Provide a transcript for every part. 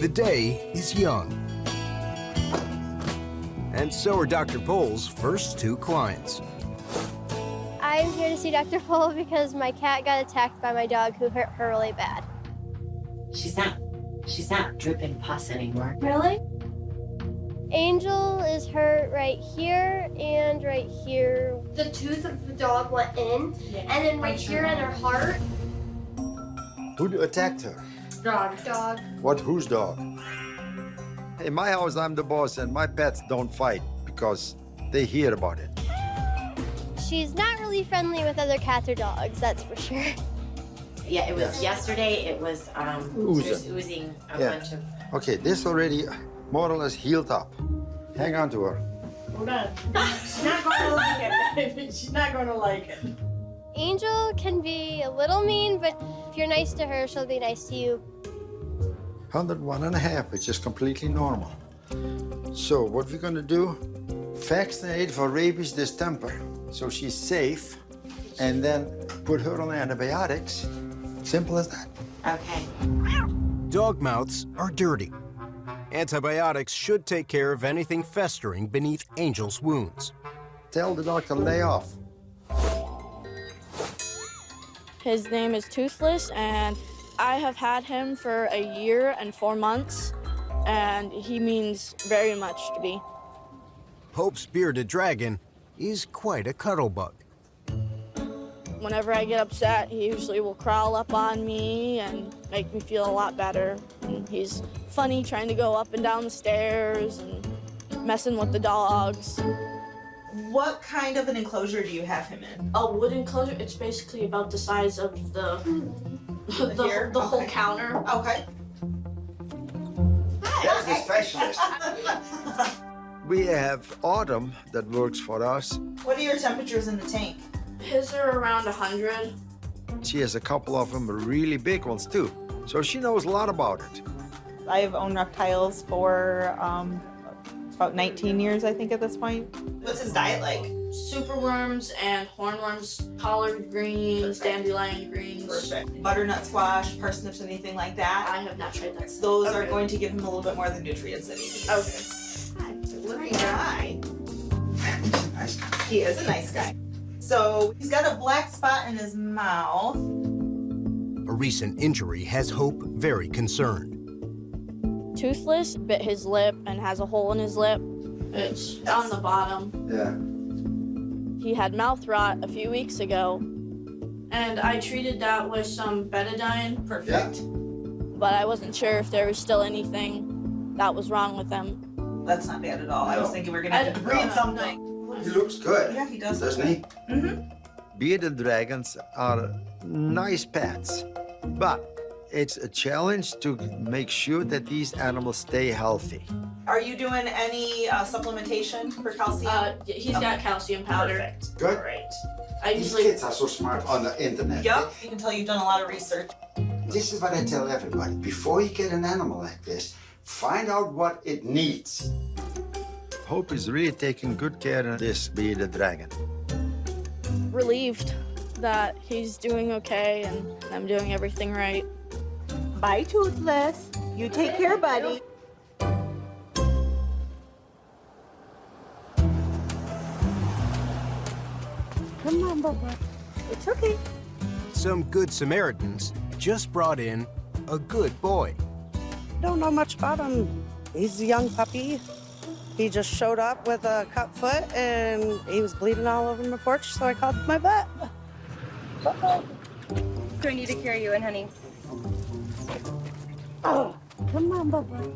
The day is young. And so are Dr. Pol's first two clients. I'm here to see Dr. Pol because my cat got attacked by my dog who hurt her really bad. She's not dripping pus anymore. Really? Angel is hurt right here and right here. The tooth of the dog went in, and then right here in her heart. Who attacked her? Dog. Dog. What, whose dog? In my house, I'm the boss, and my pets don't fight because they hear about it. She's not really friendly with other cats or dogs, that's for sure. Yeah, it was yesterday. It was just oozing a bunch of. Okay, this already more or less healed up. Hang on to her. Hold on. She's not going to like it. She's not going to like it. Angel can be a little mean, but if you're nice to her, she'll be nice to you. 101.5, which is completely normal. So what we're gonna do, vaccinate for rabies distemper, so she's safe, and then put her on antibiotics. Simple as that. Okay. Dog mouths are dirty. Antibiotics should take care of anything festering beneath Angel's wounds. Tell the doctor lay off. His name is Toothless, and I have had him for a year and 4 months, and he means very much to me. Pope's bearded dragon is quite a cuddle bug. Whenever I get upset, he usually will crawl up on me and make me feel a lot better. And he's funny trying to go up and down the stairs and messing with the dogs. What kind of an enclosure do you have him in? A wood enclosure, it's basically about the size of the whole counter. Okay. There's the specialist. We have Autumn that works for us. What are your temperatures in the tank? His are around 100. She has a couple of them, really big ones too. So she knows a lot about it. I've owned reptiles for about 19 years, I think, at this point. What's his diet like? Superworms and hornworms, collard greens, dandelion greens. Perfect. Butternut squash, parsnips, anything like that? I have not tried that. Those are going to give him a little bit more of the nutrients that he needs. Okay. Good guy. He's a nice guy. He is a nice guy. So he's got a black spot in his mouth. A recent injury has Hope very concerned. Toothless bit his lip and has a hole in his lip. It's on the bottom. Yeah. He had mouth rot a few weeks ago, and I treated that with some betadine. Perfect. But I wasn't sure if there was still anything that was wrong with him. That's not bad at all. I was thinking we were gonna have to breed something. He looks good. Yeah, he does. Doesn't he? Mm-hmm. Bearded dragons are nice pets, but it's a challenge to make sure that these animals stay healthy. Are you doing any supplementation for calcium? He's got calcium powder. Perfect. Good. Great. I usually are so smart on the internet. Yep. You can tell you've done a lot of research. This is what I tell everybody. Before you get an animal like this, find out what it needs. Hope is really taking good care of this bearded dragon. relieved that he's doing okay and I'm doing everything right. Bye, Toothless. You take care, buddy. Come on, Bubba. It's okay. Some good Samaritans just brought in a good boy. Don't know much about him. He's a young puppy. He just showed up with a cut foot and he was bleeding all over my porch, so I called my vet. Uh-oh. Do I need to carry you in, honey? Oh, come on, Bubba.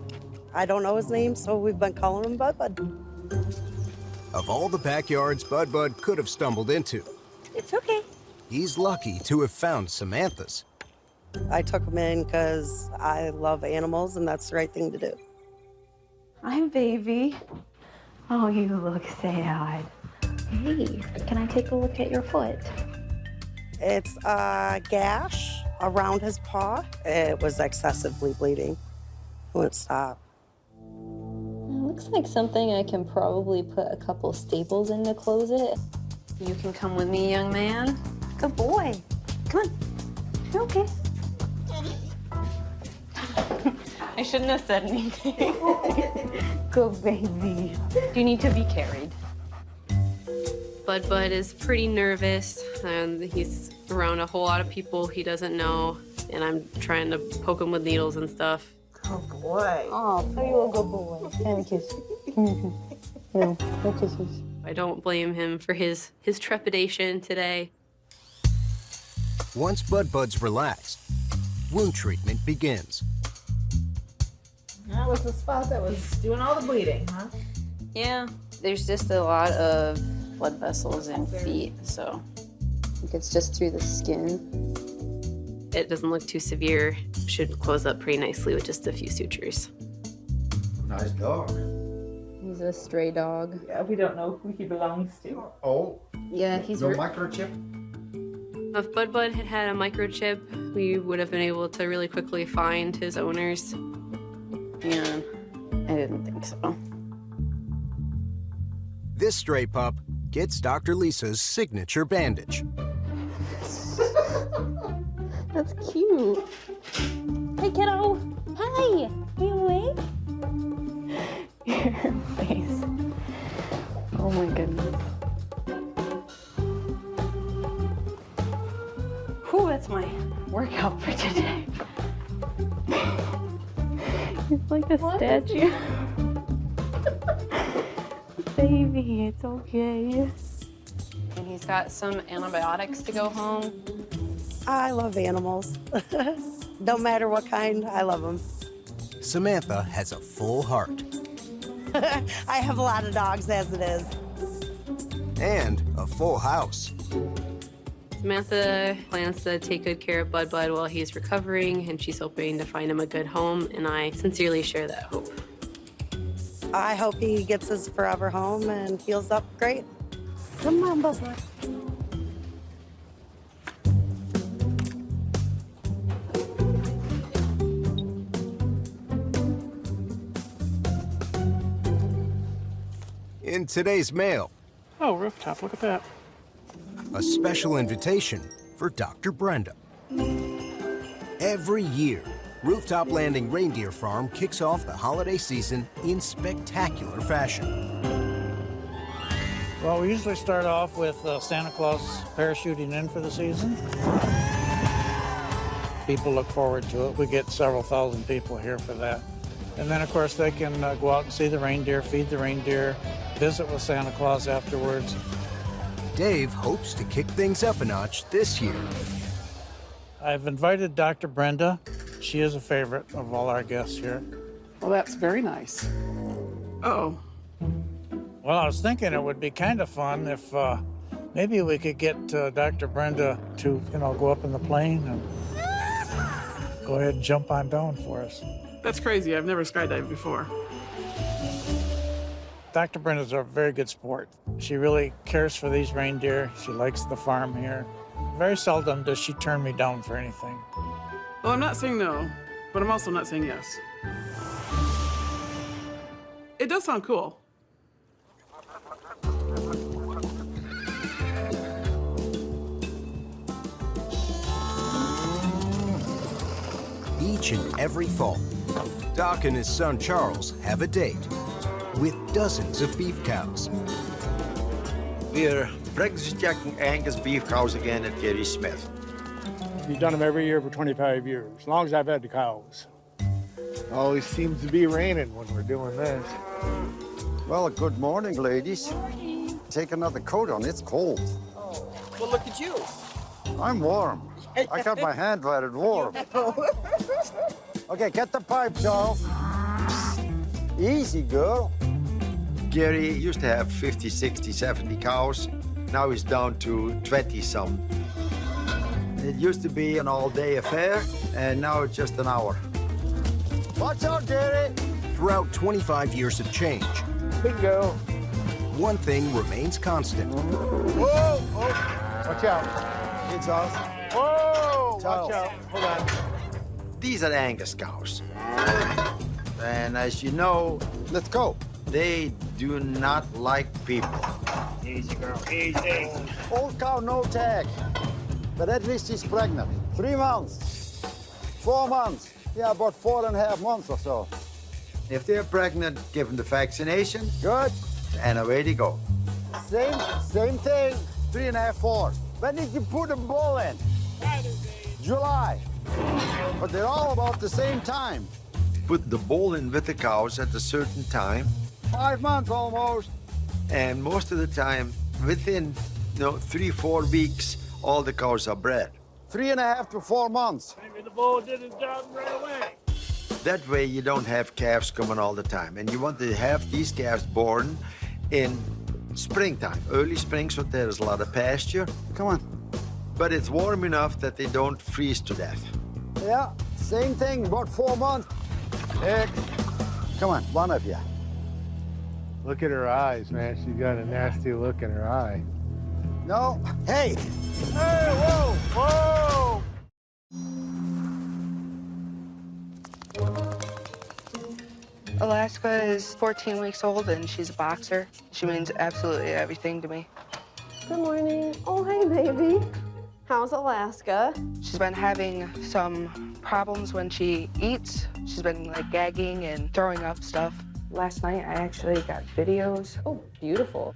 I don't know his name, so we've been calling him Bud Bud. Of all the backyards Bud Bud could have stumbled into, It's okay. he's lucky to have found Samantha's. I took him in because I love animals and that's the right thing to do. Hi, baby. Oh, you look sad. Hey, can I take a look at your foot? It's a gash around his paw. It was excessively bleeding. It wouldn't stop. It looks like something I can probably put a couple staples in to close it. You can come with me, young man. Good boy. Come on. You're okay. I shouldn't have said anything. Go, baby. Do you need to be carried? Bud is pretty nervous, and he's around a whole lot of people he doesn't know, and I'm trying to poke him with needles and stuff. Oh boy. Oh, are you a good boy? Have a kiss. No kisses. I don't blame him for his trepidation today. Once Bud's relaxed, wound treatment begins. That was the spot that was doing all the bleeding, huh? Yeah, there's just a lot of blood vessels and feet, so I think it's just through the skin. It doesn't look too severe. Should close up pretty nicely with just a few sutures. Nice dog. He's a stray dog. Yeah, we don't know who he belongs to. Oh, Yeah, he's no microchip? If Bud had had a microchip, we would have been able to really quickly find his owners. Yeah, I didn't think so. This stray pup gets Dr. Lisa's signature bandage. That's cute. Hey, kiddo. Hi. Are you awake? Your face. Oh my goodness. Whew, that's my workout for today. He's like a statue. Baby, it's okay. And he's got some antibiotics to go home. I love animals. Don't matter what kind, I love them. Samantha has a full heart I have a lot of dogs as it is. and a full house. Samantha plans to take good care of Bud while he's recovering, and she's hoping to find him a good home, and I sincerely share that hope. I hope he gets his forever home and heals up great. Come on, Bubba. In today's mail, Oh, rooftop, look at that. a special invitation for Dr. Brenda. Every year, Rooftop Landing Reindeer Farm kicks off the holiday season in spectacular fashion. Well, we usually start off with Santa Claus parachuting in for the season. People look forward to it. We get several thousand people here for that. And then, of course, they can go out and see the reindeer, feed the reindeer, visit with Santa Claus afterwards. Dave hopes to kick things up a notch this year. I've invited Dr. Brenda. She is a favorite of all our guests here. Well, that's very nice. Uh-oh. Well, I was thinking it would be kind of fun if maybe we could get Dr. Brenda to, go up in the plane and go ahead and jump on down for us. That's crazy. I've never skydived before. Dr. Brenda's a very good sport. She really cares for these reindeer. She likes the farm here. Very seldom does she turn me down for anything. Well, I'm not saying no, but I'm also not saying yes. It does sound cool. Each and every fall, Doc and his son Charles have a date with dozens of beef cows. We're pregnancy checking Angus beef cows again at Gary Smith. We've done them every year for 25 years, as long as I've had the cows. Always seems to be raining when we're doing this. Well, good morning, ladies. Morning. Take another coat on, it's cold. Oh, well, look at you. I'm warm. I got my hand wet and warm. Okay, get the pipe, Charles. Easy, girl. Gary used to have 50, 60, 70 cows. Now he's down to 20-some. It used to be an all-day affair, and now it's just an hour. Watch out, Gary! Throughout 25 years of change, Bingo. one thing remains constant. Whoa! Oh. Watch out. Hey, Charles. Whoa! Charles. Watch out. Hold on. These are Angus cows. And as you know, let's go. They do not like people. Easy, girl. Easy. Old cow, no tag. But at least she's pregnant. 3 months. 4 months. Yeah, about 4.5 months or so. If they're pregnant, give them the vaccination. Good. And away they go. Same thing. 3.5, 4. When did you put a bull in? July. But they're all about the same time. Put the bull in with the cows at a certain time. 5 months almost. And most of the time, within 3-4 weeks, all the cows are bred. 3.5 to 4 months. Maybe the bull did his job right away. That way you don't have calves coming all the time. And you want to have these calves born in springtime, early spring, so there's a lot of pasture. Come on. But it's warm enough that they don't freeze to death. Yeah, same thing, about 4 months. Come on, one of you. Look at her eyes, man. She's got a nasty look in her eye. No, hey! Hey, whoa, whoa! Alaska is 14 weeks old and she's a boxer. She means absolutely everything to me. Good morning. Oh, hey, baby. How's Alaska? She's been having some problems when she eats. She's been like gagging and throwing up stuff. Last night I actually got videos. Oh, beautiful.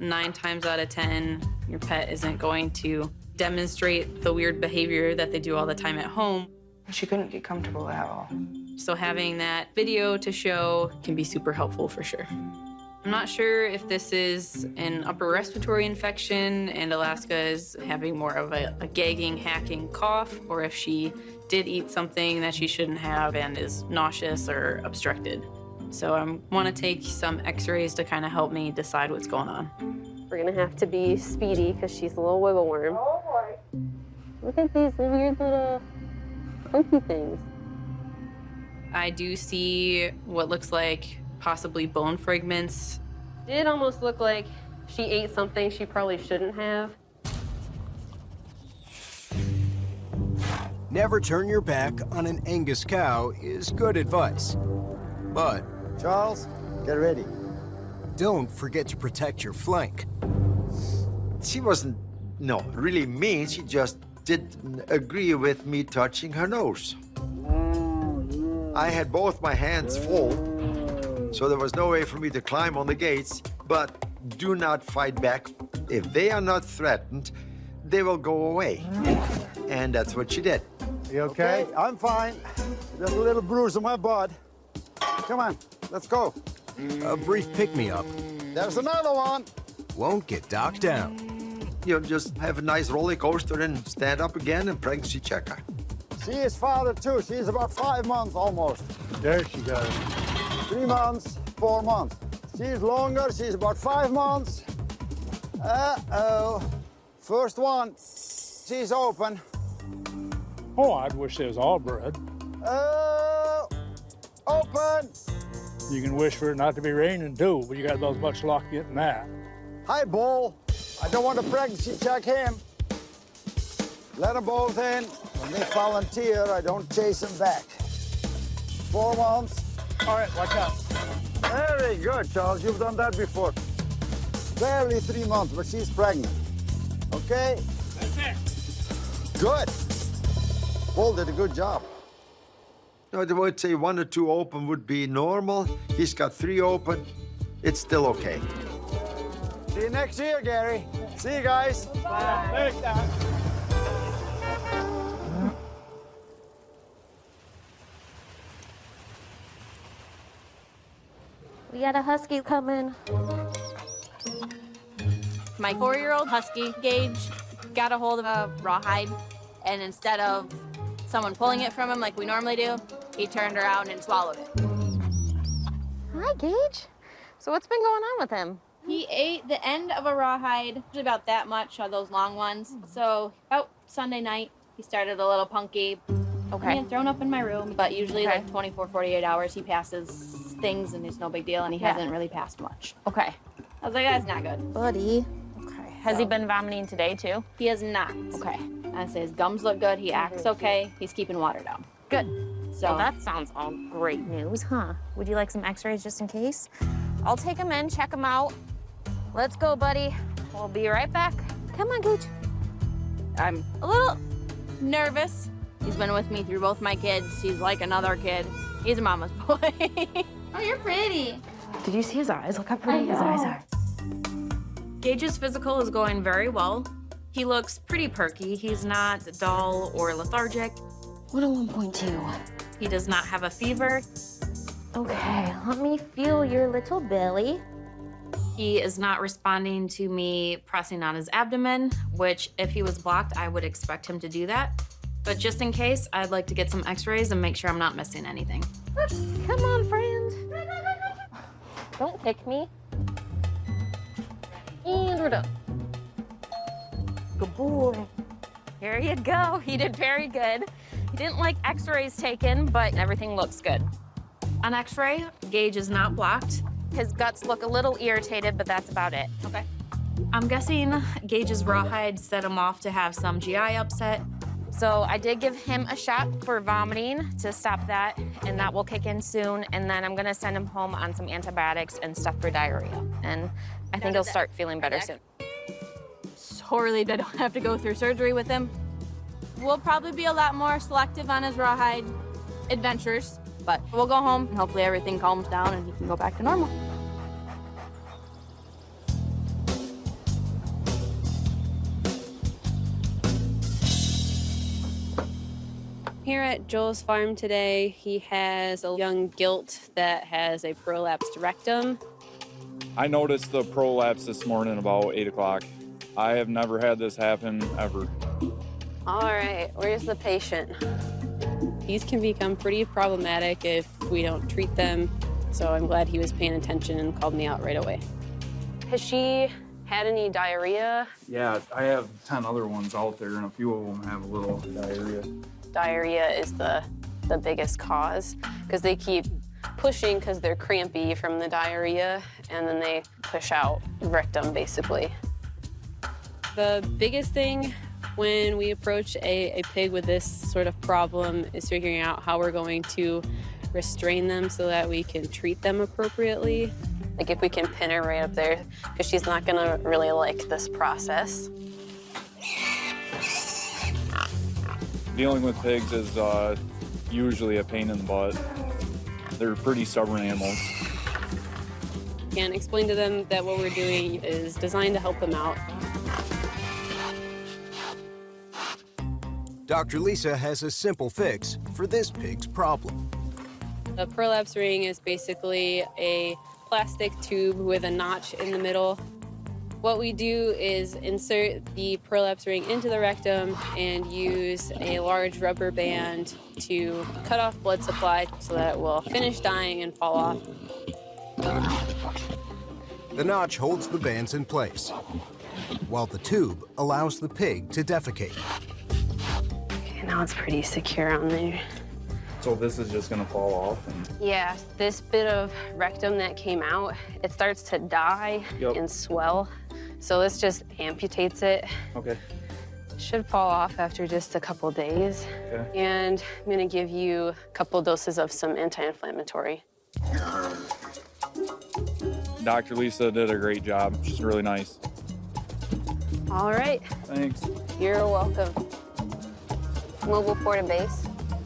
9 times out of 10, your pet isn't going to demonstrate the weird behavior that they do all the time at home. She couldn't get comfortable at all. So having that video to show can be super helpful for sure. I'm not sure if this is an upper respiratory infection and Alaska is having more of a gagging, hacking cough, or if she did eat something that she shouldn't have and is nauseous or obstructed. So I want to take some x-rays to kind of help me decide what's going on. We're gonna have to be speedy because she's a little wiggle worm. Oh boy. Look at these weird little funky things. I do see what looks like possibly bone fragments. Did almost look like she ate something she probably shouldn't have. Never turn your back on an Angus cow is good advice. But Charles, get ready. Don't forget to protect your flank. She wasn't, really mean. She just didn't agree with me touching her nose. I had both my hands full, so there was no way for me to climb on the gates, but do not fight back. If they are not threatened, they will go away. And that's what she did. You okay? I'm fine. Just a little bruise on my butt. Come on, let's go. A brief pick-me-up There's another one. won't get Doc down. You'll just have a nice roller coaster and stand up again and pregnancy check her. She is father too. She's about 5 months almost. There she goes. 3 months, 4 months. She's longer. She's about 5 months. Uh-oh. First one. She's open. Oh, I'd wish they was all bred. Open. You can wish for it not to be raining too, but you got about as much luck getting that. Hi, Bull. I don't want to pregnancy check him. Let them both in. When they volunteer, I don't chase them back. 4 months. All right, watch out. Very good, Charles. You've done that before. Barely 3 months, but she's pregnant. Okay? That's it. Good. Bull did a good job. No, I would say 1 or 2 open would be normal. He's got 3 open. It's still okay. See you next year, Gary. See you guys. Bye. Thanks, Doc. We got a husky coming. My 4-year-old husky, Gage, got a hold of a rawhide, and instead of someone pulling it from him like we normally do, he turned around and swallowed it. Hi, Gage. So what's been going on with him? He ate the end of a rawhide, about that much of those long ones. So about Sunday night, he started a little punky. Okay. He had thrown up in my room, but usually like 24, 48 hours, he passes things and it's no big deal, and he hasn't really passed much. Okay. I was like, that's not good. Buddy. Okay. Has he been vomiting today, too? He has not. Okay. I'd say his gums look good, he acts okay, he's keeping water down. Good. So Well, that sounds all great news, huh? Would you like some x-rays just in case? I'll take him in, check him out. Let's go, buddy. We'll be right back. Come on, Gooch. I'm a little nervous, He's been with me through both my kids. He's like another kid. He's a mama's boy. Oh, you're pretty. Did you see his eyes? Look how pretty his eyes are. Gage's physical is going very well. He looks pretty perky. He's not dull or lethargic. What a 1.2. He does not have a fever. Okay, let me feel your little belly. He is not responding to me pressing on his abdomen, which if he was blocked, I would expect him to do that. But just in case, I'd like to get some x-rays and make sure I'm not missing anything. Come on, friend. Don't kick me. And we're done. Good boy. Here you go. He did very good. He didn't like x-rays taken, but everything looks good. On x-ray, Gage is not blocked. His guts look a little irritated, but that's about it. Okay. I'm guessing Gage's rawhide set him off to have some GI upset. So I did give him a shot for vomiting to stop that, and that will kick in soon. And then I'm gonna send him home on some antibiotics and stuff for diarrhea. And I think he'll start feeling better soon. Sorely I don't have to go through surgery with him. We'll probably be a lot more selective on his rawhide adventures, but we'll go home and hopefully everything calms down and he can go back to normal. Here at Joel's farm today, he has a young gilt that has a prolapsed rectum. I noticed the prolapse this morning about 8 o'clock. I have never had this happen ever. All right, where's the patient? These can become pretty problematic if we don't treat them, so I'm glad he was paying attention and called me out right away. Has she had any diarrhea? Yeah, I have 10 other ones out there, and a few of them have a little diarrhea. Diarrhea is the biggest cause because they keep pushing because they're crampy from the diarrhea, and then they push out rectum, basically. The biggest thing when we approach a pig with this sort of problem is figuring out how we're going to restrain them so that we can treat them appropriately. Like if we can pin her right up there, because she's not gonna really like this process. Dealing with pigs is usually a pain in the butt. They're pretty stubborn animals. And explain to them that what we're doing is designed to help them out. Dr. Lisa has a simple fix for this pig's problem. The prolapse ring is basically a plastic tube with a notch in the middle. What we do is insert the prolapse ring into the rectum and use a large rubber band to cut off blood supply so that it will finish dying and fall off. The notch holds the bands in place, while the tube allows the pig to defecate. Okay, now it's pretty secure on there. So this is just gonna fall off? Yeah, this bit of rectum that came out, it starts to die and swell. So this just amputates it. Okay. It should fall off after just a couple days. Okay. And I'm gonna give you a couple doses of some anti-inflammatory. Dr. Lisa did a great job. She's really nice. All right. Thanks. You're welcome. Mobile Port of Base.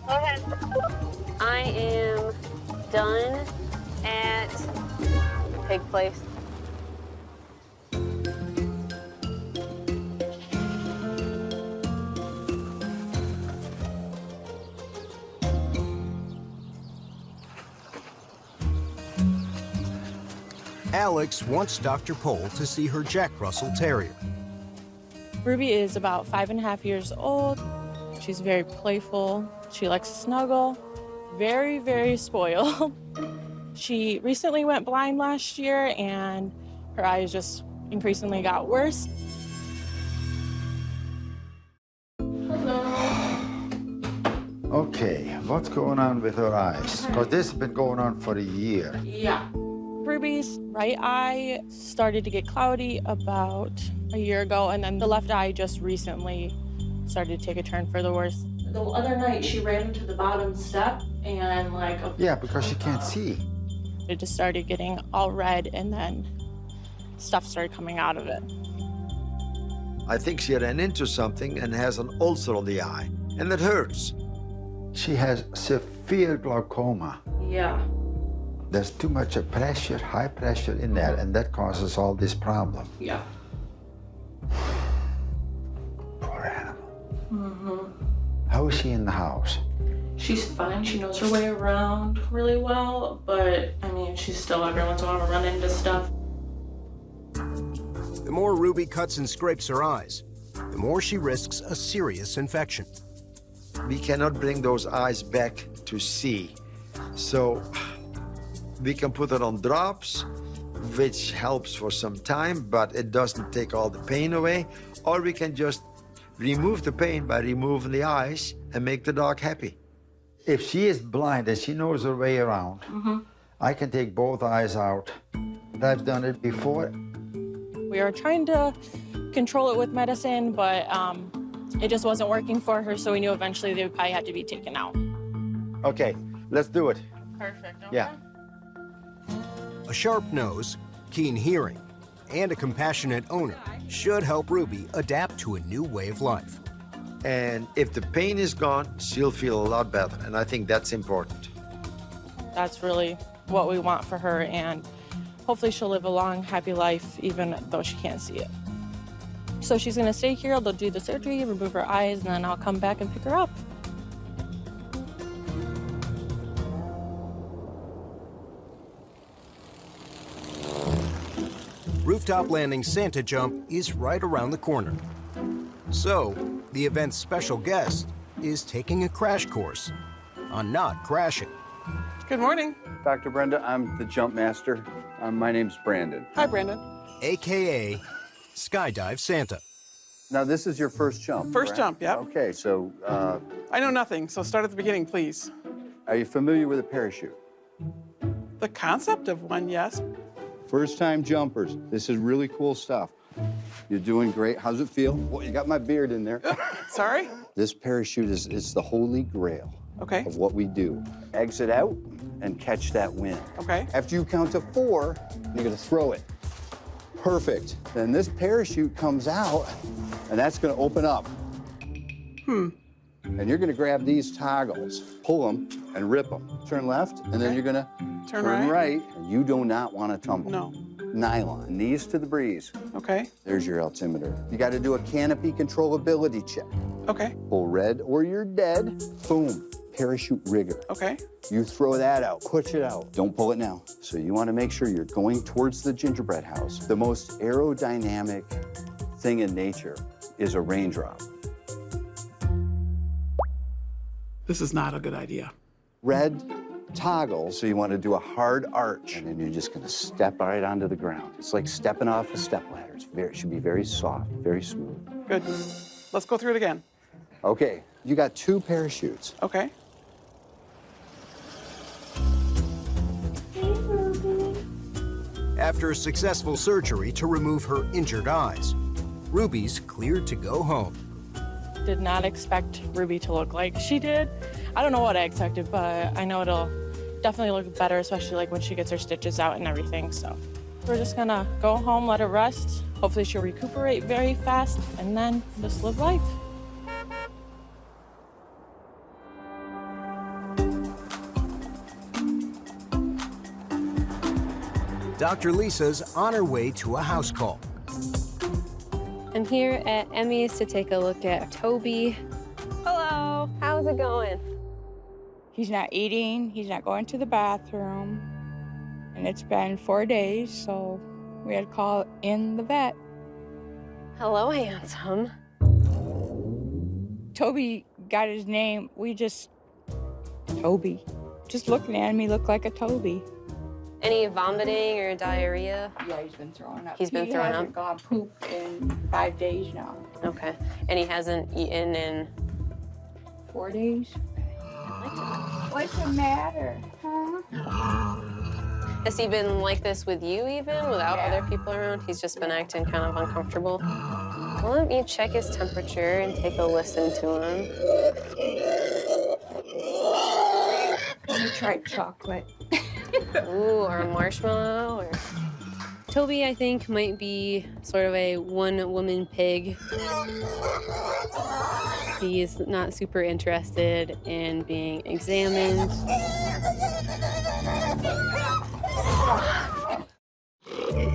Go ahead. I am done at Pig Place. Alex wants Dr. Pol to see her Jack Russell Terrier. Ruby is about 5.5 years old. She's very playful. She likes to snuggle. Very, very spoiled. She recently went blind last year and her eyes just increasingly got worse. Okay, what's going on with her eyes? Because this has been going on for a year. Yeah. Ruby's right eye started to get cloudy about a year ago, and then the left eye just recently started to take a turn for the worse. The other night, she ran into the bottom step and Yeah, because she can't see. It just started getting all red, and then stuff started coming out of it. I think she ran into something and has an ulcer on the eye, and it hurts. She has severe glaucoma. Yeah. There's too much pressure, high pressure in there, and that causes all this problem. Yeah. Poor animal. Mm-hmm. How is she in the house? She's fine. She knows her way around really well, but I mean, she's still every once in a while run into stuff. The more Ruby cuts and scrapes her eyes, the more she risks a serious infection. We cannot bring those eyes back to see. So we can put it on drops, which helps for some time, but it doesn't take all the pain away. Or we can just remove the pain by removing the eyes and make the dog happy. If she is blind and she knows her way around, I can take both eyes out. I've done it before. We are trying to control it with medicine, but it just wasn't working for her, so we knew eventually they would probably have to be taken out. Okay, let's do it. Perfect. Okay. Yeah. A sharp nose, keen hearing, and a compassionate owner should help Ruby adapt to a new way of life. And if the pain is gone, she'll feel a lot better, and I think that's important. That's really what we want for her, and hopefully she'll live a long, happy life, even though she can't see it. So she's gonna stay here, they'll do the surgery, remove her eyes, and then I'll come back and pick her up. Rooftop Landing Santa Jump is right around the corner. So, the event's special guest is taking a crash course on not crashing. Good morning. Dr. Brenda, I'm the jump master. My name's Brandon. Hi, Brandon. AKA Skydive Santa. Now, this is your first jump, First correct? jump, yep. Okay, so I know nothing, so start at the beginning, please. are you familiar with a parachute? The concept of one, yes. First-time jumpers. This is really cool stuff. You're doing great. How's it feel? Well, you got my beard in there. Sorry? This parachute is the holy grail Okay. of what we do. Exit out and catch that wind. Okay. After you count to 4, you're gonna throw it. Perfect. Then this parachute comes out, and that's gonna open up. And you're gonna grab these toggles, pull them, and rip them. Turn left, and then you're gonna Turn right. And you do not wanna tumble. No. Nylon, knees to the breeze. Okay. There's your altimeter. You gotta do a canopy controllability check. Okay. Pull red or you're dead. Boom. Parachute rigger. Okay. You throw that out, push it out. Don't pull it now. So you want to make sure you're going towards the gingerbread house. The most aerodynamic thing in nature is a raindrop. This is not a good idea. Red toggle, so you want to do a hard arch, and then you're just going to step right onto the ground. It's like stepping off a stepladder. It should be very soft, very smooth. Good. Let's go through it again. Okay, you got 2 parachutes. Okay. After a successful surgery to remove her injured eyes, Ruby's cleared to go home. Did not expect Ruby to look like she did. I don't know what I expected, but I know it'll definitely look better, especially like when she gets her stitches out and everything. So we're just gonna go home, let her rest. Hopefully she'll recuperate very fast and then just live life. Dr. Lisa's on her way to a house call. I'm here at Emmy's to take a look at Toby. Hello, how's it going? He's not eating, he's not going to the bathroom, and it's been 4 days, so we had to call in the vet. Hello, handsome. Toby got his name, Toby. Just looking at him, he looked like a Toby. Any vomiting or diarrhea? Yeah, he's been throwing up. He's been throwing up? He hasn't gone poop in 5 days now. Okay. And he hasn't eaten in 4 days? What's the matter, huh? Has he been like this with you even, without other people around? He's just been acting kind of uncomfortable. Well, let me check his temperature and take a listen to him. Let me try chocolate. Ooh, or a marshmallow, or... Toby, I think, might be sort of a one-woman pig. He's not super interested in being examined.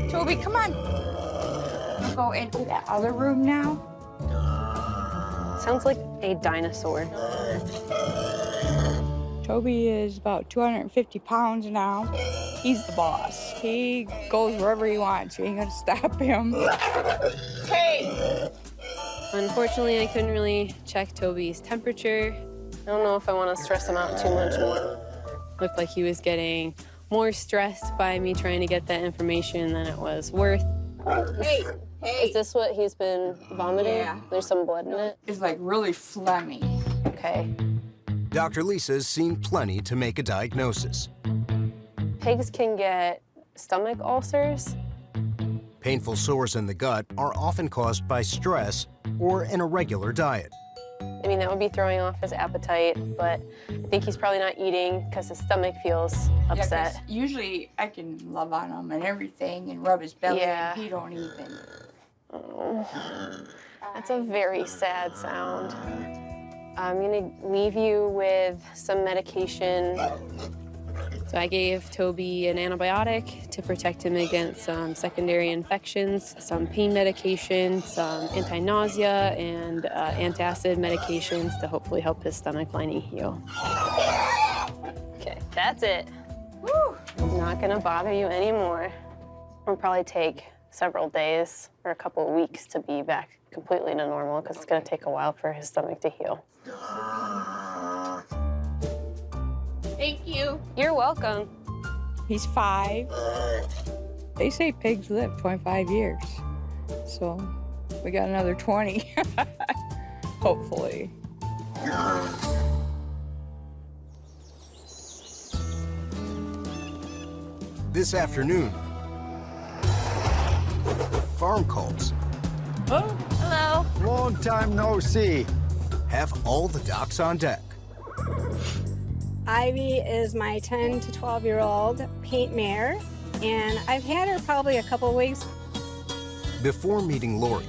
Toby, come on. Go into that other room now. Sounds like a dinosaur. Toby is about 250 pounds now. He's the boss. He goes wherever he wants. You ain't gonna stop him. Hey! Unfortunately, I couldn't really check Toby's temperature. I don't know if I want to stress him out too much more. Looked like he was getting more stressed by me trying to get that information than it was worth. Hey! Is this what he's been vomiting? Yeah. There's some blood in it? It's like really phlegmy. Okay. Dr. Lisa's seen plenty to make a diagnosis. Pigs can get stomach ulcers. Painful sores in the gut are often caused by stress or an irregular diet. I mean, that would be throwing off his appetite, but I think he's probably not eating because his stomach feels upset. Yeah, usually I can love on him and everything and rub his belly, Yeah. and he don't even. Oh, that's a very sad sound. I'm gonna leave you with some medication. So I gave Toby an antibiotic to protect him against some secondary infections, some pain medication, some anti-nausea, and antacid medications to hopefully help his stomach lining heal. Okay, that's it. Woo. I'm not gonna bother you anymore. It'll probably take several days or a couple of weeks to be back completely to normal because it's gonna take a while for his stomach to heal. Thank you. You're welcome. He's 5. They say pigs live 25 years. So we got another 20, hopefully. This afternoon, farm calls Oh, hello. Long time no see. have all the docs on deck. Ivy is my 10 to 12-year-old paint mare, and I've had her probably a couple weeks. Before meeting Lori,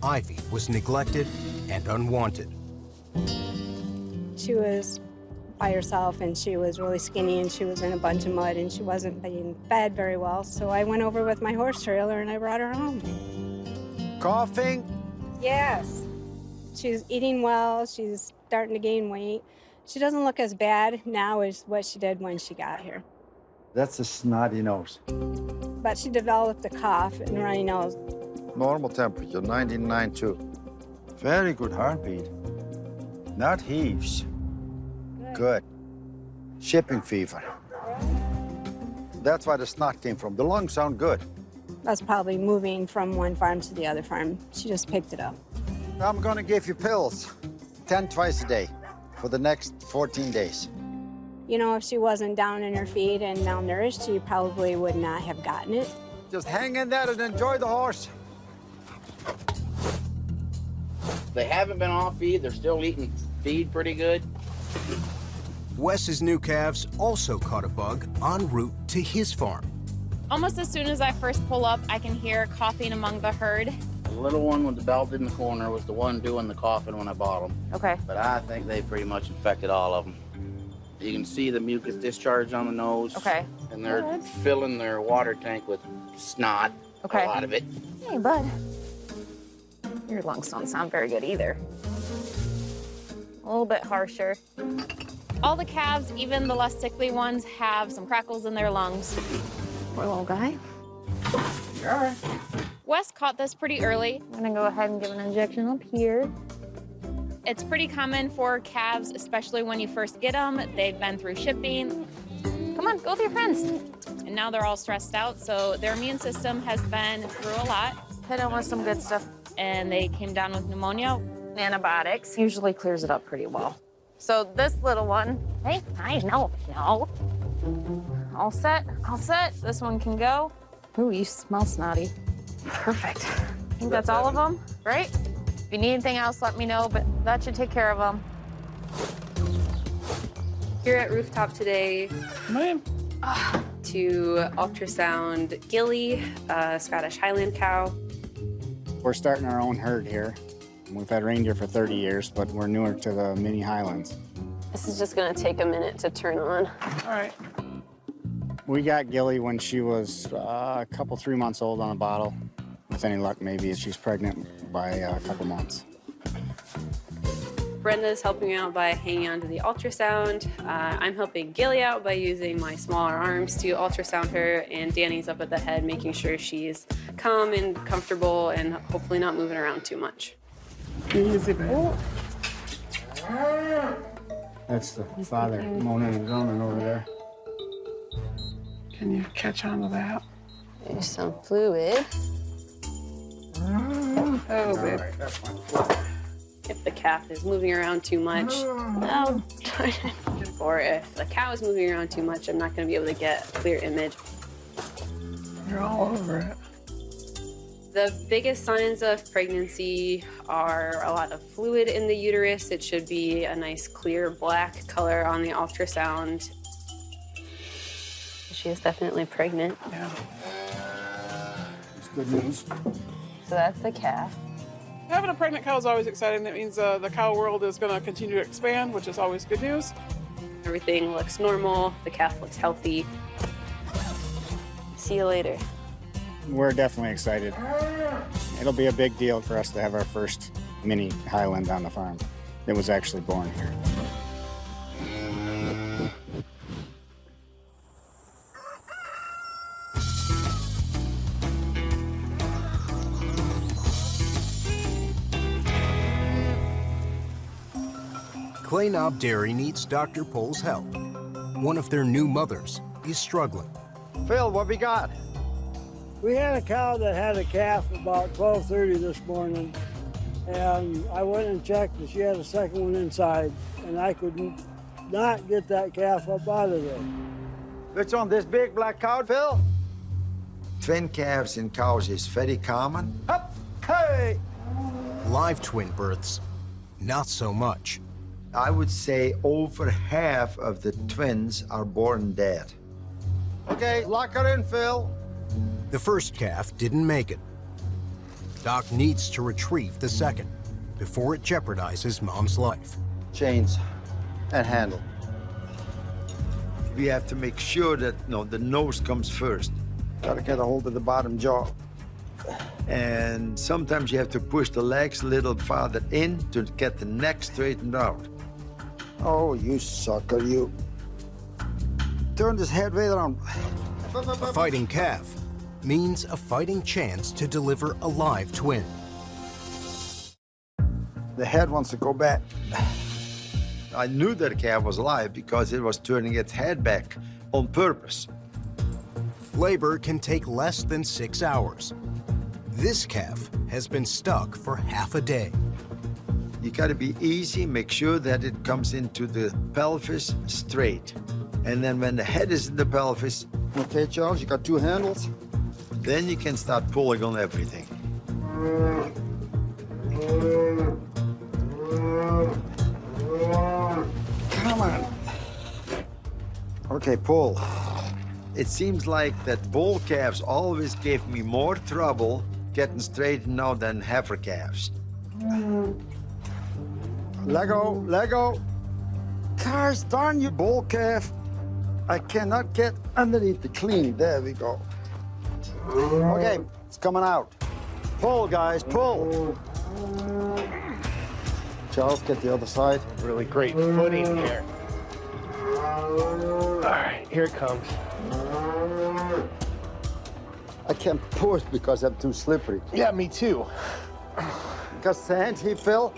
Ivy was neglected and unwanted. She was by herself, and she was really skinny, and she was in a bunch of mud, and she wasn't being fed very well. So I went over with my horse trailer, and I brought her home. Coughing? Yes. She's eating well. She's starting to gain weight. She doesn't look as bad now as what she did when she got here. That's a snotty nose. But she developed a cough and runny nose. Normal temperature, 99.2. Very good heartbeat. Not heaves. Good. Shipping fever. That's where the snot came from. The lungs sound good. That's probably moving from one farm to the other farm. She just picked it up. I'm gonna give you pills, 10 twice a day for the next 14 days. You know, if she wasn't down in her feed and malnourished, she probably would not have gotten it. Just hang in there and enjoy the horse. They haven't been off feed. They're still eating feed pretty good. Wes's new calves also caught a bug en route to his farm. Almost as soon as I first pull up, I can hear coughing among the herd. The little one with the belt in the corner was the one doing the coughing when I bought them. Okay. But I think they pretty much infected all of them. You can see the mucus discharge on the nose. Okay. And they're filling their water tank with snot. Okay. A lot of it. Hey, bud. Your lungs don't sound very good either. A little bit harsher. All the calves, even the less sickly ones, have some crackles in their lungs. Poor little guy. Sure. Wes caught this pretty early. I'm gonna go ahead and give an injection up here. It's pretty common for calves, especially when you first get them. They've been through shipping. Come on, go with your friends. And now they're all stressed out, so their immune system has been through a lot. Hit them with some good stuff. And they came down with pneumonia. Antibiotics usually clears it up pretty well. So this little one, hey, no. All set, all set. This one can go. Ooh, you smell snotty. Perfect. I think that's all of them, right? If you need anything else, let me know, but that should take care of them. Here at Rooftop today, to ultrasound Gilly, a Scottish Highland cow. We're starting our own herd here. We've had reindeer for 30 years, but we're newer to the mini Highlands. This is just gonna take a minute to turn on. All right. We got Gilly when she was a couple, 3 months old on a bottle. With any luck, maybe she's pregnant by a couple months. Brenda's helping me out by hanging onto the ultrasound. I'm helping Gilly out by using my smaller arms to ultrasound her, and Danny's up at the head making sure she's calm and comfortable and hopefully not moving around too much. Easy, baby. That's the father moaning and groaning over there. Can you catch on to that? There's some fluid. Oh, baby. If the calf is moving around too much, or if the cow is moving around too much, I'm not going to be able to get a clear image. You're all over it. The biggest signs of pregnancy are a lot of fluid in the uterus. It should be a nice clear black color on the ultrasound. She is definitely pregnant. Yeah. It's good news. So that's the calf. Having a pregnant cow is always exciting. That means the cow world is going to continue to expand, which is always good news. Everything looks normal. The calf looks healthy. See you later. We're definitely excited. It'll be a big deal for us to have our first mini Highland on the farm. It was actually born here. Clay Knob Dairy needs Dr. Pol's help. One of their new mothers is struggling. Phil, what we got? We had a cow that had a calf about 12:30 this morning, and I went and checked, and she had a second one inside, and I could not get that calf up out of there. What's on this big black cow, Phil? Twin calves in cows is very common. Up, hey! Live twin births, not so much. I would say over half of the twins are born dead. Okay, lock her in, Phil. The first calf didn't make it. Doc needs to retrieve the second before it jeopardizes Mom's life. Chains and handle. We have to make sure that the nose comes first. Gotta get a hold of the bottom jaw. And sometimes you have to push the legs a little farther in to get the neck straightened out. Oh, you sucker, you. Turn this head right around. A fighting calf means a fighting chance to deliver a live twin. The head wants to go back. I knew that the calf was alive because it was turning its head back on purpose. Labor can take less than 6 hours. This calf has been stuck for half a day. You gotta be easy, make sure that it comes into the pelvis straight. And then when the head is in the pelvis, okay, Charles, you got two handles, then you can start pulling on everything. Come on. Okay, pull. It seems like that bull calves always gave me more trouble getting straightened out than heifer calves. Let go. Gosh darn you, bull calf. I cannot get underneath the clean. There we go. Okay, it's coming out. Pull, guys, pull. Charles, get the other side. Really great footing here. All right, here it comes. I can't push because I'm too slippery. Yeah, me too. Got sand here, Phil?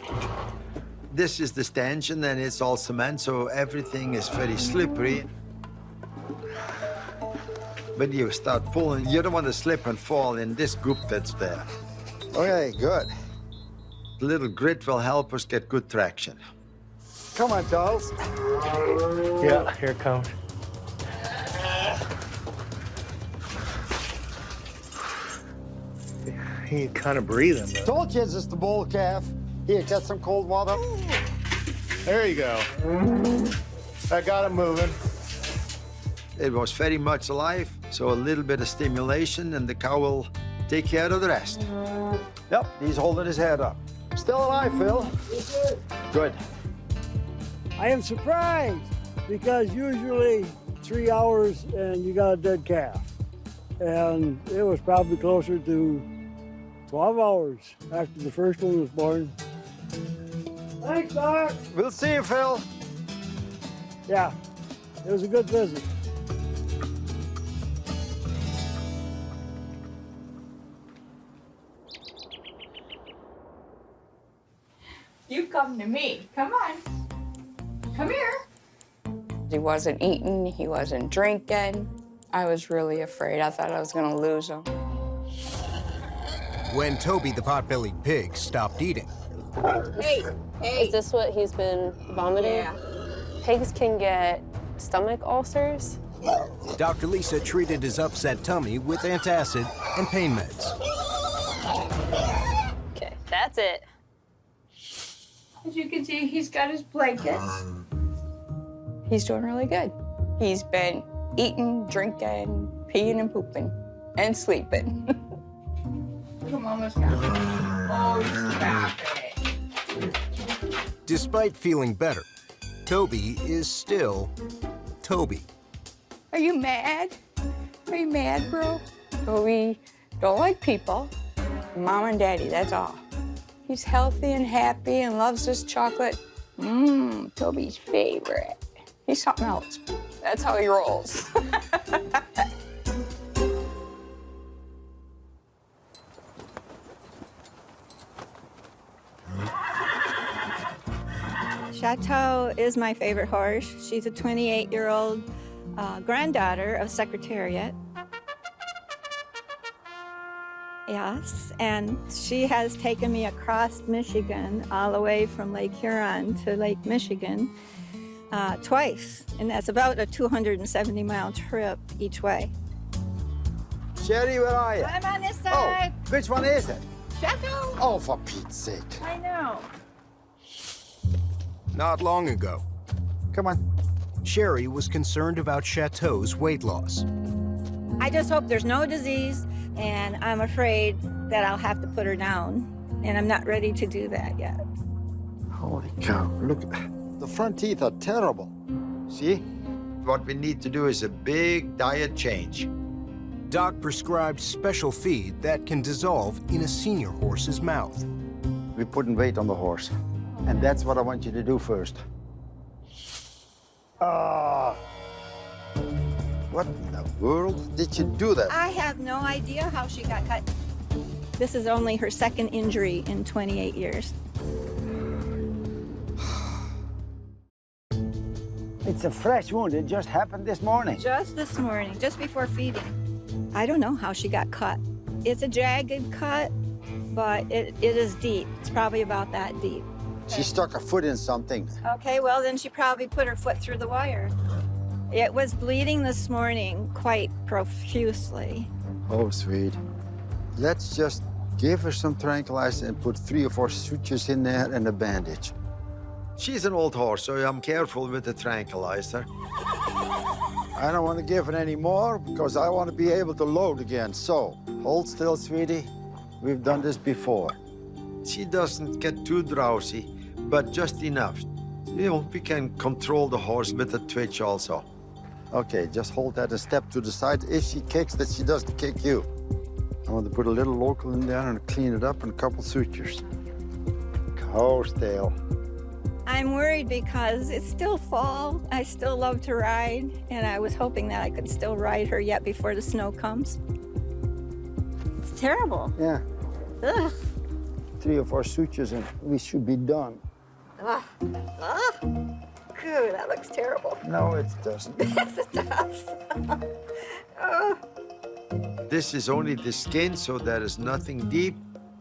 This is the stanchion, and it's all cement, so everything is very slippery. When you start pulling, you don't want to slip and fall in this goop that's there. Okay, good. A little grit will help us get good traction. Come on, Charles. Yeah, here it comes. He's kind of breathing, though. Told you it's just the bull calf. Here, get some cold water. There you go. I got him moving. It was very much alive, so a little bit of stimulation and the cow will take care of the rest. Yep, he's holding his head up. Still alive, Phil? Good. I am surprised because usually 3 hours and you got a dead calf. And it was probably closer to 12 hours after the first one was born. Thanks, Doc. We'll see you, Phil. Yeah, it was a good visit. You come to me. Come on. Come here. He wasn't eating. He wasn't drinking. I was really afraid. I thought I was going to lose him. When Toby the pot-bellied pig stopped eating. Hey. Is this what he's been vomiting? Yeah. Pigs can get stomach ulcers. Dr. Lisa treated his upset tummy with antacid and pain meds. Okay, that's it. As you can see, he's got his blankets. He's doing really good. He's been eating, drinking, peeing and pooping, and sleeping. Look at Mama's got. Oh, stop it. Despite feeling better, Toby is still Toby. Are you mad? Are you mad, bro? Toby don't like people. Mom and Daddy, that's all. He's healthy and happy and loves his chocolate. Toby's favorite. He's something else. That's how he rolls. Chateau is my favorite horse. She's a 28-year-old granddaughter of Secretariat. Yes, and she has taken me across Michigan, all the way from Lake Huron to Lake Michigan, twice. And that's about a 270-mile trip each way. Sherry, where are you? I'm on this side. Oh, which one is it? Chateau. Oh, for Pete's sake. I know. Not long ago, come on, Sherry was concerned about Chateau's weight loss. I just hope there's no disease, and I'm afraid that I'll have to put her down, and I'm not ready to do that yet. Holy cow, look, the front teeth are terrible. See? What we need to do is a big diet change. Doc prescribed special feed that can dissolve in a senior horse's mouth. We're putting weight on the horse, and that's what I want you to do first. What in the world did you do that? I have no idea how she got cut. This is only her second injury in 28 years. It's a fresh wound. It just happened this morning. Just this morning, just before feeding. I don't know how she got cut. It's a jagged cut, but it is deep. It's probably about that deep. She stuck her foot in something. Okay, well, then she probably put her foot through the wire. It was bleeding this morning quite profusely. Oh, sweet. Let's just give her some tranquilizer and put 3 or 4 sutures in there and a bandage. She's an old horse, so I'm careful with the tranquilizer. I don't want to give her any more because I want to be able to load again. So, hold still, sweetie. We've done this before. She doesn't get too drowsy, but just enough. You know, we can control the horse with a twitch also. Okay, just hold that a step to the side. If she kicks, that she doesn't kick you. I want to put a little local in there and clean it up and a couple sutures. Horse tail. I'm worried because it's still fall. I still love to ride, and I was hoping that I could still ride her yet before the snow comes. It's terrible. Yeah. Ugh. 3 or 4 sutures and we should be done. Ugh. Ugh. Good, that looks terrible. No, it doesn't. Yes, it does. Ugh. This is only the skin, so there is nothing deep.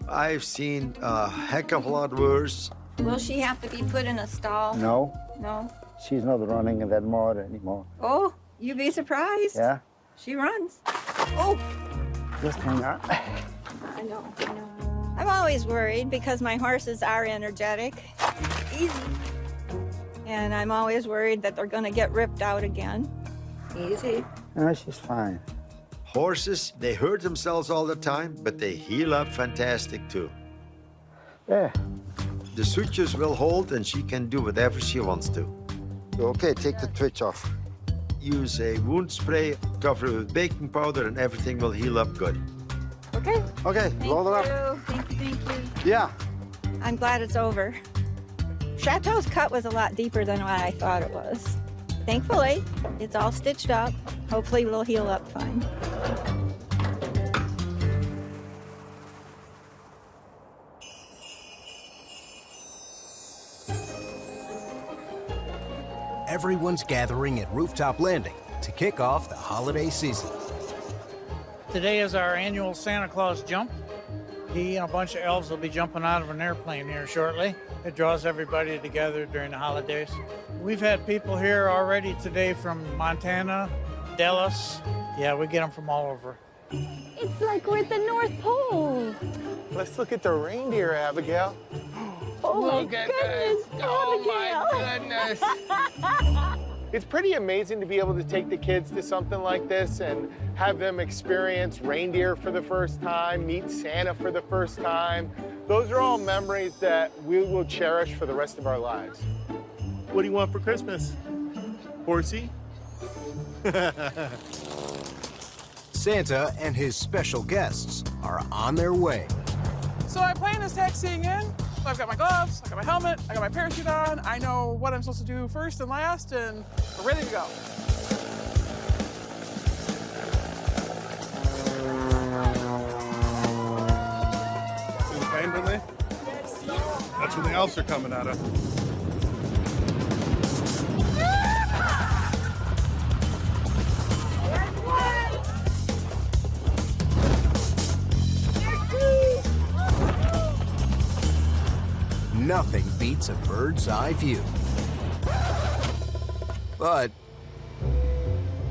I've seen a heck of a lot worse. Will she have to be put in a stall? No. No? She's not running in that mud anymore. Oh, you'd be surprised. Yeah? She runs. Oh! Just hang on. I know. I'm always worried because my horses are energetic. Easy. And I'm always worried that they're gonna get ripped out again. Easy. No, she's fine. Horses, they hurt themselves all the time, but they heal up fantastic too. Yeah. The sutures will hold and she can do whatever she wants to. Okay, take the twitch off. Use a wound spray, cover it with baking powder, and everything will heal up good. Okay. Okay, roll it up. Thank you. Yeah. I'm glad it's over. Chateau's cut was a lot deeper than what I thought it was. Thankfully, it's all stitched up. Hopefully it'll heal up fine. Everyone's gathering at Rooftop Landing to kick off the holiday season. Today is our annual Santa Claus jump. He and a bunch of elves will be jumping out of an airplane here shortly. It draws everybody together during the holidays. We've had people here already today from Montana, Dallas. Yeah, we get them from all over. It's like we're at the North Pole. Let's look at the reindeer, Abigail. Oh Look my at goodness, this. Oh my goodness. It's pretty amazing to be able to take the kids to something like this and have them experience reindeer for the first time, meet Santa for the first time. Those are all memories that we will cherish for the rest of our lives. What do you want for Christmas? Horsey? Santa and his special guests are on their way. So I plan is taxiing in. So I've got my gloves, I got my helmet, I got my parachute on. I know what I'm supposed to do first and last, and we're ready to go. See the pain in there? That's where the elves are coming out of. Nothing beats a bird's eye view. But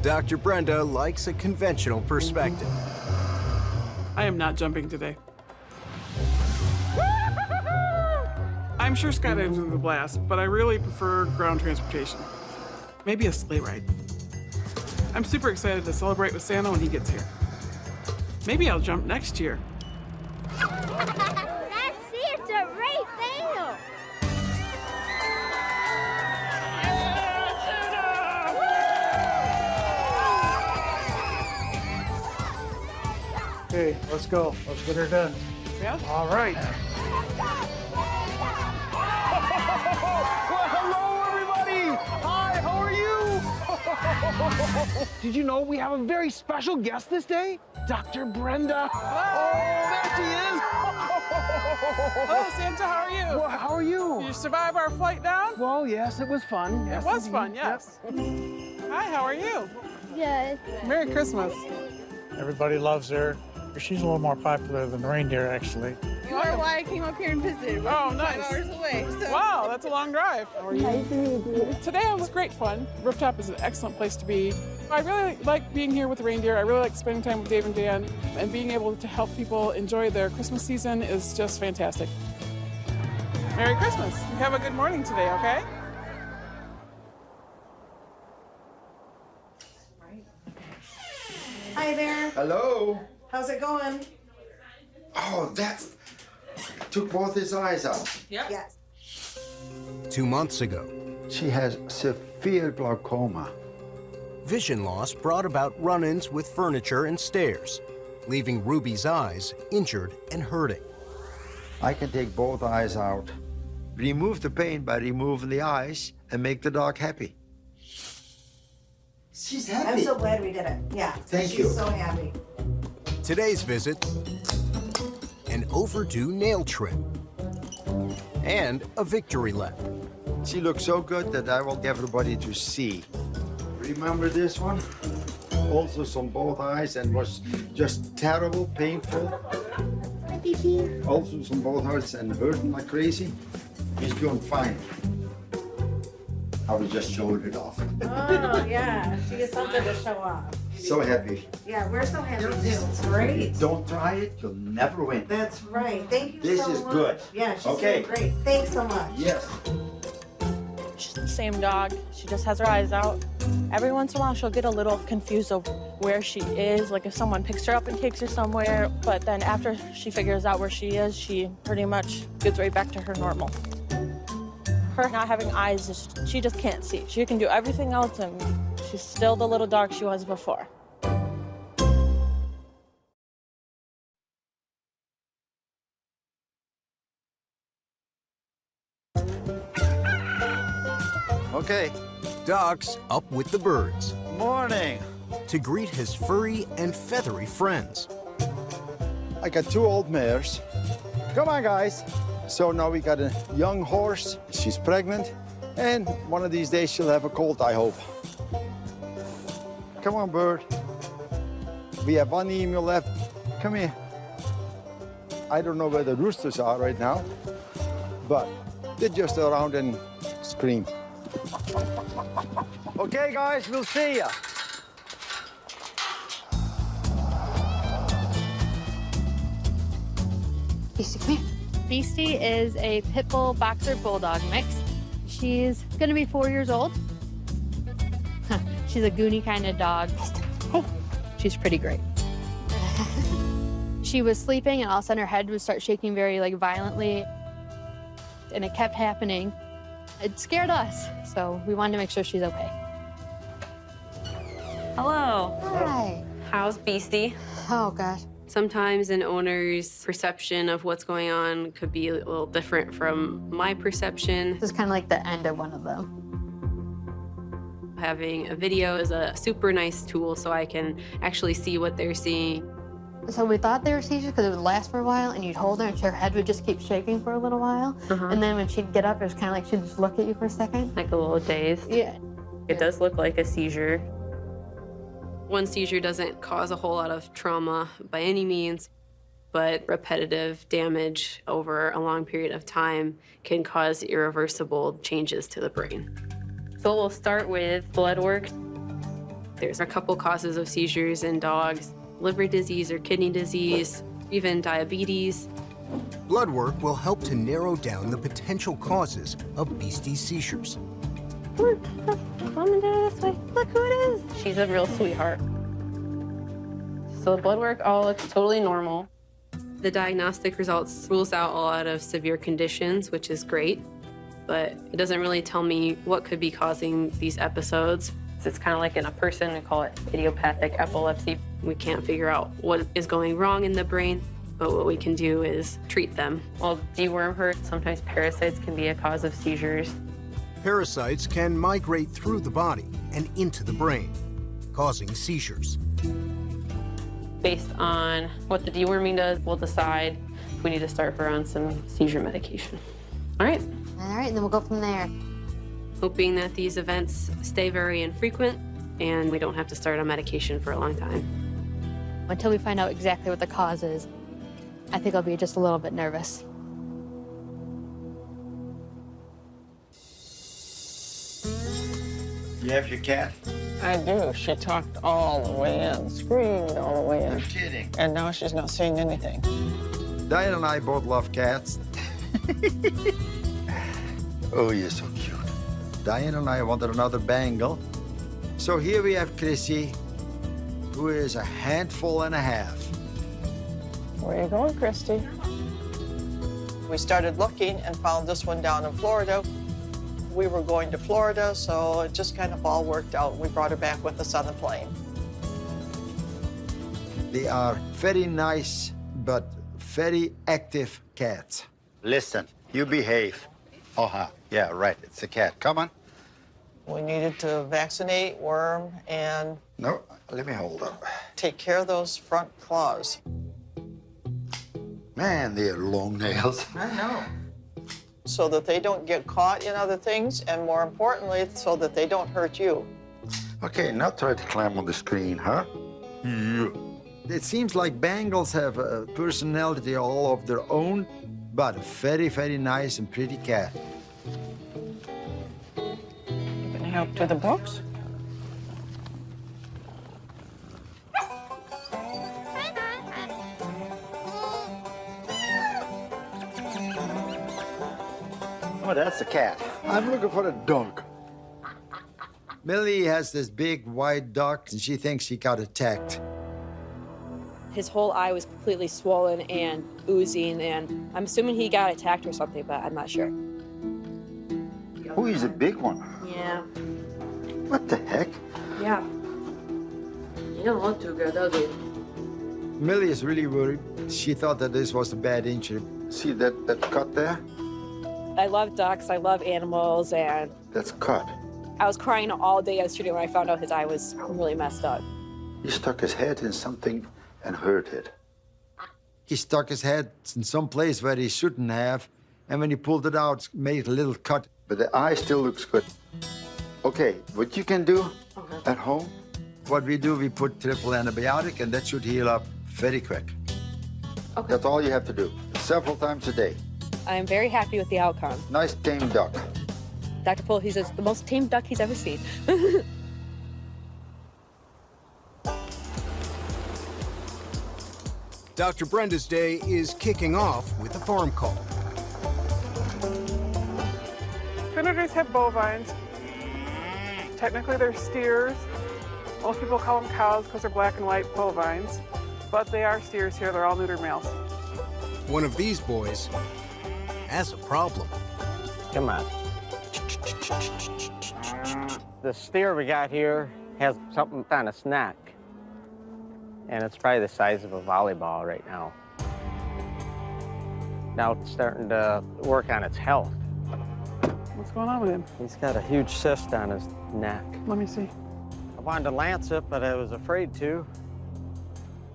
Dr. Brenda likes a conventional perspective. I am not jumping today. I'm sure skydiving's a blast, but I really prefer ground transportation. Maybe a sleigh ride. I'm super excited to celebrate with Santa when he gets here. Maybe I'll jump next year. Okay, let's go. Let's get her done. Yeah? All right. Well, hello, everybody. Hi, how are you? Did you know we have a very special guest this day? Dr. Brenda. Oh, there she is. Hello, Santa, how are you? Well, how are you? Did you survive our flight down? Well, yes, it was fun. Yes, It was indeed. fun, yes. Hi, how are you? Good. Merry Christmas. Everybody loves her. She's a little more popular than the reindeer, actually. You are why I came up here and visited. We're Oh, 5 nice. hours away. So. Wow, that's a long drive. How are you? Nice to meet you. Today was great fun. Rooftop is an excellent place to be. I really like being here with the reindeer. I really like spending time with Dave and Dan, and being able to help people enjoy their Christmas season is just fantastic. Merry Christmas. You have a good morning today, okay? Hi there. Hello. How's it going? Oh, that took both his eyes out. Yep. Yes. 2 months ago, She has severe glaucoma. vision loss brought about run-ins with furniture and stairs, leaving Ruby's eyes injured and hurting. I can take both eyes out, remove the pain by removing the eyes, and make the dog happy. She's happy. I'm so glad we did it. Yeah. Thank She's you. so happy. Today's visit, an overdue nail trim, and a victory lap. She looks so good that I want everybody to see. Remember this one? Also on both eyes and was just terrible, painful. Also on both eyes and hurting like crazy. He's doing fine. I was just showing it off. Oh, yeah. She gets something to show off. So happy. Yeah, we're so happy too. It's great. Don't try it, you'll never win. That's right. Thank you This so much. is good. Yeah, she's Okay. doing great. Thanks so much. Yes. She's the same dog. She just has her eyes out. Every once in a while, she'll get a little confused of where she is, like if someone picks her up and takes her somewhere. But then after she figures out where she is, she pretty much gets right back to her normal. Her not having eyes, she just can't see. She can do everything else, and she's still the little dog she was before. Okay. Doc's up with the birds Morning. to greet his furry and feathery friends. I got 2 old mares. Come on, guys. So now we got a young horse. She's pregnant. And one of these days she'll have a colt, I hope. Come on, bird. We have 1 emu left. Come here. I don't know where the roosters are right now, but they're just around and scream. Okay, guys, we'll see ya. Beastie, come here. Beastie is a pit bull boxer bulldog mix. She's gonna be 4 years old. She's a goony kind of dog. Hey, she's pretty great. She was sleeping and all of a sudden her head would start shaking very violently. And it kept happening. It scared us, so we wanted to make sure she's okay. Hello. Hi. How's Beastie? Oh, gosh. Sometimes an owner's perception of what's going on could be a little different from my perception. This is kind of like the end of one of them. Having a video is a super nice tool so I can actually see what they're seeing. So we thought they were seizures because it would last for a while, and you'd hold her, and her head would just keep shaking for a little while. And then when she'd get up, it was kind of like she'd just look at you for a second. Like a little dazed? Yeah. It does look like a seizure. One seizure doesn't cause a whole lot of trauma by any means, but repetitive damage over a long period of time can cause irreversible changes to the brain. So we'll start with blood work. There's a couple causes of seizures in dogs: liver disease or kidney disease, even diabetes. Blood work will help to narrow down the potential causes of Beastie's seizures. Come on, Mom and Dad, this way. Look who it is. She's a real sweetheart. So the blood work all looks totally normal. The diagnostic results rules out a lot of severe conditions, which is great, but it doesn't really tell me what could be causing these episodes. It's kind of like in a person, we call it idiopathic epilepsy. We can't figure out what is going wrong in the brain, but what we can do is treat them. Well, deworm her. Sometimes parasites can be a cause of seizures. Parasites can migrate through the body and into the brain, causing seizures. Based on what the deworming does, we'll decide if we need to start her on some seizure medication. All right. All right, and then we'll go from there. Hoping that these events stay very infrequent and we don't have to start on medication for a long time. Until we find out exactly what the cause is, I think I'll be just a little bit nervous. You have your cat? I do. She talked all the way in, screamed all the way in. You're kidding. And now she's not saying anything. Diane and I both love cats. Oh, you're so cute. Diane and I wanted another Bengal. So here we have Chrissy, who is a handful and a half. Where are you going, Christy? We started looking and found this one down in Florida. We were going to Florida, so it just kind of all worked out. We brought her back with us on the plane. They are very nice, but very active cats. Listen, you behave. Yeah, right, it's a cat. Come on. We needed to vaccinate, worm, and... No, let me hold up. Take care of those front claws. Man, they have long nails. I know. So that they don't get caught in other things, and more importantly, so that they don't hurt you. Okay, now try to climb on the screen, huh? Yeah. It seems like Bengals have a personality all of their own, but a very, very nice and pretty cat. You gonna help to the box? Oh, that's a cat. I'm looking for a dog. Millie has this big white duck, and she thinks she got attacked. His whole eye was completely swollen and oozing, and I'm assuming he got attacked or something, but I'm not sure. Oh, he's a big one. Yeah. What the heck? Yeah. You don't look too good, does he? Millie is really worried. She thought that this was a bad injury. See that cut there? I love ducks, I love animals, and That's cut. I was crying all day yesterday when I found out his eye was really messed up. He stuck his head in something and hurt it. He stuck his head in some place where he shouldn't have, and when he pulled it out, it made a little cut. But the eye still looks good. Okay, what you can do at home, what we do, we put triple antibiotic, and that should heal up very quick. Okay. That's all you have to do, several times a day. I'm very happy with the outcome. Nice tame duck. Dr. Pol, he says the most tame duck he's ever seen. Dr. Brenda's day is kicking off with a farm call. Trinidades have bovines. Technically, they're steers. Most people call them cows because they're black and white bovines, but they are steers here. They're all neutered males. One of these boys has a problem. Come on. The steer we got here has something on its neck, and it's probably the size of a volleyball right now. Now it's starting to work on its health. What's going on with him? He's got a huge cyst on his neck. Let me see. I wanted to lance it, but I was afraid to.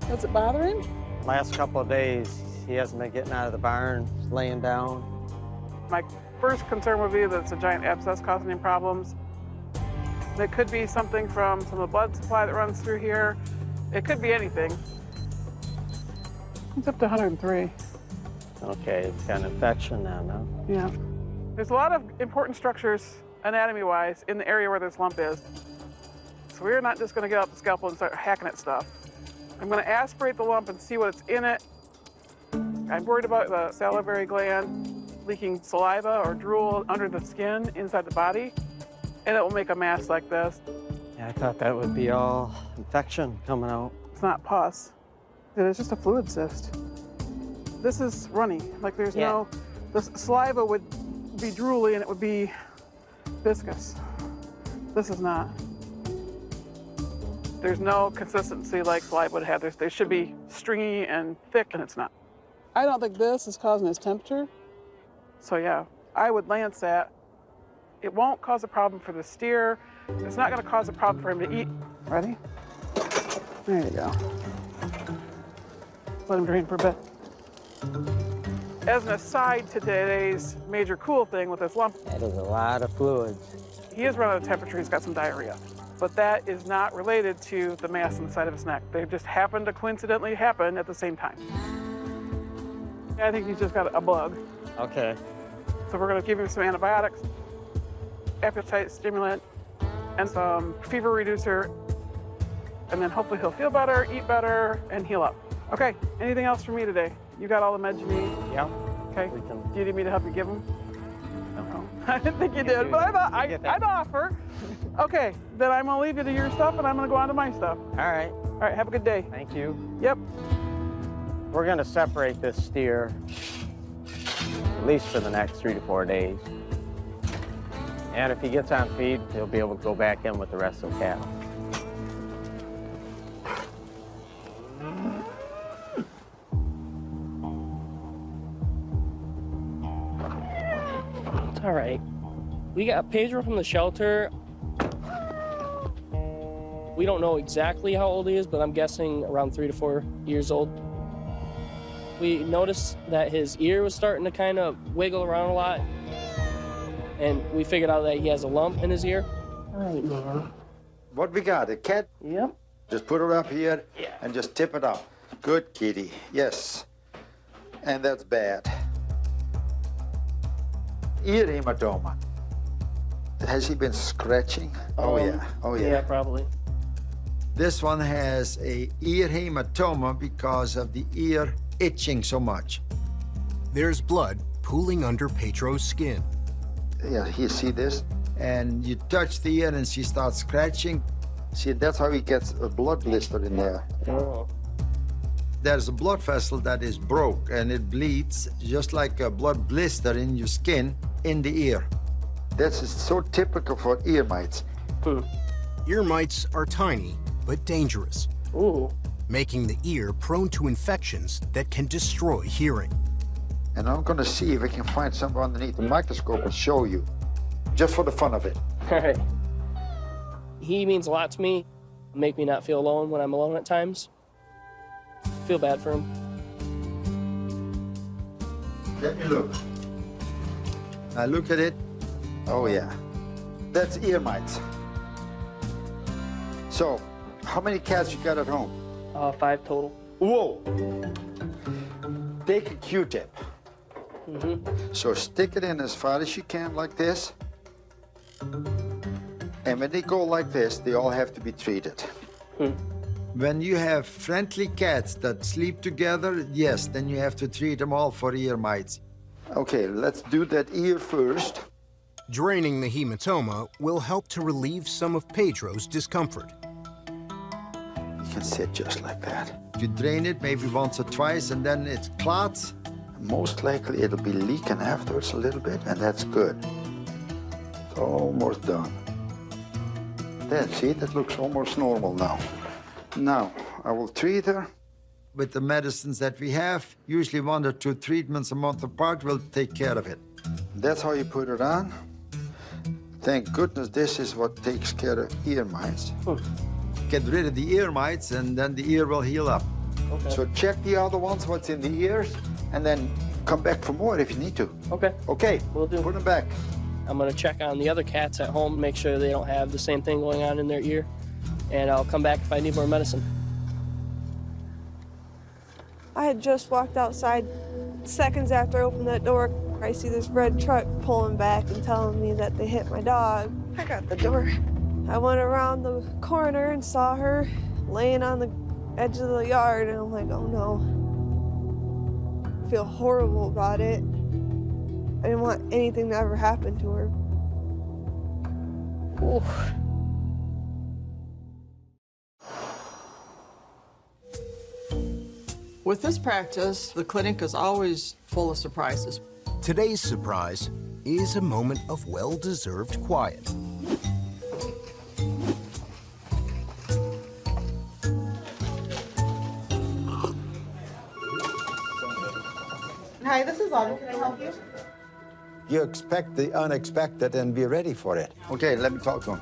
Does it bother him? Last couple of days, he hasn't been getting out of the barn, he's laying down. My first concern would be that it's a giant abscess causing him problems. It could be something from some of the blood supply that runs through here. It could be anything. It's up to 103. Okay, it's got an infection now, no? Yeah. There's a lot of important structures, anatomy-wise, in the area where this lump is. So we're not just going to get out the scalpel and start hacking at stuff. I'm going to aspirate the lump and see what's in it. I'm worried about the salivary gland leaking saliva or drool under the skin inside the body, and it will make a mass like this. Yeah, I thought that would be all infection coming out. It's not pus. It's just a fluid cyst. This is runny. Like there's no, the saliva would be drooly and it would be viscous. This is not. There's no consistency like saliva would have. They should be stringy and thick, and it's not. I don't think this is causing his temperature. So yeah, I would lance that. It won't cause a problem for the steer. It's not going to cause a problem for him to eat. Ready? There you go. Let him drain for a bit. As an aside to today's major cool thing with this lump, That is a lot of fluids. he is running out of temperature. He's got some diarrhea. But that is not related to the mass on the side of his neck. They just happen to coincidentally happen at the same time. I think he's just got a bug. Okay. So we're going to give him some antibiotics, appetite stimulant, and some fever reducer. And then hopefully he'll feel better, eat better, and heal up. Okay, anything else for me today? You got all the meds you need? Yeah. Okay. Do you need me to help you give them? No. I didn't think you did, but I thought I'd offer. Okay, then I'm gonna leave you to your stuff and I'm gonna go on to my stuff. All right. All right, have a good day. Thank you. Yep. We're gonna separate this steer at least for the next 3 to 4 days. And if he gets on feed, he'll be able to go back in with the rest of the cattle. It's all right. We got Pedro from the shelter. We don't know exactly how old he is, but I'm guessing around 3 to 4 years old. We noticed that his ear was starting to kind of wiggle around a lot, and we figured out that he has a lump in his ear. All right, man. What we got, a cat? Yep. Just put her up here and just tip it up. Good kitty, yes. And that's bad. Ear hematoma. Has he been scratching? Oh yeah, oh yeah. Yeah, probably. This one has a ear hematoma because of the ear itching so much. There's blood pooling under Pedro's skin. Yeah, you see this? and you touch the ear and she starts scratching. See, that's how he gets a blood blister in there. Oh. There's a blood vessel that is broke and it bleeds just like a blood blister in your skin in the ear. That's so typical for ear mites. Ear mites are tiny but dangerous, making the ear prone to infections that can destroy hearing. And I'm gonna see if I can find something underneath the microscope and show you, just for the fun of it. All right. He means a lot to me. Make me not feel alone when I'm alone at times. Feel bad for him. Let me look. I look at it. Oh yeah, that's ear mites. So, how many cats you got at home? 5 total. Whoa! Take a Q-tip. So stick it in as far as you can like this. And when they go like this, they all have to be treated. When you have friendly cats that sleep together, yes, then you have to treat them all for ear mites. Okay, let's do that ear first. Draining the hematoma will help to relieve some of Pedro's discomfort. You can sit just like that. You drain it maybe once or twice, and then it clots. Most likely it'll be leaking afterwards a little bit, and that's good. It's almost done. There, see, that looks almost normal now. Now, I will treat her with the medicines that we have. Usually 1 or 2 treatments a month apart will take care of it. That's how you put it on. Thank goodness this is what takes care of ear mites. Get rid of the ear mites and then the ear will heal up. Okay. So check the other ones, what's in the ears, and then come back for more if you need to. Okay. Okay, Will do. Put them back. I'm gonna check on the other cats at home, make sure they don't have the same thing going on in their ear, and I'll come back if I need more medicine. I had just walked outside. Seconds after I opened that door, I see this red truck pulling back and telling me that they hit my dog. I got the door. I went around the corner and saw her laying on the edge of the yard, and I'm like, oh no. I feel horrible about it. I didn't want anything to ever happen to her. Ooh. With this practice, the clinic is always full of surprises. Today's surprise is a moment of well-deserved quiet. Hi, this is Autumn. Can I help you? You expect the unexpected and be ready for it. Okay, let me talk to him.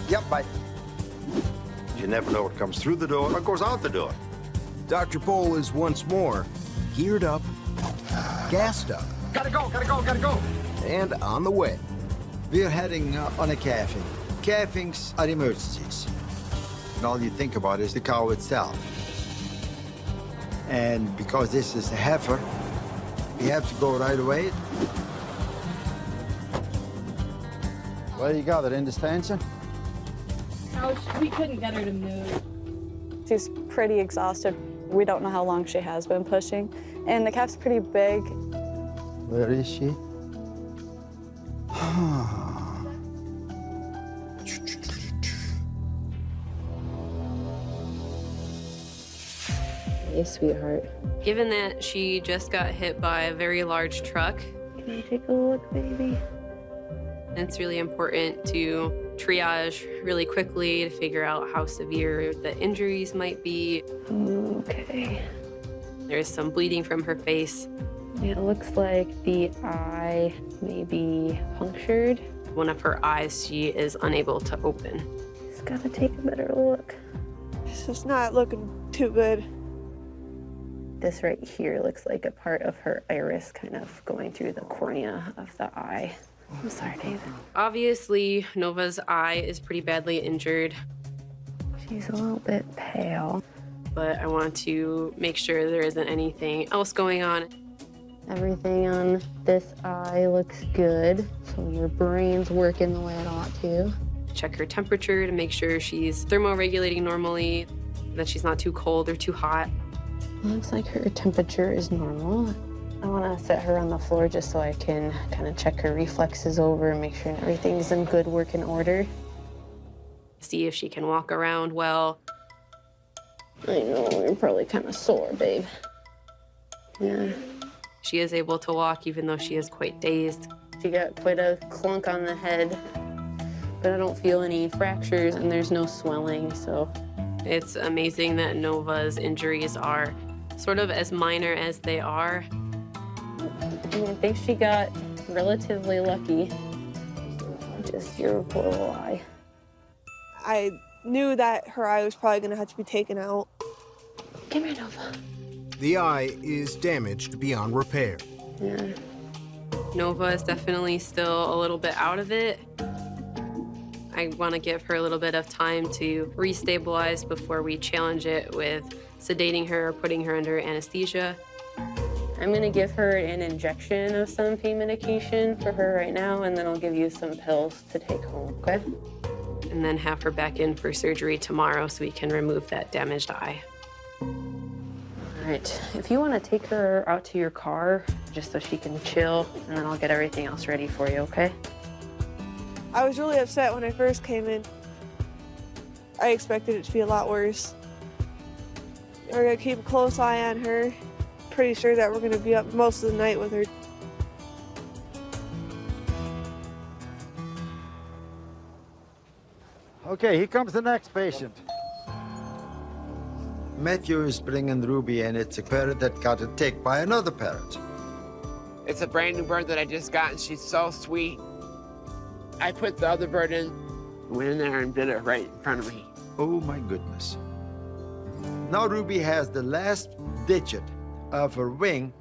Yep, bye. You never know what comes through the door or goes out the door. Dr. Pol is once more geared up, gassed up. Gotta go, gotta go, gotta go. And on the way. We're heading on a calving. Calvings are emergencies. And all you think about is the cow itself. And because this is a heifer, we have to go right away. Well, you got it in the stanchion? We couldn't get her to move. She's pretty exhausted. We don't know how long she has been pushing. And the calf's pretty big. Where is she? Hey, sweetheart. Given that she just got hit by a very large truck, Can you take a look, baby? it's really important to triage really quickly to figure out how severe the injuries might be. Okay. There's some bleeding from her face. It looks like the eye may be punctured. One of her eyes she is unable to open. Just gotta take a better look. It's just not looking too good. This right here looks like a part of her iris kind of going through the cornea of the eye. I'm sorry, David. Obviously, Nova's eye is pretty badly injured. She's a little bit pale. But I want to make sure there isn't anything else going on. Everything on this eye looks good, so your brain's working the way it ought to. Check her temperature to make sure she's thermoregulating normally, that she's not too cold or too hot. Looks like her temperature is normal. I want to set her on the floor just so I can kind of check her reflexes over and make sure everything's in good working order. See if she can walk around well. I know, you're probably kind of sore, babe. Yeah. She is able to walk even though she is quite dazed. She got quite a clunk on the head, but I don't feel any fractures and there's no swelling, so it's amazing that Nova's injuries are sort of as minor as they are. And I think she got relatively lucky. Just your poor little eye. I knew that her eye was probably going to have to be taken out. Come here, Nova. The eye is damaged beyond repair. Yeah. Nova is definitely still a little bit out of it. I want to give her a little bit of time to restabilize before we challenge it with sedating her or putting her under anesthesia. I'm going to give her an injection of some pain medication for her right now, and then I'll give you some pills to take home, okay? And then have her back in for surgery tomorrow so we can remove that damaged eye. All right, if you want to take her out to your car just so she can chill, and then I'll get everything else ready for you, okay? I was really upset when I first came in. I expected it to be a lot worse. We're gonna keep a close eye on her. Pretty sure that we're gonna be up most of the night with her. Okay, here comes the next patient. Matthew is bringing Ruby, and it's a parrot that got attacked by another parrot. It's a brand new bird that I just got, and she's so sweet. I put the other bird in, went in there and did it right in front of me. Oh my goodness. Now Ruby has the last digit of her wing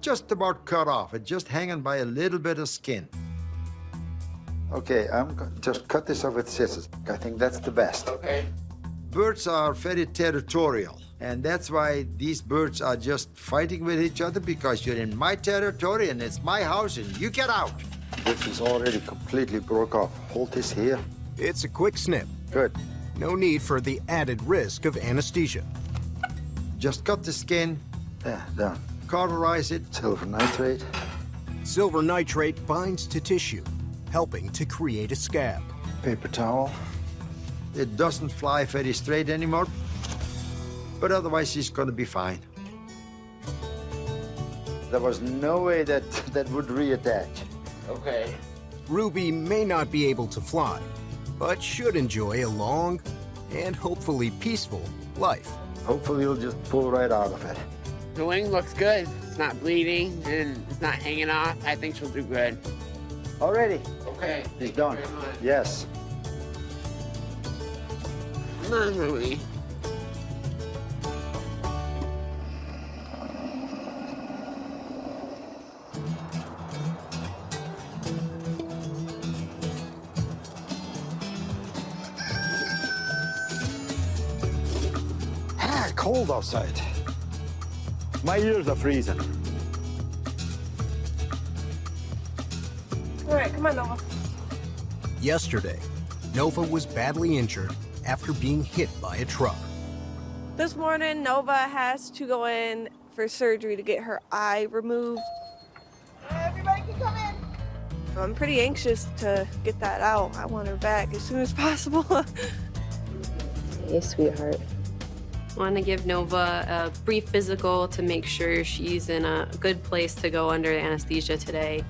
just about cut off. It's just hanging by a little bit of skin. Okay, just cut this off with scissors. I think that's the best. Okay. Birds are very territorial, and that's why these birds are just fighting with each other, because you're in my territory and it's my house and you get out. This is already completely broke off. Hold this here. It's a quick snip. Good. No need for the added risk of anesthesia. Just cut the skin. There, done. Cauterize it. Silver nitrate. Silver nitrate binds to tissue, helping to create a scab. Paper towel. It doesn't fly very straight anymore, but otherwise she's gonna be fine. There was no way that would reattach. Okay. Ruby may not be able to fly, but should enjoy a long and hopefully peaceful life. Hopefully you'll just pull right out of it. The wing looks good. It's not bleeding and it's not hanging off. I think she'll do good. Already. Okay. It's done. Yes. Come on, Ruby. Cold outside. My ears are freezing. All right, come on, Nova. Yesterday, Nova was badly injured after being hit by a truck. This morning, Nova has to go in for surgery to get her eye removed. Everybody can come in. I'm pretty anxious to get that out. I want her back as soon as possible. Hey, sweetheart. I want to give Nova a brief physical to make sure she's in a good place to go under anesthesia today.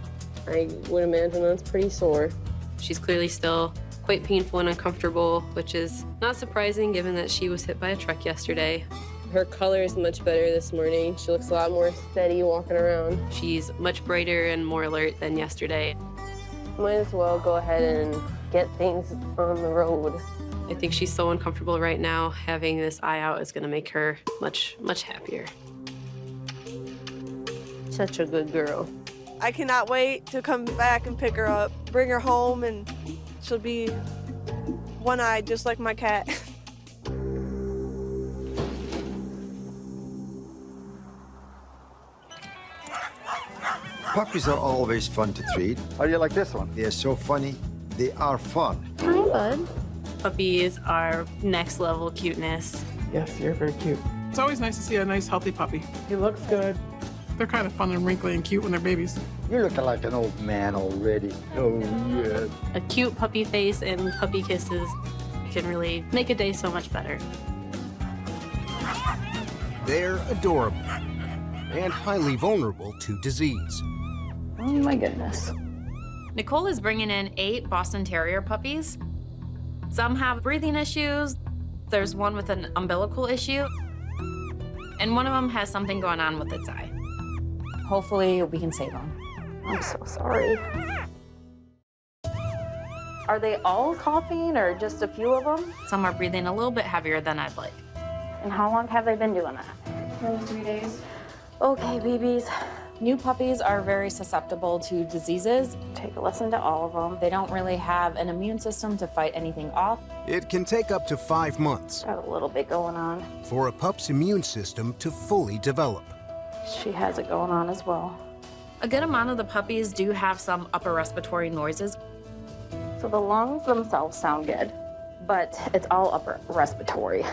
I would imagine that's pretty sore. She's clearly still quite painful and uncomfortable, which is not surprising given that she was hit by a truck yesterday. Her color is much better this morning. She looks a lot more steady walking around. She's much brighter and more alert than yesterday. Might as well go ahead and get things on the road. I think she's so uncomfortable right now. Having this eye out is gonna make her much, much happier. Such a good girl. I cannot wait to come back and pick her up, bring her home, and she'll be one-eyed just like my cat. Puppies are always fun to treat. How do you like this one? They're so funny. They are fun. Hi, bud. Puppies are next level cuteness. Yes, you're very cute. It's always nice to see a nice, healthy puppy. He looks good. They're kind of fun and wrinkly and cute when they're babies. You're looking like an old man already. Oh, yeah. A cute puppy face and puppy kisses can really make a day so much better. They're adorable and highly vulnerable to disease. Oh my goodness. Nicole is bringing in 8 Boston Terrier puppies. Some have breathing issues. There's one with an umbilical issue. And one of them has something going on with its eye. Hopefully we can save them. I'm so sorry. Are they all coughing or just a few of them? Some are breathing a little bit heavier than I'd like. And how long have they been doing that? 3 days. Okay, babies. New puppies are very susceptible to diseases. Take a listen to all of them. They don't really have an immune system to fight anything off. It can take up to 5 months Got a little bit going on. for a pup's immune system to fully develop. She has it going on as well. A good amount of the puppies do have some upper respiratory noises. So the lungs themselves sound good, but it's all upper respiratory.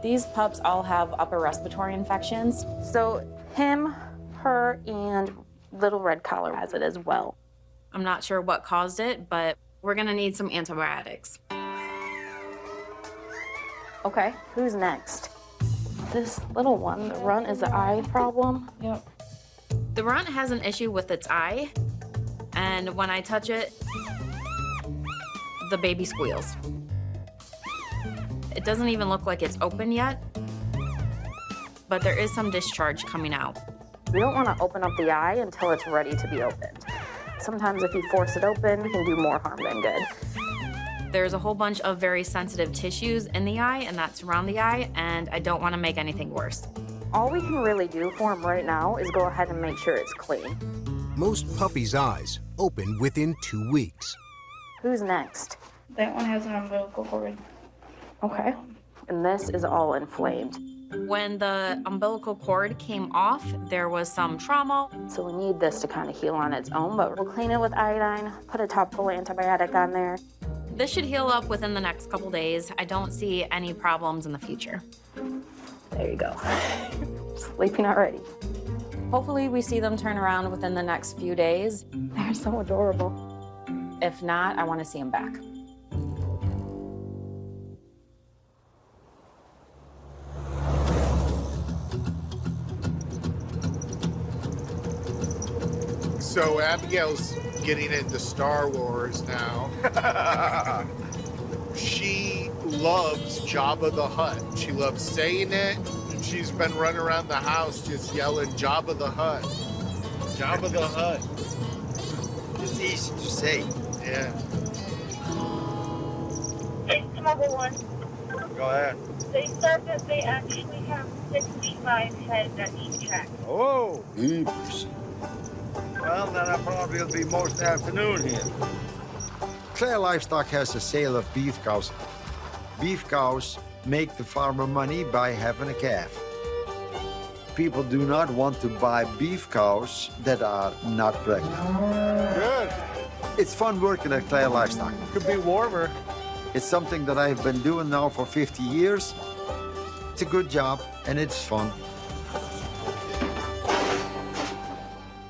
These pups all have upper respiratory infections. So him, her, and little red collar has it as well. I'm not sure what caused it, but we're gonna need some antibiotics. Okay, who's next? This little one, the runt, is the eye problem. Yep. The runt has an issue with its eye, and when I touch it, the baby squeals. It doesn't even look like it's open yet, but there is some discharge coming out. We don't want to open up the eye until it's ready to be opened. Sometimes if you force it open, it can do more harm than good. There's a whole bunch of very sensitive tissues in the eye and that surround the eye, and I don't want to make anything worse. All we can really do for him right now is go ahead and make sure it's clean. Most puppies' eyes open within 2 weeks. Who's next? That one has an umbilical cord. Okay. And this is all inflamed. When the umbilical cord came off, there was some trauma. So we need this to kind of heal on its own, but we'll clean it with iodine, put a topical antibiotic on there. This should heal up within the next couple days. I don't see any problems in the future. There you go. Sleeping already. Hopefully we see them turn around within the next few days. They're so adorable. If not, I want to see them back. So Abigail's getting into Star Wars now. She loves Jabba the Hutt. She loves saying it. And she's been running around the house just yelling Jabba the Hutt. Jabba the Hutt. It's easy to say. Yeah. It's Mobile One. Go ahead. They said that they actually have 65 heads at each track. Oh, heaps. Well, then I probably will be most afternoon here. Clare Livestock has a sale of beef cows. Beef cows make the farmer money by having a calf. People do not want to buy beef cows that are not pregnant. Good. It's fun working at Clare Livestock. Could be warmer. It's something that I've been doing now for 50 years. It's a good job and it's fun.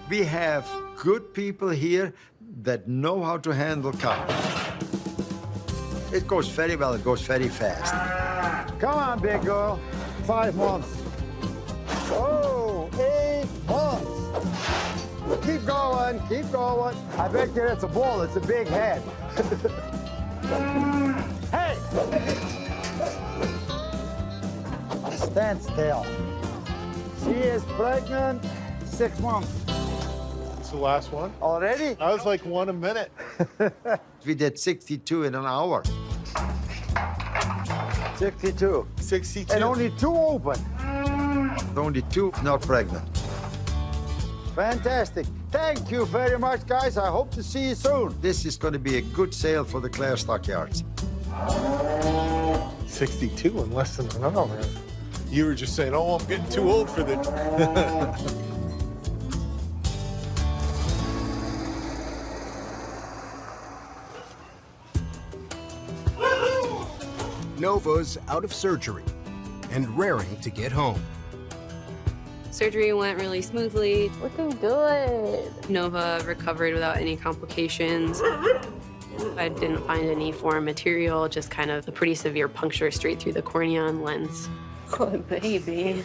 We have good people here that know how to handle cows. It goes very well, it goes very fast. Come on, big girl. 5 months. Oh, 8 months. Keep going, keep going. I bet you it's a bull, it's a big head. Hey! Stand still. She is pregnant, 6 months. It's the last one. Already? I was like 1 a minute. We did 62 in an hour. 62. 62. And only 2 open. Only 2 not pregnant. Fantastic. Thank you very much, guys. I hope to see you soon. This is going to be a good sale for the Clare Stockyards. 62 in less than an hour. You were just saying, oh, I'm getting too old for this. Nova's out of surgery and raring to get home. Surgery went really smoothly. Looking good. Nova recovered without any complications. I didn't find any foreign material, just kind of a pretty severe puncture straight through the cornea and lens. Good baby.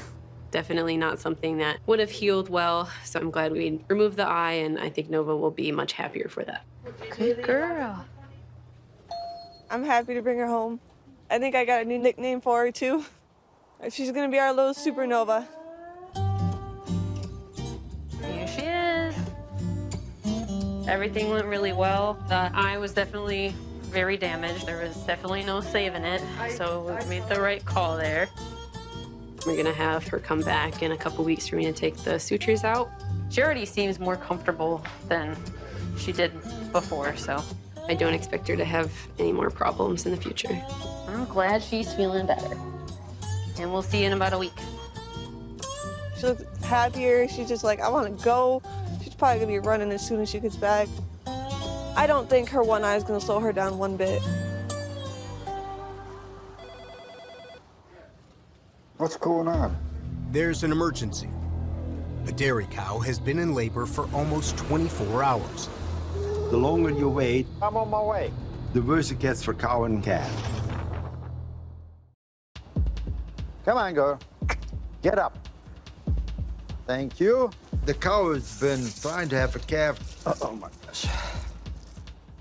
Definitely not something that would have healed well, so I'm glad we removed the eye, and I think Nova will be much happier for that. Good girl. I'm happy to bring her home. I think I got a new nickname for her, too. She's gonna be our little supernova. Here she is. Everything went really well. The eye was definitely very damaged. There was definitely no saving it, so we made the right call there. We're gonna have her come back in a couple weeks for me to take the sutures out. She already seems more comfortable than she did before, so I don't expect her to have any more problems in the future. I'm glad she's feeling better. And we'll see you in about a week. She looks happier. She's just like, I want to go. She's probably gonna be running as soon as she gets back. I don't think her one eye is gonna slow her down one bit. What's going on? There's an emergency. A dairy cow has been in labor for almost 24 hours. The longer you wait, I'm on my way, the worse it gets for cow and calf. Come on, girl. Get up. Thank you. The cow has been trying to have a calf. Oh my gosh.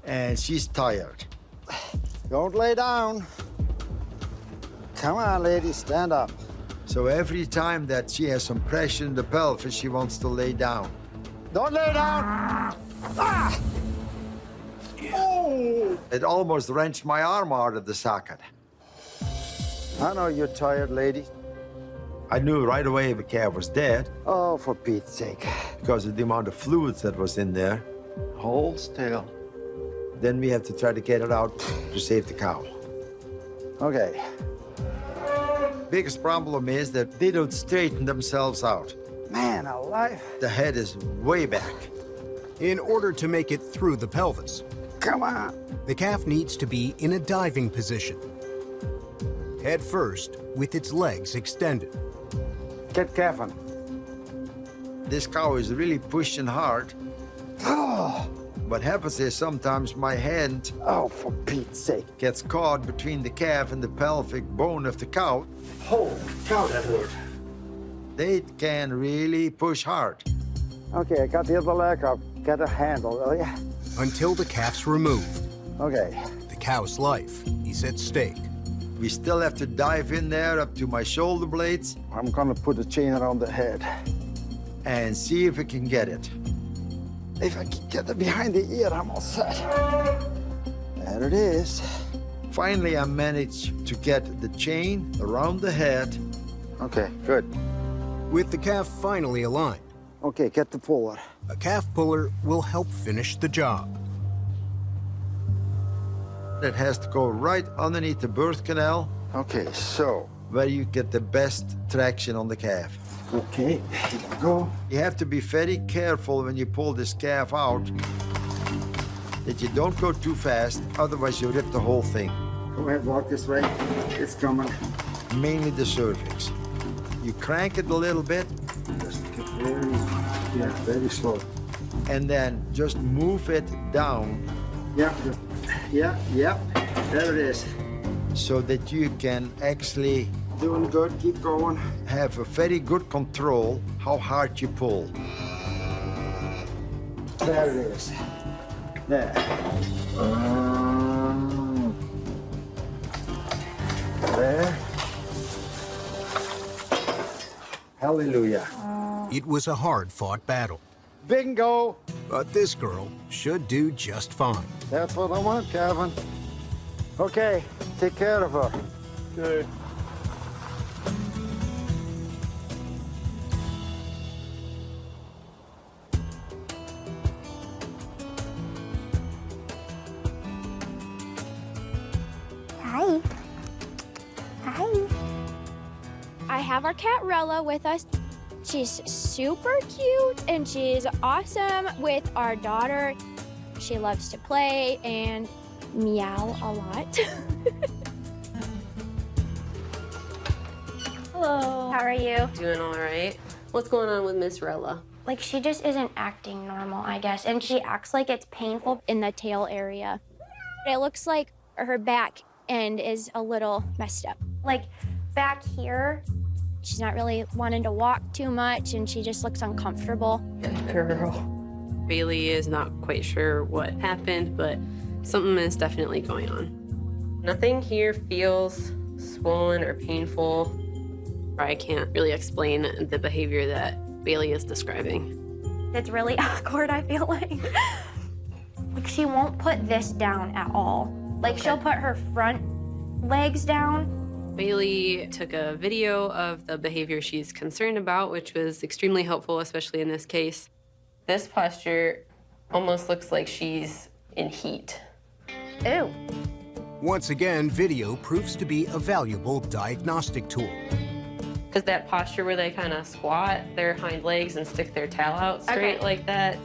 And she's tired. Don't lay down. Come on, lady, stand up. So every time that she has some pressure in the pelvis, she wants to lay down. Don't lay down! Ah! Oh! It almost wrenched my arm out of the socket. I know you're tired, lady. I knew right away the calf was dead. Oh, for Pete's sake. Because of the amount of fluids that was in there. Hold still. Then we have to try to get it out to save the cow. Okay. Biggest problem is that they don't straighten themselves out. Man alive. The head is way back. In order to make it through the pelvis, come on, the calf needs to be in a diving position. Head first, with its legs extended. Get careful. This cow is really pushing hard. Oh. What happens is sometimes my hand, oh, for Pete's sake, gets caught between the calf and the pelvic bone of the cow. Holy cow, that hurt. They can really push hard. Okay, I got the other leg up. Get a handle, will ya? Until the calf's removed. Okay. The cow's life is at stake. We still have to dive in there up to my shoulder blades. I'm gonna put a chain around the head and see if we can get it. If I can get it behind the ear, I'm all set. There it is. Finally, I managed to get the chain around the head. Okay, good. With the calf finally aligned, okay, get the puller. A calf puller will help finish the job. It has to go right underneath the birth canal. Okay, so where you get the best traction on the calf. Okay, here we go. You have to be very careful when you pull this calf out that you don't go too fast, otherwise you rip the whole thing. Go ahead, walk this way. It's coming. Mainly the cervix. You crank it a little bit. Just get very slow. And then just move it down. Yeah, there it is. So that you can actually, doing good, keep going, have a very good control how hard you pull. There it is. There. There. Hallelujah. It was a hard-fought battle. Bingo! But this girl should do just fine. That's what I want, Kevin. Okay, take care of her. Good. Hi. Hi. I have our cat Rella with us. She's super cute and she's awesome with our daughter. She loves to play and meow a lot. Hello. How are you? Doing all right. What's going on with Miss Rella? Like, she just isn't acting normal, I guess, and she acts like it's painful in the tail area. It looks like her back end is a little messed up. Like, back here, she's not really wanting to walk too much, and she just looks uncomfortable. Good girl. Bailey is not quite sure what happened, but something is definitely going on. Nothing here feels swollen or painful. I can't really explain the behavior that Bailey is describing. It's really awkward, I feel like. Like, she won't put this down at all. Like, she'll put her front legs down. Bailey took a video of the behavior she's concerned about, which was extremely helpful, especially in this case. This posture almost looks like she's in heat. Ew. Once again, video proves to be a valuable diagnostic tool. Because that posture where they kind of squat their hind legs and stick their tail out straight like that,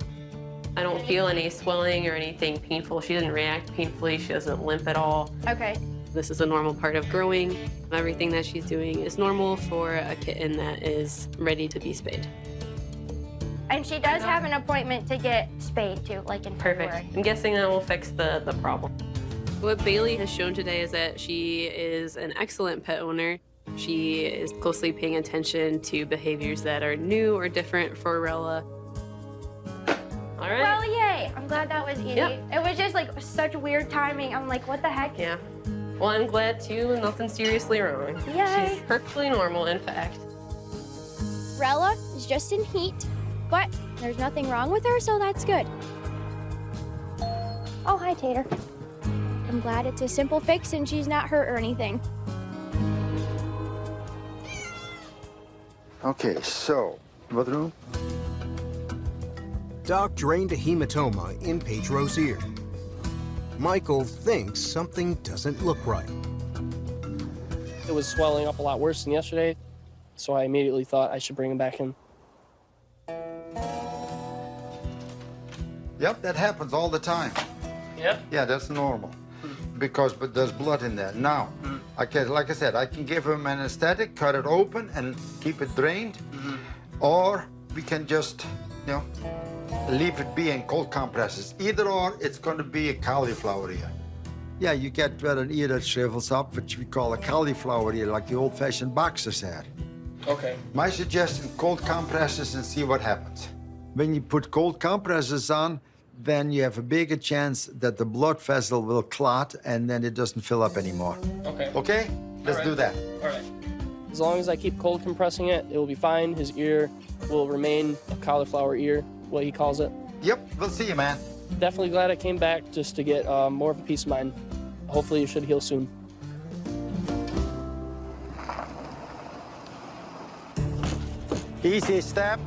I don't feel any swelling or anything painful. She didn't react painfully. She doesn't limp at all. Okay. This is a normal part of growing. Everything that she's doing is normal for a kitten that is ready to be spayed. And she does have an appointment to get spayed too, like in February. Perfect. I'm guessing that will fix the problem. What Bailey has shown today is that she is an excellent pet owner. She is closely paying attention to behaviors that are new or different for Rella. All right. Well, yay. I'm glad that was easy. Yep. It was just like such weird timing. I'm like, what the heck? Yeah. Well, I'm glad too. Nothing seriously wrong. Yay. She's perfectly normal, in fact. Rella is just in heat, but there's nothing wrong with her, so that's good. Oh, hi, Tater. I'm glad it's a simple fix and she's not hurt or anything. Okay, so, what room? Doc drained a hematoma in Pedro's ear. Michael thinks something doesn't look right. It was swelling up a lot worse than yesterday, so I immediately thought I should bring him back in. Yep, that happens all the time. Yep. Yeah, that's normal. But there's blood in there. Now, like I said, I can give him anesthetic, cut it open, and keep it drained. Or we can just, leave it be in cold compresses. Either or, it's going to be a cauliflower ear. Yeah, you get an ear that shrivels up, which we call a cauliflower ear, like the old-fashioned boxers had. Okay. My suggestion, cold compresses and see what happens. When you put cold compresses on, then you have a bigger chance that the blood vessel will clot and then it doesn't fill up anymore. Okay. Okay? Let's do that. All right. As long as I keep cold compressing it, it will be fine. His ear will remain a cauliflower ear, what he calls it. Yep, we'll see you, man. Definitely glad I came back just to get more of a peace of mind. Hopefully it should heal soon. Easy, step.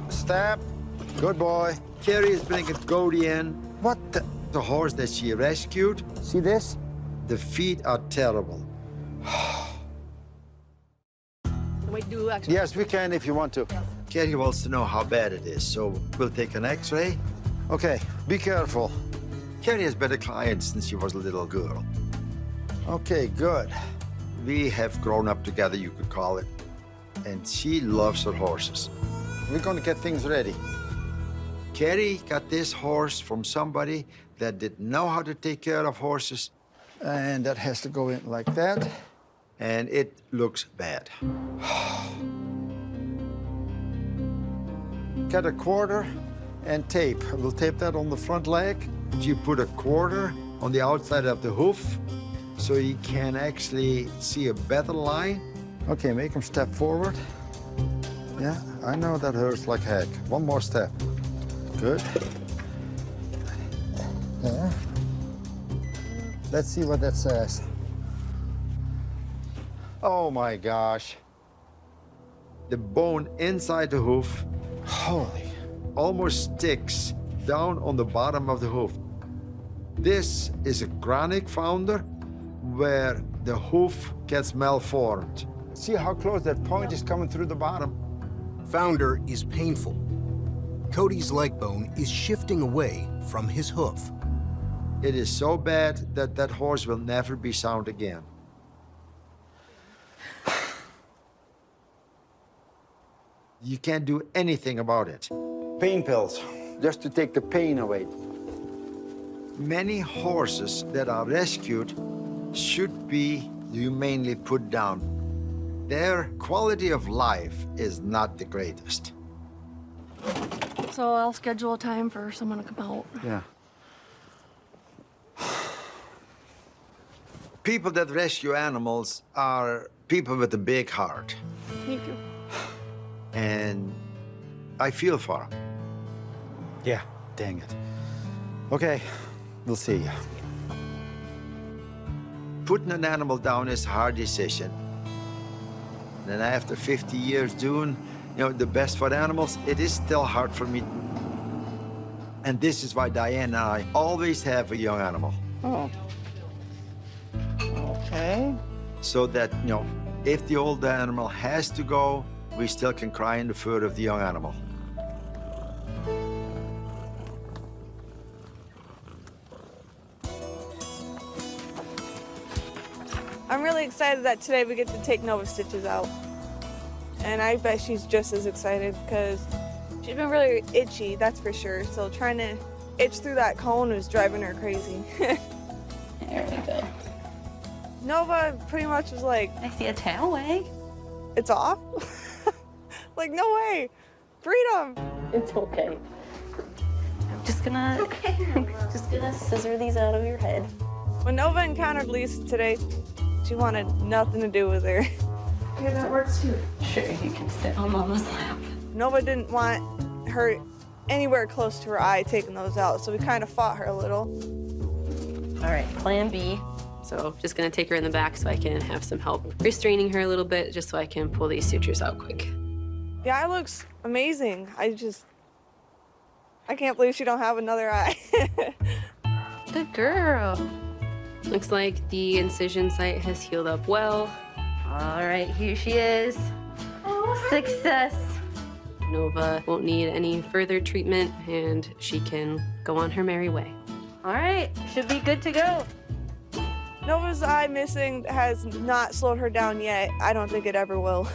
Good boy. Carrie is bringing Cody in. What the horse that she rescued? See this? The feet are terrible. We do actually. Yes, we can if you want to. Carrie wants to know how bad it is, so we'll take an x-ray. Okay, be careful. Carrie has been a client since she was a little girl. Okay, good. We have grown up together, you could call it. And she loves her horses. We're gonna get things ready. Carrie got this horse from somebody that didn't know how to take care of horses. And that has to go in like that. And it looks bad. Get a quarter and tape. We'll tape that on the front leg. You put a quarter on the outside of the hoof so you can actually see a better line. Okay, make him step forward. Yeah, I know that hurts like heck. One more step. Good. Yeah. Let's see what that says. Oh my gosh. The bone inside the hoof, holy, almost sticks down on the bottom of the hoof. This is a chronic founder where the hoof gets malformed. See how close that point is coming through the bottom? Founder is painful. Cody's leg bone is shifting away from his hoof. It is so bad that that horse will never be sound again. You can't do anything about it. Pain pills, just to take the pain away. Many horses that are rescued should be humanely put down. Their quality of life is not the greatest. So I'll schedule a time for someone to come out. Yeah. People that rescue animals are people with a big heart. Thank you. And I feel for them. Yeah, dang it. Okay, we'll see you. Putting an animal down is a hard decision. And after 50 years doing, the best for animals, it is still hard for me. And this is why Diane and I always have a young animal. Oh. Okay. So that, if the old animal has to go, we still can cry in the fur of the young animal. I'm really excited that today we get to take Nova stitches out. And I bet she's just as excited because she's been really itchy, that's for sure. So trying to itch through that cone was driving her crazy. There we go. Nova pretty much was like, I see a tail wag. It's off? Like, no way. Freedom. It's okay. I'm just gonna, just gonna scissor these out of your head. When Nova encountered Lisa today, she wanted nothing to do with her. Yeah, that works too. Sure, you can sit on Mama's lap. Nova didn't want her anywhere close to her eye taking those out, so we kind of fought her a little. All right, plan B. So just gonna take her in the back so I can have some help restraining her a little bit, just so I can pull these sutures out quick. The eye looks amazing. I can't believe she don't have another eye. Good girl. Looks like the incision site has healed up well. All right, here she is. Oh, success. Nova won't need any further treatment, and she can go on her merry way. All right, should be good to go. Nova's eye missing has not slowed her down yet. I don't think it ever will.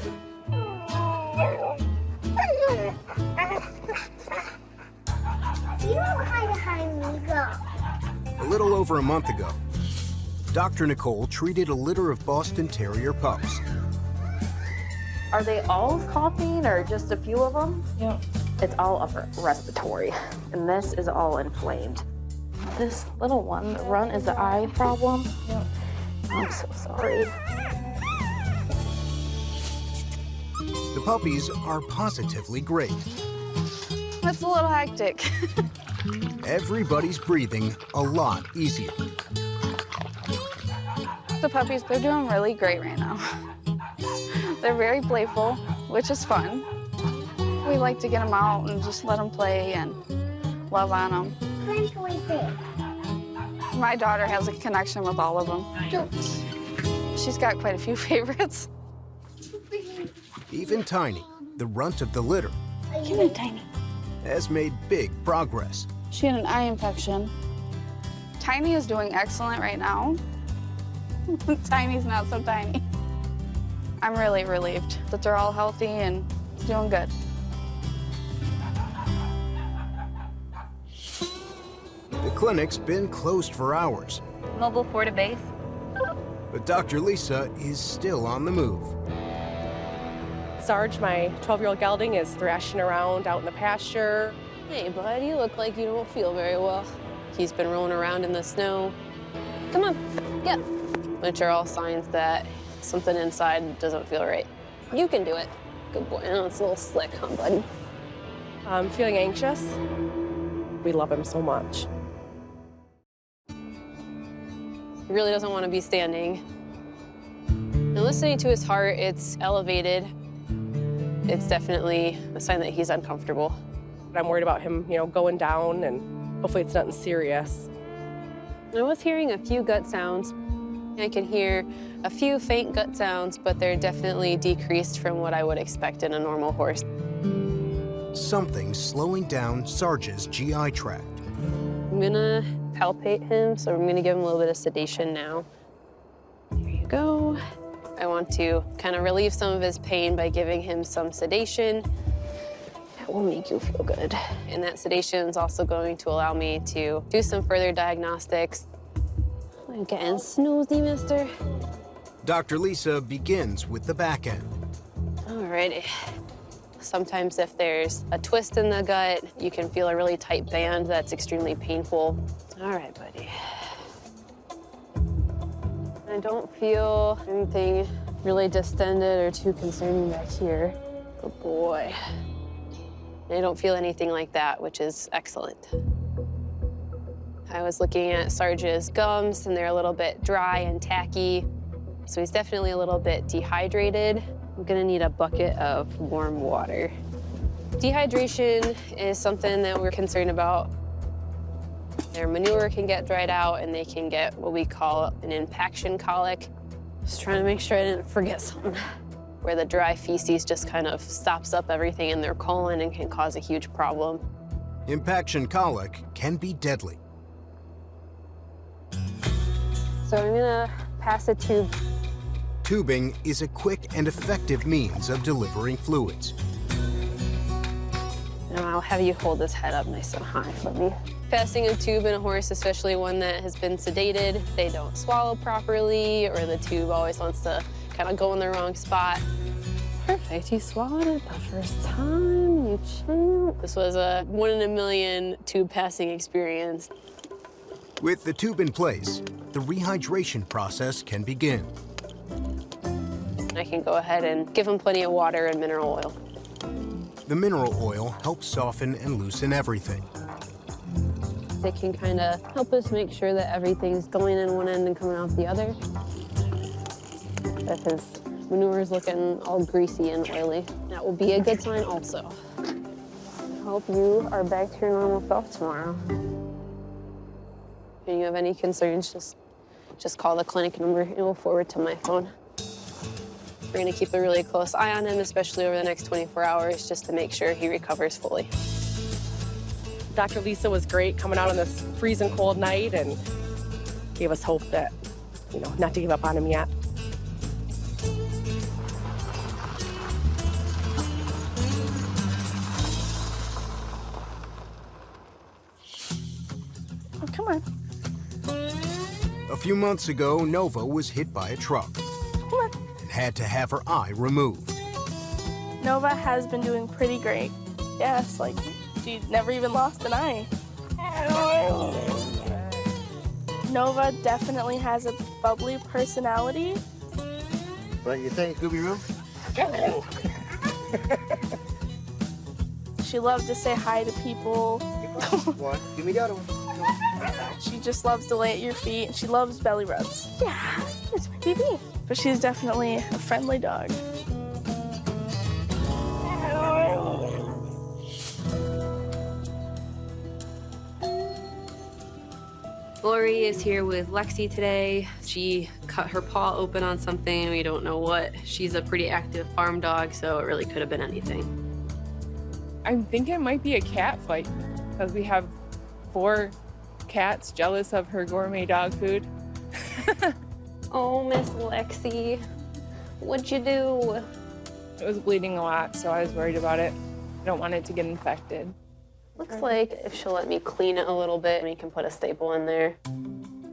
A little over a month ago, Dr. Nicole treated a litter of Boston Terrier pups. Are they all coughing or just a few of them? Yep. It's all upper respiratory, and this is all inflamed. This little one, the runt, is an eye problem. Yep. I'm so sorry. The puppies are positively great. It's a little hectic. Everybody's breathing a lot easier. The puppies, they're doing really great right now. They're very playful, which is fun. We like to get them out and just let them play and love on them. My daughter has a connection with all of them. She's got quite a few favorites. Even Tiny, the runt of the litter, Come here, Tiny. has made big progress. She had an eye infection. Tiny is doing excellent right now. Tiny's not so tiny. I'm really relieved that they're all healthy and doing good. The clinic's been closed for hours, Mobile Florida base. but Dr. Lisa is still on the move. Sarge, my 12-year-old gelding, is thrashing around out in the pasture. Hey, bud, you look like you don't feel very well. He's been rolling around in the snow. Come on, get. Which are all signs that something inside doesn't feel right. You can do it. Good boy. I know it's a little slick, huh, buddy? I'm feeling anxious. We love him so much. He really doesn't want to be standing. And listening to his heart, it's elevated. It's definitely a sign that he's uncomfortable. I'm worried about him, going down, and hopefully it's nothing serious. I was hearing a few gut sounds. I could hear a few faint gut sounds, but they're definitely decreased from what I would expect in a normal horse. Something's slowing down Sarge's GI tract. I'm gonna palpate him, so I'm gonna give him a little bit of sedation now. There you go. I want to kind of relieve some of his pain by giving him some sedation That will make you feel good. And that sedation is also going to allow me to do some further diagnostics. I'm getting snoozy, mister. Dr. Lisa begins with the back end. Alrighty. Sometimes if there's a twist in the gut, you can feel a really tight band that's extremely painful. All right, buddy. I don't feel anything really distended or too concerning back here. Good boy. I don't feel anything like that, which is excellent. I was looking at Sarge's gums, and they're a little bit dry and tacky, so he's definitely a little bit dehydrated. I'm gonna need a bucket of warm water. Dehydration is something that we're concerned about. Their manure can get dried out, and they can get what we call an impaction colic. Just trying to make sure I didn't forget something. Where the dry feces just kind of stops up everything in their colon and can cause a huge problem. Impaction colic can be deadly. So I'm gonna pass a tube. Tubing is a quick and effective means of delivering fluids. And I'll have you hold this head up nice and high for me. Passing a tube in a horse, especially one that has been sedated, they don't swallow properly, or the tube always wants to kind of go in the wrong spot. Perfect, you swallowed it the first time, you champ. This was a 1 in a million tube passing experience. With the tube in place, the rehydration process can begin. I can go ahead and give them plenty of water and mineral oil. The mineral oil helps soften and loosen everything. It can kind of help us make sure that everything's going in one end and coming out the other. If his manure is looking all greasy and oily, that will be a good sign also. I hope you are back to your normal self tomorrow. If you have any concerns, just call the clinic number and we'll forward to my phone. We're gonna keep a really close eye on him, especially over the next 24 hours, just to make sure he recovers fully. Dr. Lisa was great coming out on this freezing cold night and gave us hope that, you know, not to give up on him yet. Oh, come on. A few months ago, Nova was hit by a truck and had to have her eye removed. Nova has been doing pretty great. Yes, like, she never even lost an eye. Nova definitely has a bubbly personality. What, you think, Scooby-Roo? She loves to say hi to people. What? Give me the other one. She just loves to lay at your feet, and she loves belly rubs. Yeah, it's my baby. But she's definitely a friendly dog. Lori is here with Lexi today. She cut her paw open on something, we don't know what. She's a pretty active farm dog, so it really could have been anything. I'm thinking it might be a cat fight, because we have 4 cats jealous of her gourmet dog food. Oh, Miss Lexi, what'd you do? It was bleeding a lot, so I was worried about it. I don't want it to get infected. Looks like if she'll let me clean it a little bit, we can put a staple in there.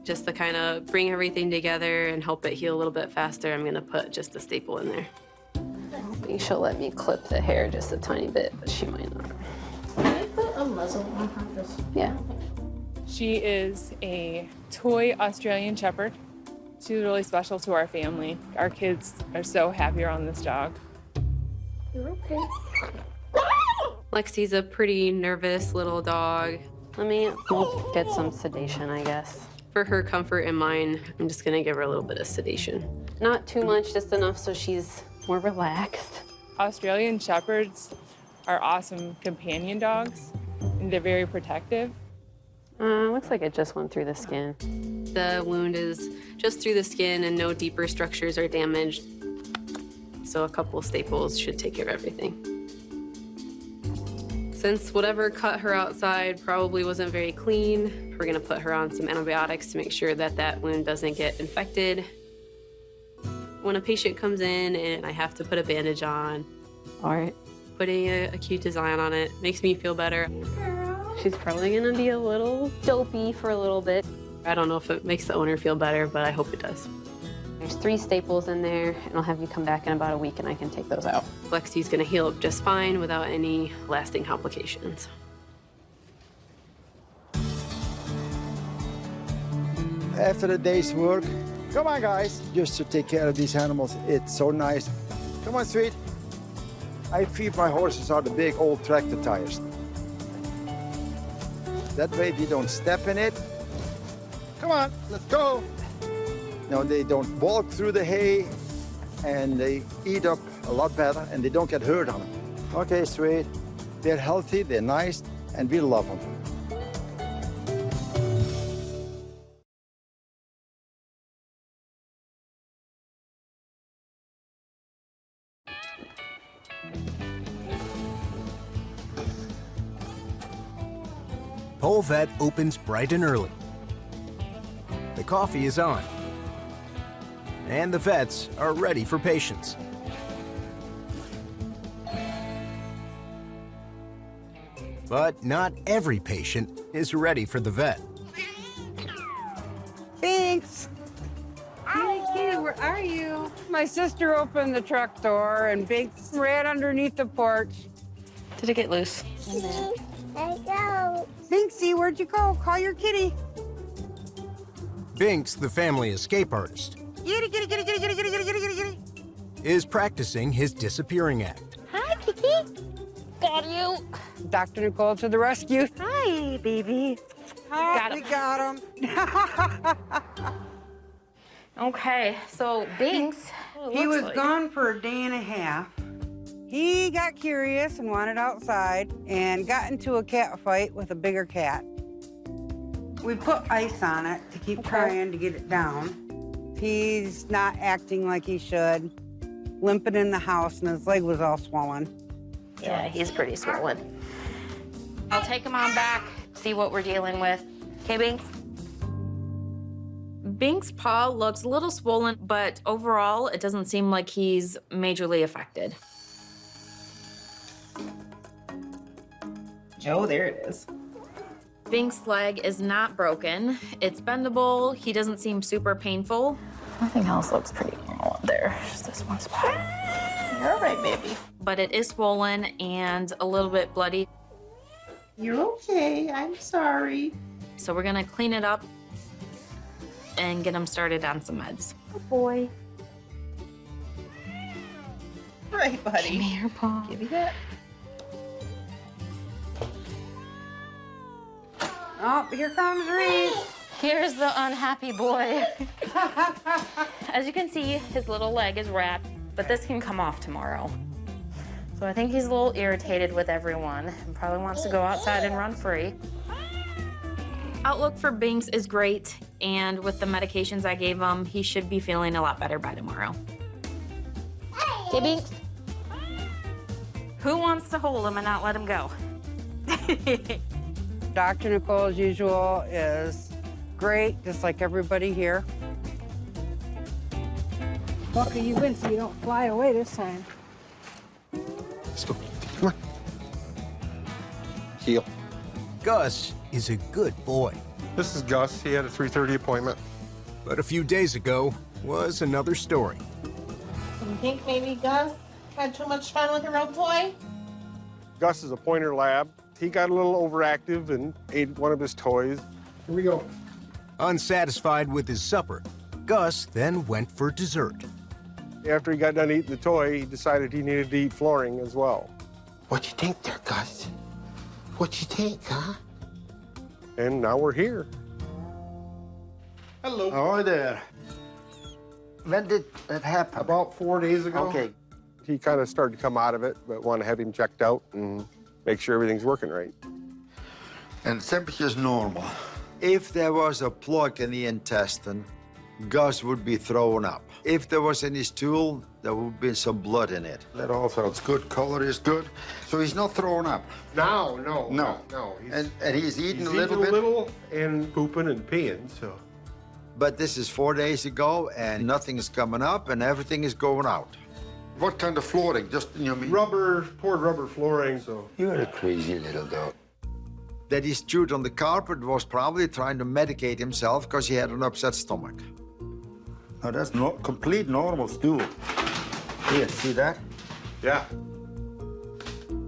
Just to kind of bring everything together and help it heal a little bit faster, I'm gonna put just a staple in there. I think she'll let me clip the hair just a tiny bit, but she might not. Can I put a muzzle on purpose? Yeah. She is a toy Australian Shepherd. She's really special to our family. Our kids are so happy around this dog. You're okay. Lexi's a pretty nervous little dog. We'll get some sedation, I guess. For her comfort and mine, I'm just gonna give her a little bit of sedation. Not too much, just enough so she's more relaxed. Australian Shepherds are awesome companion dogs, and they're very protective. Looks like it just went through the skin. The wound is just through the skin and no deeper structures are damaged. So a couple of staples should take care of everything. Since whatever cut her outside probably wasn't very clean, we're gonna put her on some antibiotics to make sure that that wound doesn't get infected. When a patient comes in and I have to put a bandage on, or Putting a cute design on it makes me feel better. She's probably gonna be a little dopey for a little bit. I don't know if it makes the owner feel better, but I hope it does. There's 3 staples in there, and I'll have you come back in about a week and I can take those out. Lexi's gonna heal up just fine without any lasting complications. After a day's work, come on, guys. Just to take care of these animals, it's so nice. Come on, sweet. I feed my horses out the big old tractor tires. That way they don't step in it. Come on, let's go. No, they don't walk through the hay, and they eat up a lot better, and they don't get hurt on them. Okay, sweet. They're healthy, they're nice, and we love them. Pol Vet opens bright and early. The coffee is on. And the vets are ready for patients. But not every patient is ready for the vet. Thanks. Kitty, where are you? My sister opened the truck door and Binks ran underneath the porch. Did it get loose? I go. Binksy, where'd you go? Call your kitty. Binks, the family escape artist, Kitty, kitty, kitty, kitty, kitty, kitty, kitty, kitty, kitty. is practicing his disappearing act. Hi, Kitty. Got you. Dr. Nicole to the rescue. Hi, baby. Got him. We got him. Okay, so Binks. He was gone for a day and a half. He got curious and wanted outside and got into a cat fight with a bigger cat. We put ice on it to keep trying to get it down. He's not acting like he should, limping in the house, and his leg was all swollen. Yeah, he's pretty swollen. I'll take him on back, see what we're dealing with. Okay, Binks? Binks' paw looks a little swollen, but overall, it doesn't seem like he's majorly affected. Joe, there it is. Binks' leg is not broken. It's bendable. He doesn't seem super painful. Nothing else looks pretty normal up there. Just this one spot. You're all right, baby. But it is swollen and a little bit bloody. You're okay. I'm sorry. So we're gonna clean it up and get him started on some meds. Good boy. All right, buddy. Give me your paw. Give me that. Oh, here comes Reese. Here's the unhappy boy. As you can see, his little leg is wrapped, but this can come off tomorrow. So I think he's a little irritated with everyone and probably wants to go outside and run free. Outlook for Binks is great, and with the medications I gave him, he should be feeling a lot better by tomorrow. Okay, Binks? Who wants to hold him and not let him go? Dr. Nicole, as usual, is great, just like everybody here. Buckle you in so you don't fly away this time. Let's go. Come on. Heel. Gus is a good boy. This is Gus. He had a 3:30 appointment. But a few days ago was another story. You think maybe Gus had too much fun with your old toy? Gus is a pointer lab. He got a little overactive and ate one of his toys. Here we go. Unsatisfied with his supper, Gus then went for dessert. After he got done eating the toy, he decided he needed to eat flooring as well. What you think there, Gus? What you think, huh? And now we're here. Hello. Oh, there. When did that happen? About 4 days ago. Okay. He kind of started to come out of it, but want to have him checked out and make sure everything's working right. And the temperature's normal. If there was a plug in the intestine, Gus would be thrown up. If there was any stool, there would be some blood in it. That all sounds good. Color is good. So he's not thrown up. No. And he's eating a little bit. bit. A little and pooping and peeing, so. But this is 4 days ago, and nothing is coming up, and everything is going out. What kind of flooring? Just, Rubber, poured rubber flooring. So You're a crazy little dog. that he stewed on the carpet was probably trying to medicate himself because he had an upset stomach. Oh, that's not complete normal stool. Here, see that? Yeah.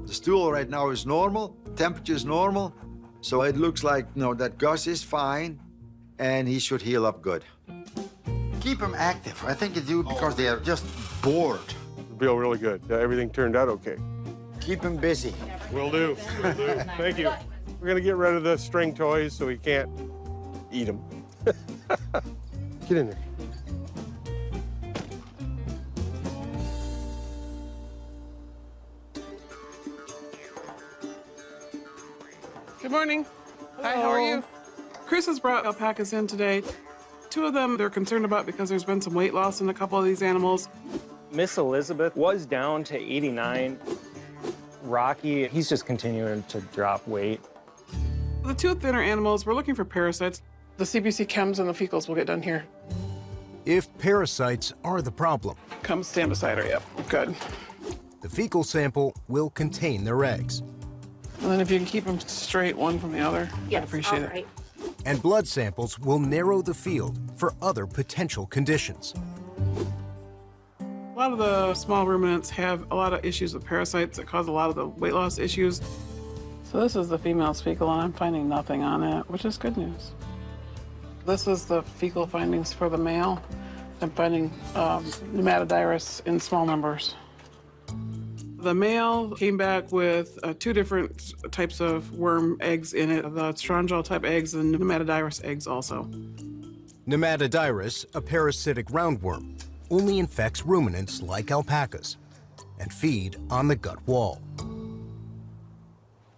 The stool right now is normal, temperature is normal, so it looks like, that Gus is fine, and he should heal up good. Keep him active. I think it's you because they are just bored. Feel really good. Everything turned out okay. Keep him busy. Will do. Will do. Thank you. We're gonna get rid of the string toys so he can't eat them. Get in there. Good morning. Hi, how are you? Chris has brought alpacas in today. 2 of them they're concerned about because there's been some weight loss in a couple of these animals. Miss Elizabeth was down to 89. Rocky, he's just continuing to drop weight. The 2 thinner animals, we're looking for parasites. The CBC chems and the fecals will get done here. If parasites are the problem, Come stand beside her, yep, good. the fecal sample will contain their eggs. And then if you can keep them straight one from the other, I'd appreciate it. And blood samples will narrow the field for other potential conditions. A lot of the small ruminants have a lot of issues with parasites that cause a lot of the weight loss issues. So this is the female's fecal, and I'm finding nothing on it, which is good news. This is the fecal findings for the male. I'm finding nematodirus in small numbers. The male came back with 2 different types of worm eggs in it, the strongel type eggs and nematodirus eggs also. Nematodirus, a parasitic roundworm, only infects ruminants like alpacas and feed on the gut wall.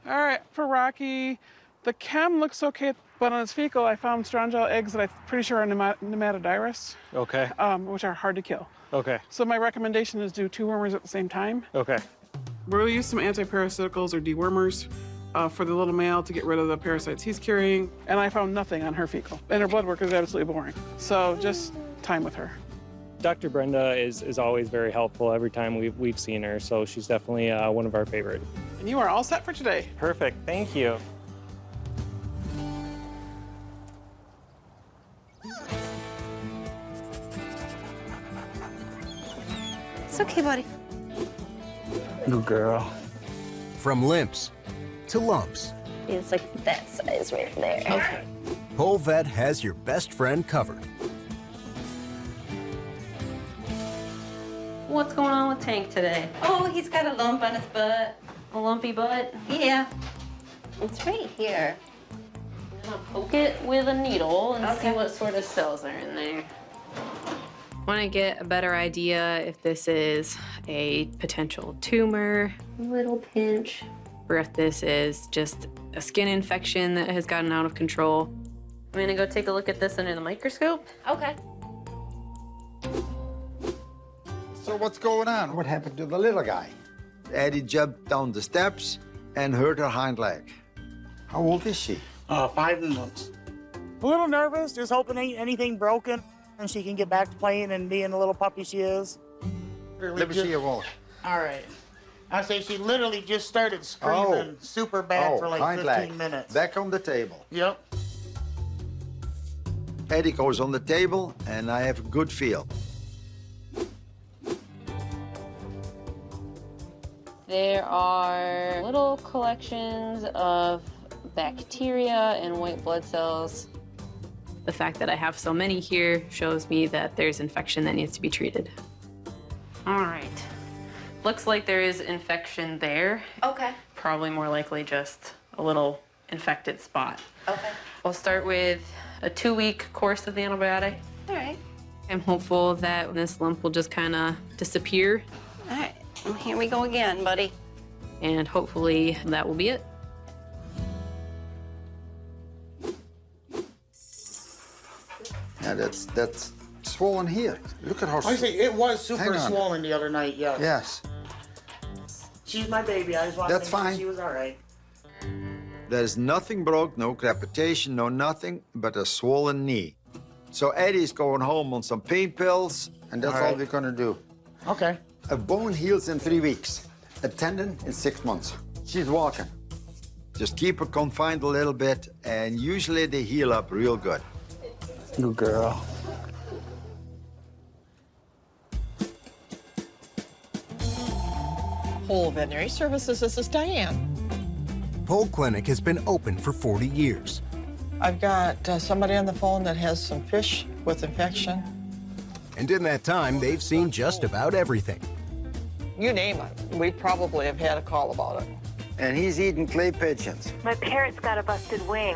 All right, for Rocky, the chem looks okay, but on his fecal, I found strongel eggs that I'm pretty sure are nematodirus, Okay. which are hard to kill. Okay. So my recommendation is do 2 wormers at the same time. Okay. We'll use some antiparasiticals or dewormers for the little male to get rid of the parasites he's carrying, and I found nothing on her fecal. And her blood work is absolutely boring. So just time with her. Dr. Brenda is always very helpful every time we've seen her, so she's definitely one of our favorites. And you are all set for today. Perfect. Thank you. It's okay, buddy. Good girl. From limps to lumps, It's like that size right there. Okay. Pol Vet has your best friend covered. What's going on with Tank today? Oh, he's got a lump on his butt. A lumpy butt? Yeah. It's right here. I'm gonna poke it with a needle and see Okay. what sort of cells are in there. Want to get a better idea if this is a potential tumor, Little pinch. or if this is just a skin infection that has gotten out of control. I'm gonna go take a look at this under the microscope. Okay. So what's going on? What happened to the little guy? Eddie jumped down the steps and hurt her hind leg. How old is she? 5 months. A little nervous, just hoping ain't anything broken and she can get back to playing and being the little puppy she is. Let me see your wallet. All right. I say she literally just started screaming super bad for like hind 15 leg. minutes. Back on the table. Yep. Eddie goes on the table, and I have a good feel. There are little collections of bacteria and white blood cells. The fact that I have so many here shows me that there's infection that needs to be treated. All right. Looks like there is infection there. Okay. Probably more likely just a little infected spot. Okay. We'll start with a 2-week course of the antibiotic. All right. I'm hopeful that this lump will just kind of disappear. All right. Well, here we go again, buddy. And hopefully that will be it. Yeah, that's swollen here. Look at how. I say it was super Hang on. swollen the other night, yes. Yes. She's my baby. I just wanted That's to make sure fine. she was all right. There's nothing broke, no crepitation, no nothing, but a swollen knee. So Eddie's going home on some pain pills, and that's all All right. we're gonna do. Okay. A bone heals in 3 weeks. A tendon in 6 months. She's walking. Just keep her confined a little bit, and usually they heal up real good. Good girl. Pol Veterinary Services, this is Diane. Pol Clinic has been open for 40 years. I've got somebody on the phone that has some fish with infection. And in that time, they've seen just about everything. You name it, we probably have had a call about it. And he's eating clay pigeons. My parents got a busted wing.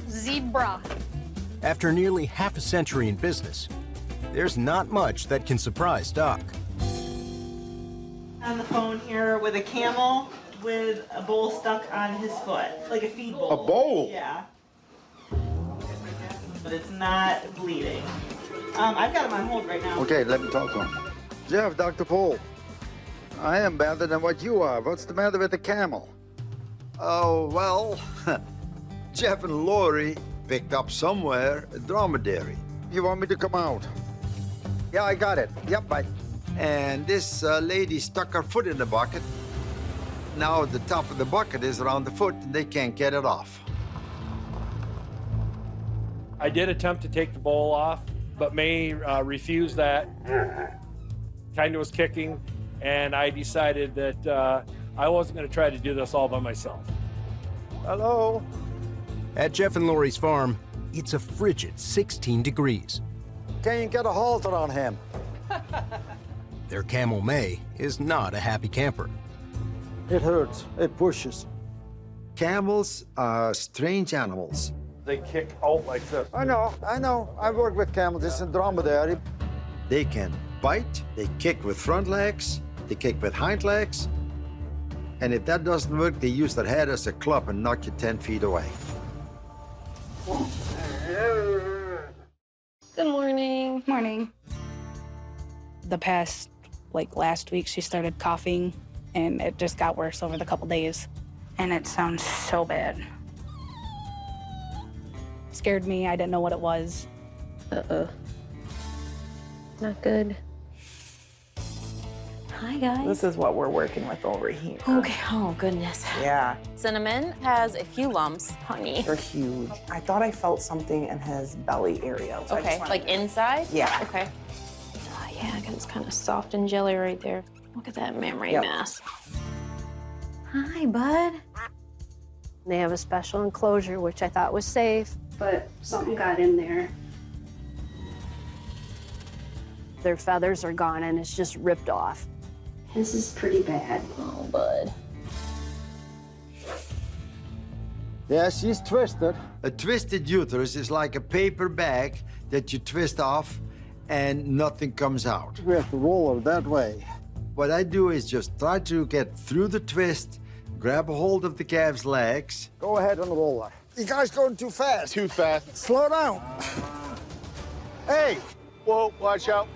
Zebra. After nearly half a century in business, there's not much that can surprise Doc. On the phone here with a camel with a bowl stuck on his foot, like a feed bowl. A bowl? Yeah. But it's not bleeding. I've got him on hold right now. Okay, let me talk to him. Jeff, Dr. Pol. I am better than what you are. What's the matter with the camel? Oh, well, Jeff and Lori picked up somewhere a dromedary. You want me to come out? Yeah, I got it. Yep, bye. And this lady stuck her foot in the bucket. Now the top of the bucket is around the foot, and they can't get it off. I did attempt to take the bowl off, but May refused that. Kind of was kicking, and I decided that I wasn't going to try to do this all by myself. Hello? At Jeff and Lori's farm, it's a frigid 16 degrees. Can't get a halter on him. Their camel May is not a happy camper. It hurts. It pushes. Camels are strange animals. They kick out like this. I know. I work with camels. It's a dromedary. They can bite, they kick with front legs, they kick with hind legs, and if that doesn't work, they use their head as a club and knock you 10 feet away. Good morning. Morning. The past, last week, she started coughing, and it just got worse over the couple days. And it sounds so bad. Scared me. I didn't know what it was. Not good. Hi, guys. This is what we're working with over here. Okay, oh goodness. Yeah. Cinnamon has a few lumps, honey. They're huge. I thought I felt something in his belly area. So Okay, like inside? Yeah. Okay. Oh, yeah, it's kind of soft and jelly right there. Look at that mammary mass. Hi, bud. They have a special enclosure, which I thought was safe, but something got in there. Their feathers are gone and it's just ripped off. This is pretty bad. Oh, bud. Yeah, she's twisted. A twisted uterus is like a paper bag that you twist off and nothing comes out. We have to roll her that way. What I do is just try to get through the twist, grab a hold of the calf's legs. Go ahead and roll her. You guys going too fast. Too fast. Slow down. Hey! Whoa, watch out.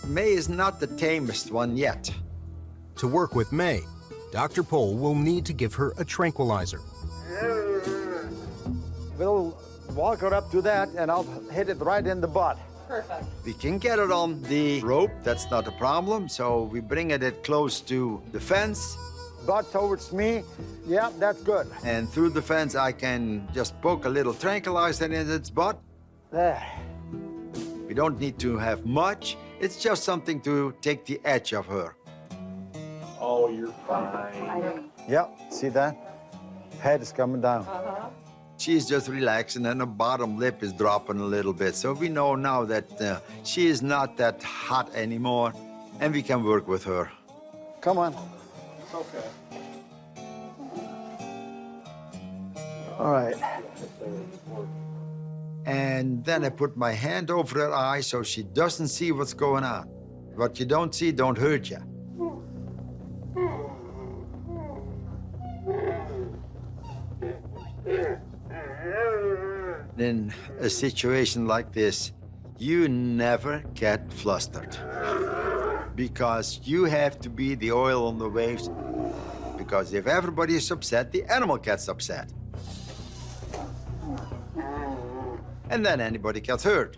May is not the tamest one yet. To work with May, Dr. Pol will need to give her a tranquilizer. We'll walk her up to that, and I'll hit it right in the butt. Perfect. We can get it on the rope, that's not a problem, so we bring it close to the fence. Butt towards me, yeah, that's good. And through the fence, I can just poke a little tranquilizer in its butt. There. We don't need to have much, it's just something to take the edge of her. Oh, you're fine. Yep, see that? Head is coming down. She's just relaxing and her bottom lip is dropping a little bit. So we know now that she is not that hot anymore and we can work with her. Come on. Okay. All right. And then I put my hand over her eye so she doesn't see what's going on. What you don't see don't hurt you. In a situation like this, you never get flustered. Because you have to be the oil on the waves. Because if everybody is upset, the animal gets upset. And then anybody gets hurt.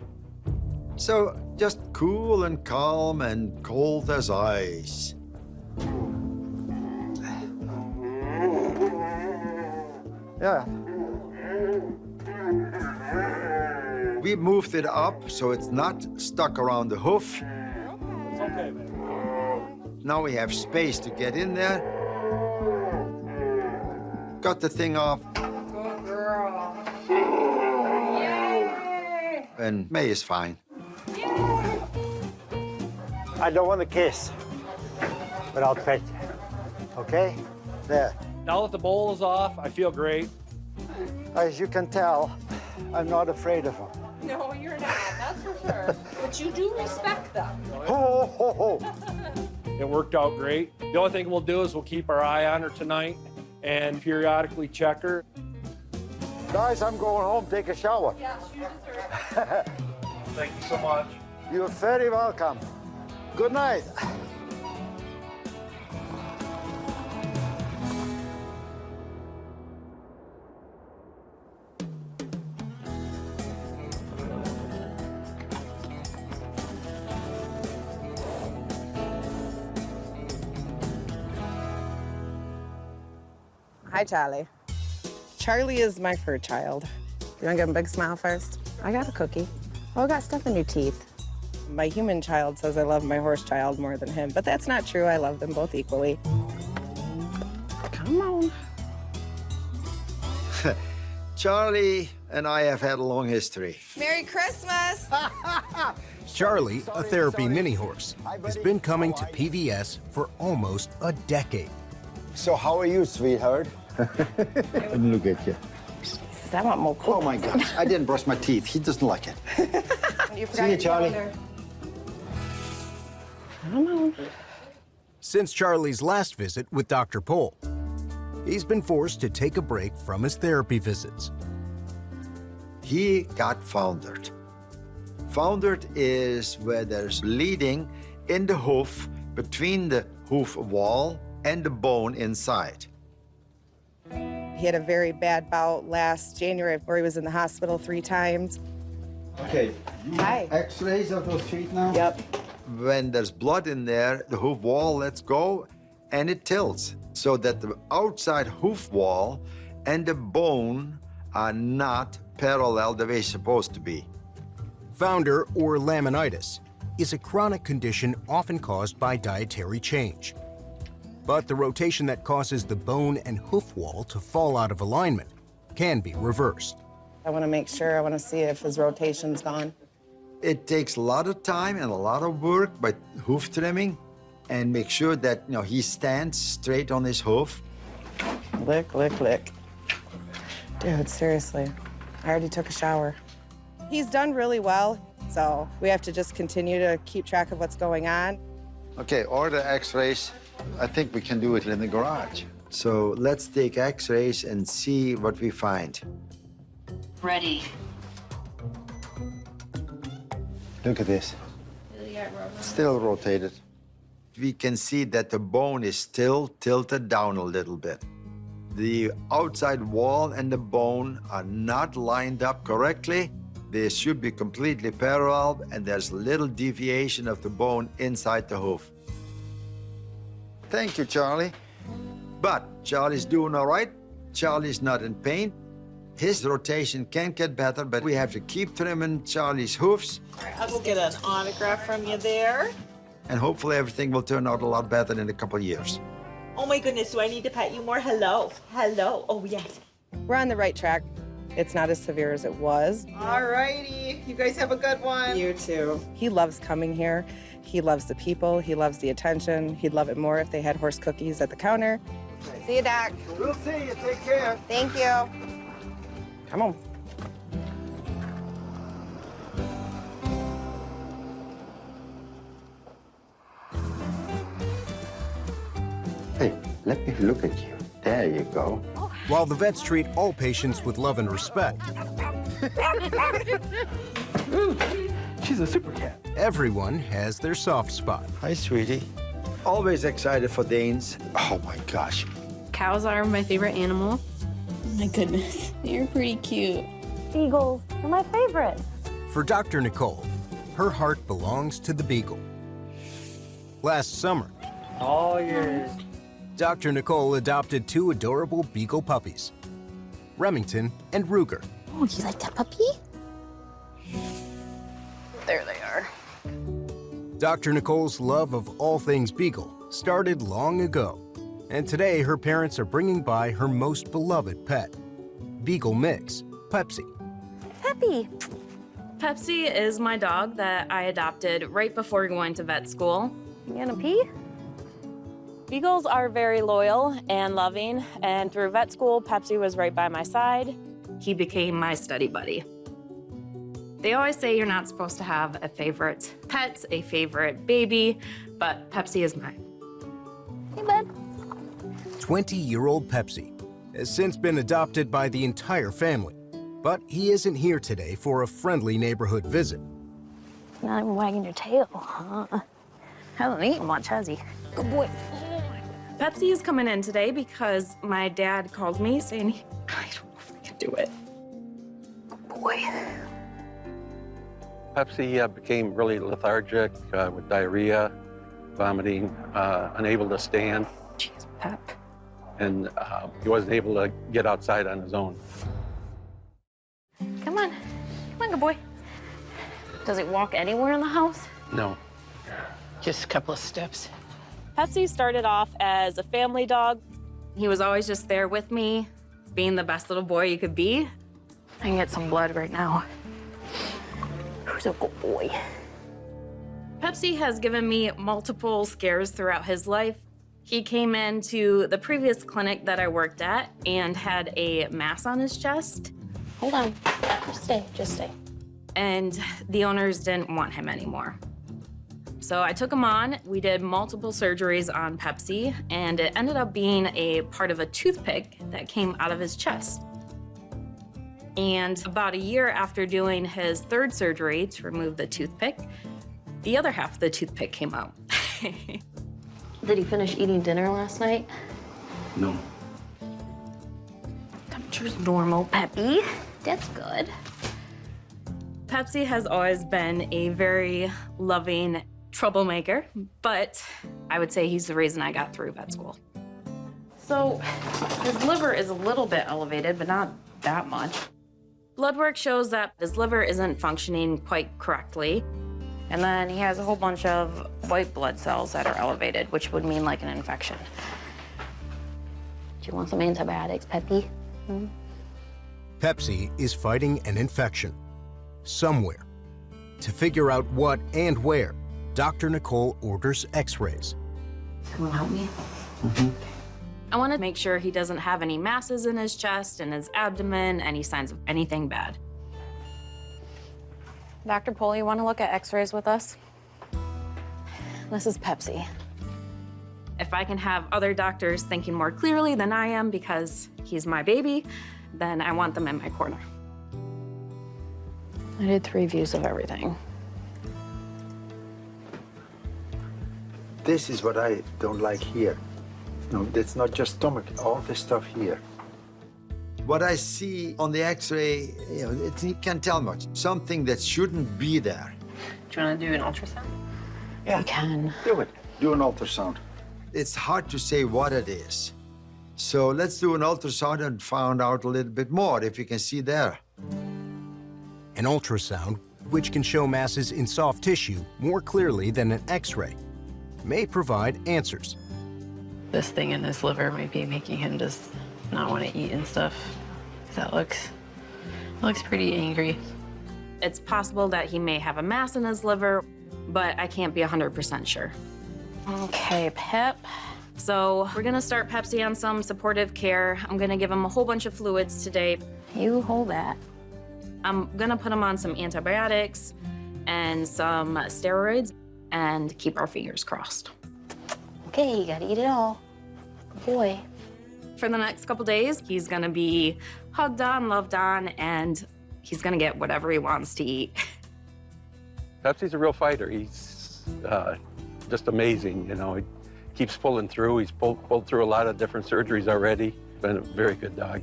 So just cool and calm and cold as ice. Yeah. We moved it up so it's not stuck around the hoof. It's okay, man. Now we have space to get in there. Got the thing off. Good girl. And May is fine. I don't want to kiss, but I'll pet you. Okay? There. Now that the bowl is off, I feel great. As you can tell, I'm not afraid of them. No, you're not, that's for sure. But you do respect them. Ho, ho, ho. It worked out great. The only thing we'll do is we'll keep our eye on her tonight and periodically check her. Guys, I'm going home, take a shower. Yes, you deserve it. Thank you so much. You're very welcome. Good night. Hi, Charlie. Charlie is my fur child. You want to give him a big smile first? I got a cookie. Oh, I got stuff in your teeth. My human child says I love my horse child more than him, but that's not true. I love them both equally. Come on. Charlie and I have had a long history. Merry Christmas! Charlie, a therapy mini horse, has been coming to PVS for almost a decade. So how are you, sweetheart? Look at you. I want more cookies. Oh my gosh, I didn't brush my teeth. He doesn't like it. See you, Charlie. Come on. Since Charlie's last visit with Dr. Pol, he's been forced to take a break from his therapy visits. He got foundered. Foundered is where there's bleeding in the hoof between the hoof wall and the bone inside. He had a very bad bout last January where he was in the hospital 3 times. Okay. Hi. X-rays of those feet now? Yep. When there's blood in there, the hoof wall lets go and it tilts so that the outside hoof wall and the bone are not parallel the way it's supposed to be. Founder, or laminitis, is a chronic condition often caused by dietary change. But the rotation that causes the bone and hoof wall to fall out of alignment can be reversed. I want to make sure, I want to see if his rotation's gone. It takes a lot of time and a lot of work by hoof trimming and make sure that, he stands straight on his hoof. Lick, lick, lick. Dude, seriously, I already took a shower. He's done really well, so we have to just continue to keep track of what's going on. Okay, order X-rays. I think we can do it in the garage. So let's take X-rays and see what we find. Ready. Look at this. Still rotated. We can see that the bone is still tilted down a little bit. The outside wall and the bone are not lined up correctly. They should be completely parallel, and there's little deviation of the bone inside the hoof. Thank you, Charlie. But Charlie's doing all right. Charlie's not in pain. His rotation can get better, but we have to keep trimming Charlie's hoofs. All right, I'll go get an autograph from you there. And hopefully everything will turn out a lot better in a couple of years. Oh my goodness, do I need to pet you more? Hello, hello, oh yes. We're on the right track. It's not as severe as it was. All righty, you guys have a good one. You too. He loves coming here. He loves the people. He loves the attention. He'd love it more if they had horse cookies at the counter. See you, Doc. We'll see you. Take care. Thank you. Come on. Hey, let me look at you. There you go. While the vets treat all patients with love and respect, she's a super cat. Everyone has their soft spot. Hi, sweetie. Always excited for Danes. Oh my gosh. Cows are my favorite animal. Oh my goodness, you're pretty cute. Beagles are my favorite. For Dr. Nicole, her heart belongs to the beagle. Last summer, All yours. Dr. Nicole adopted 2 adorable beagle puppies, Remington and Ruger. Oh, do you like that puppy? There they are. Dr. Nicole's love of all things beagle started long ago, and today her parents are bringing by her most beloved pet, Beagle Mix, Pepsi. Peppy. Pepsi is my dog that I adopted right before going to vet school. You gonna pee? Beagles are very loyal and loving, and through vet school, Pepsi was right by my side. He became my study buddy. They always say you're not supposed to have a favorite pet, a favorite baby, but Pepsi is mine. Hey, bud. 20-year-old Pepsi has since been adopted by the entire family, but he isn't here today for a friendly neighborhood visit. Not even wagging your tail, huh? Hasn't eaten much, has he? Good boy. Pepsi is coming in today because my dad called me saying, I don't know if I can do it. Good boy. Pepsi became really lethargic with diarrhea, vomiting, unable to stand. Jeez, Pep. And he wasn't able to get outside on his own. Come on. Come on, good boy. Does it walk anywhere in the house? No. Just a couple of steps. Pepsi started off as a family dog. He was always just there with me, being the best little boy you could be. I can get some blood right now. Who's a good boy? Pepsi has given me multiple scares throughout his life. He came into the previous clinic that I worked at and had a mass on his chest. Hold on. Just stay. And the owners didn't want him anymore. So I took him on. We did multiple surgeries on Pepsi, and it ended up being a part of a toothpick that came out of his chest. And about a year after doing his 3rd surgery to remove the toothpick, the other half of the toothpick came out. Did he finish eating dinner last night? No. Temperature's normal, Peppy. That's good. Pepsi has always been a very loving troublemaker, but I would say he's the reason I got through vet school. So his liver is a little bit elevated, but not that much. Blood work shows that his liver isn't functioning quite correctly. And then he has a whole bunch of white blood cells that are elevated, which would mean like an infection. Do you want some antibiotics, Peppy? Pepsi is fighting an infection somewhere. To figure out what and where, Dr. Nicole orders x-rays. You want to help me? I want to make sure he doesn't have any masses in his chest and his abdomen, any signs of anything bad. Dr. Pol, you want to look at x-rays with us? This is Pepsi. If I can have other doctors thinking more clearly than I am because he's my baby, then I want them in my corner. I did 3 views of everything. This is what I don't like here. No, it's not just stomach, all this stuff here. What I see on the x-ray, you can't tell much. Something that shouldn't be there. Do you want to do an ultrasound? Yeah. You can. Do it. Do an ultrasound. It's hard to say what it is. So let's do an ultrasound and find out a little bit more, if you can see there. An ultrasound, which can show masses in soft tissue more clearly than an x-ray, may provide answers. This thing in his liver might be making him just not want to eat and stuff. That looks pretty angry. It's possible that he may have a mass in his liver, but I can't be 100% sure. Okay, Pep. So we're gonna start Pepsi on some supportive care. I'm gonna give him a whole bunch of fluids today. You hold that. I'm gonna put him on some antibiotics and some steroids and keep our fingers crossed. Okay, you gotta eat it all. Good boy. For the next couple days, he's gonna be hugged on, loved on, and he's gonna get whatever he wants to eat. Pepsi's a real fighter. He's just amazing, you know. He keeps pulling through. He's pulled through a lot of different surgeries already. Been a very good dog.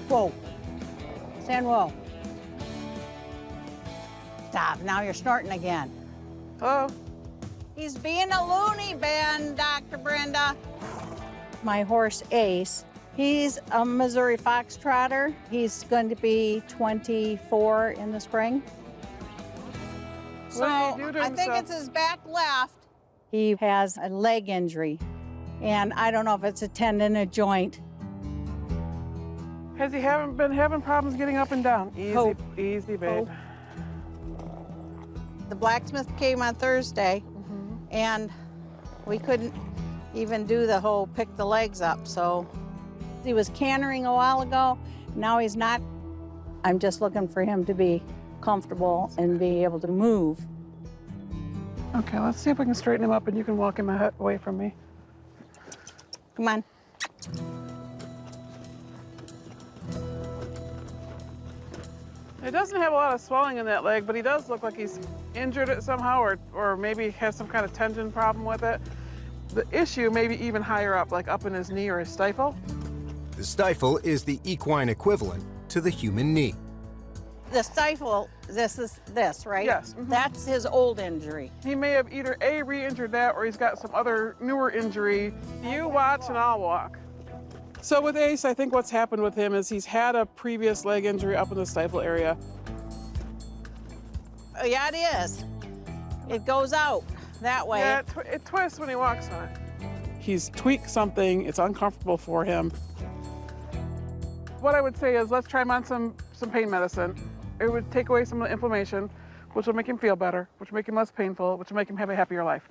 Whoa. Stand whoa. Stop. Now you're snorting again. Oh. He's being a loony bin, Dr. Brenda. My horse, Ace, he's a Missouri Foxtrotter. He's going to be 24 in the spring. So I think it's his back left. He has a leg injury, and I don't know if it's a tendon, a joint. Has he been having problems getting up and down? Easy, Hope. easy, babe. The blacksmith came on Thursday, and we couldn't even do the whole pick the legs up. So he was cantering a while ago. Now he's not. I'm just looking for him to be comfortable and be able to move. Okay, let's see if we can straighten him up and you can walk him away from me. Come on. He doesn't have a lot of swelling in that leg, but he does look like he's injured it somehow or maybe has some kind of tendon problem with it. The issue may be even higher up, like up in his knee or his stifle. The stifle is the equine equivalent to the human knee. The stifle, this is this, right? Yes. That's his old injury. He may have either A, re-injured that, or he's got some other newer injury. You watch and I'll walk. So with Ace, I think what's happened with him is he's had a previous leg injury up in the stifle area. Oh, yeah, it is. It goes out that way. Yeah, it twists when he walks on it. He's tweaked something, it's uncomfortable for him. What I would say is let's try him on some pain medicine. It would take away some of the inflammation, which will make him feel better, which will make him less painful, which will make him have a happier life.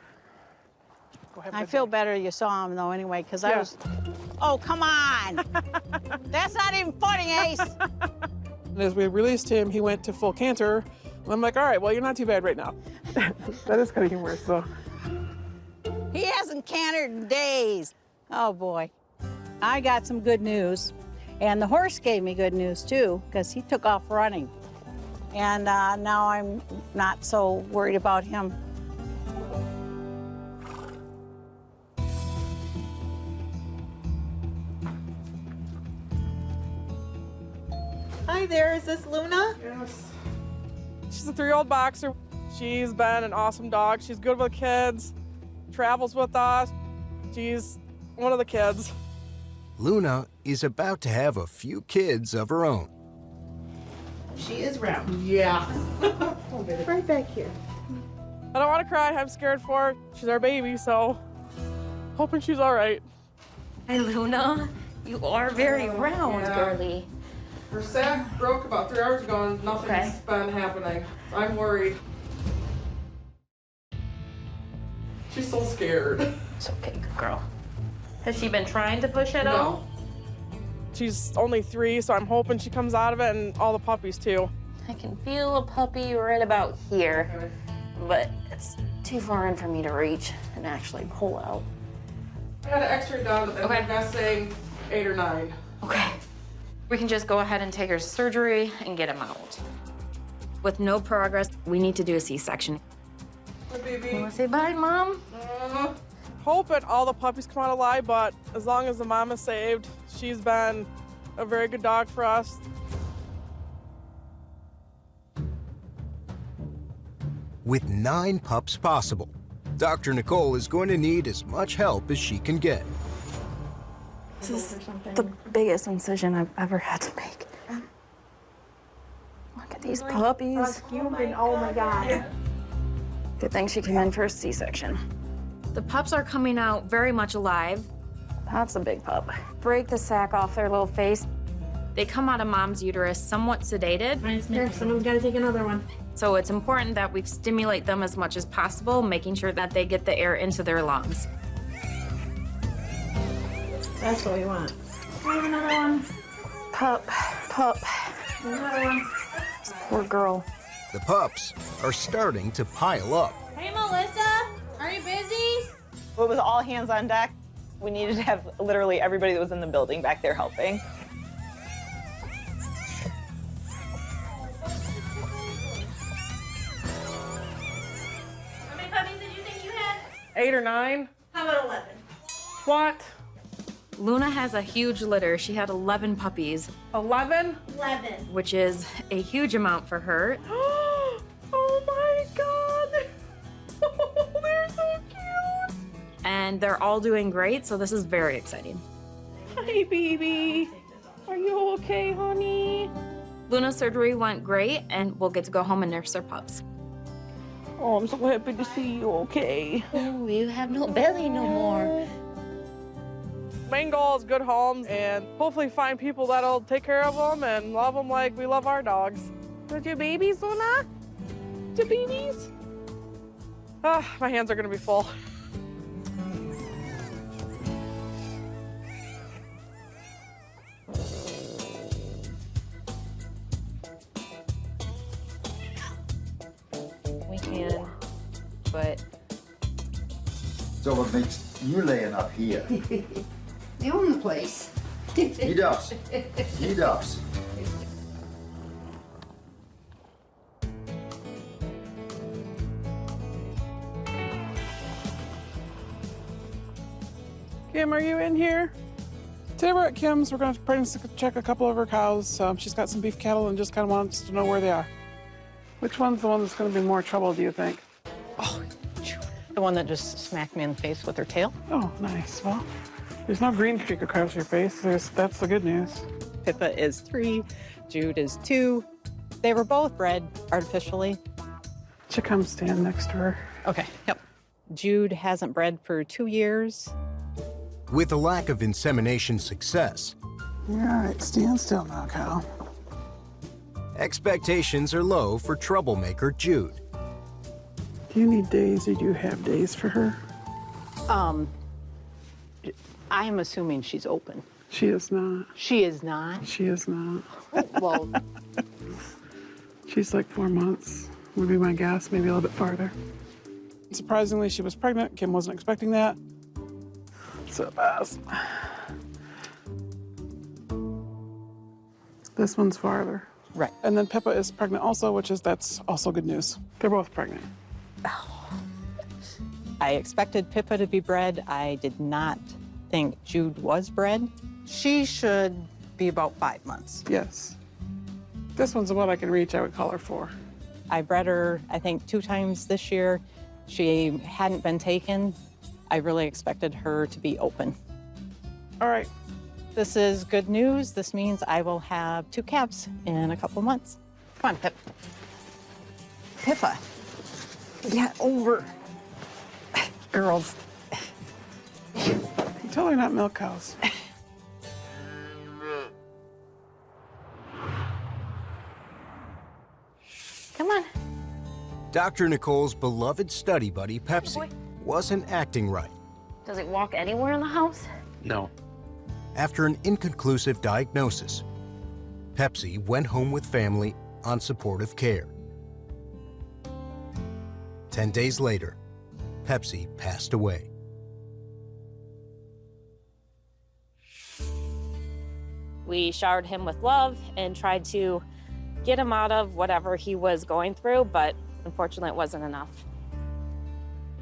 I feel better you saw him, though, anyway, because I was... Oh, come on! That's not even funny, Ace! And as we released him, he went to full canter. And I'm like, all right, well, you're not too bad right now. That is getting worse, though. He hasn't cantered in days. Oh, boy. I got some good news. And the horse gave me good news, too, because he took off running. And now I'm not so worried about him. Hi there, is this Luna? Yes. She's a 3-year-old boxer. She's been an awesome dog. She's good with kids, travels with us. She's one of the kids. Luna is about to have a few kids of her own. She is round. Yeah. Right back here. I don't want to cry. I'm scared for her. She's our baby, so hoping she's all right. Hi, Luna. You are very round, girly. Her sac broke about 3 hours ago and nothing's been happening. I'm worried. She's so scared. It's okay, good girl. Has she been trying to push at all? She's only 3, so I'm hoping she comes out of it and all the puppies too. I can feel a puppy right about here, but it's too far in for me to reach and actually pull out. I had an X-ray done, and I'm guessing 8 or 9. Okay. We can just go ahead and take her to surgery and get him out. With no progress, we need to do a C-section. Hi, baby. You want to say bye, Mom? Hoping all the puppies come out alive, but as long as the mom is saved, she's been a very good dog for us. With 9 pups possible, Dr. Nicole is going to need as much help as she can get. This is the biggest incision I've ever had to make. Look at these puppies. Oh my God. Good thing she came in for a C-section. The pups are coming out very much alive. That's a big pup. Break the sack off their little face. They come out of mom's uterus somewhat sedated. Here, someone's got to take another one. So it's important that we stimulate them as much as possible, making sure that they get the air into their lungs. That's what we want. Have another one. Pup. Another one. Poor girl. The pups are starting to pile up. Hey, Melissa, are you busy? It was all hands on deck. We needed to have literally everybody that was in the building back there helping. How many puppies did you think you had? 8 or 9. How about 11? What? Luna has a huge litter. She had 11 puppies. 11? 11. Which is a huge amount for her. Oh my God. Oh, they're so cute. And they're all doing great, so this is very exciting. Hi, baby. Are you okay, honey? Luna's surgery went great, and we'll get to go home and nurse her pups. Oh, I'm so happy to see you okay. Oh, you have no belly no more. Main goal is good homes and hopefully find people that'll take care of them and love them like we love our dogs. With your babies, Luna? Your babies? Ah, my hands are gonna be full. We can, but... So what makes you laying up here? They own the place. He does. He does. Kim, are you in here? Today we're at Kim's. We're going to pregnancy check a couple of her cows. She's got some beef cattle and just kind of wants to know where they are. Which one's the one that's going to be more trouble, do you think? The one that just smacked me in the face with her tail. Oh, nice. Well, there's no green streak across your face. That's the good news. Pippa is 3, Jude is 2. They were both bred artificially. Should come stand next to her. Okay, yep. Jude hasn't bred for 2 years. With a lack of insemination success, All right, stand still now, cow. expectations are low for troublemaker Jude. Do you need days or do you have days for her? I'm assuming she's open. She is not. She is not? She is not. Well, she's like 4 months, would be my guess, maybe a little bit farther. Surprisingly, she was pregnant. Kim wasn't expecting that. So fast. This one's farther. Right. And then Pippa is pregnant also, that's also good news. They're both pregnant. I expected Pippa to be bred. I did not think Jude was bred. She should be about 5 months. Yes. This one's the one I can reach, I would call her 4. I bred her, I think, 2 times this year. She hadn't been taken. I really expected her to be open. All right. This is good news. This means I will have 2 calves in a couple months. Come on, Pip. Pippa, get over. Girls. Tell her not milk cows. Come on. Dr. Nicole's beloved study buddy, Pepsi, wasn't acting right. Does it walk anywhere in the house? No. After an inconclusive diagnosis, Pepsi went home with family on supportive care. 10 days later, Pepsi passed away. We showered him with love and tried to get him out of whatever he was going through, but unfortunately it wasn't enough.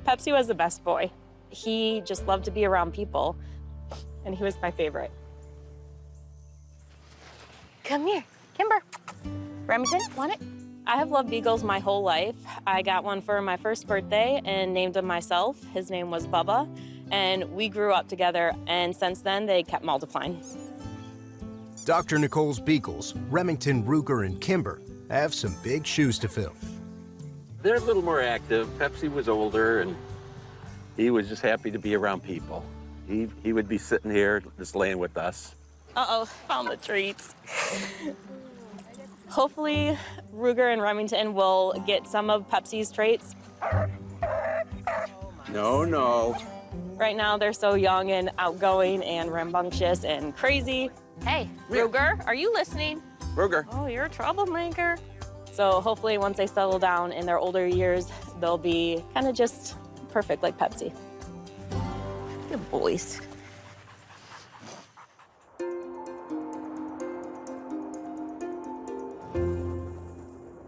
Pepsi was the best boy. He just loved to be around people, and he was my favorite. Come here, Kimber. Remington, want it? I have loved beagles my whole life. I got one for my first birthday and named him myself. His name was Bubba, and we grew up together, and since then they kept multiplying. Dr. Nicole's beagles, Remington, Ruger, and Kimber, have some big shoes to fill. They're a little more active. Pepsi was older, and he was just happy to be around people. He would be sitting here just laying with us. Uh-oh, found the treats. Hopefully, Ruger and Remington will get some of Pepsi's traits. No. Right now, they're so young and outgoing and rambunctious and crazy. Hey, Ruger, are you listening? Ruger. Oh, you're a troublemaker. So hopefully, once they settle down in their older years, they'll be kind of just perfect like Pepsi. Good boys.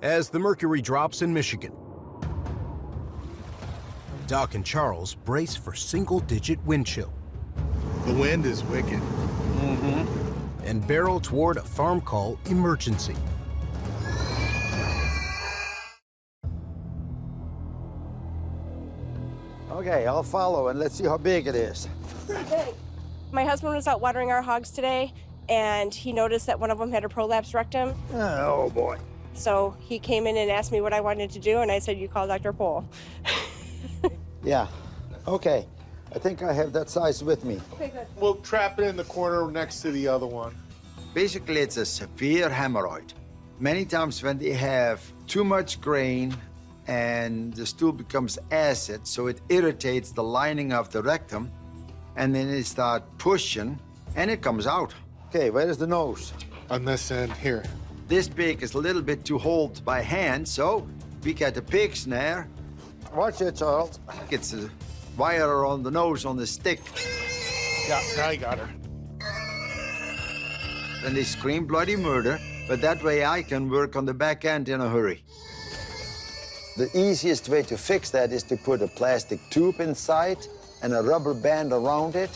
As the mercury drops in Michigan, Doc and Charles brace for single-digit wind chill. The wind is wicked. And barrel toward a farm call emergency. Okay, I'll follow and let's see how big it is. My husband was out watering our hogs today, and he noticed that one of them had a prolapse rectum. Oh, boy. So he came in and asked me what I wanted to do, and I said, you call Dr. Pol. Yeah. Okay. I think I have that size with me. Okay, good. We'll trap it in the corner next to the other one. Basically, it's a severe hemorrhoid. Many times when they have too much grain and the stool becomes acid, so it irritates the lining of the rectum, and then they start pushing, and it comes out. Okay, where is the nose? On this end, here. This pig is a little bit to hold by hand, so we get a pig snare. Watch it, Charles. It's a wire around the nose on the stick. Yeah, now I got her. Then they scream bloody murder, but that way I can work on the back end in a hurry. The easiest way to fix that is to put a plastic tube inside and a rubber band around it.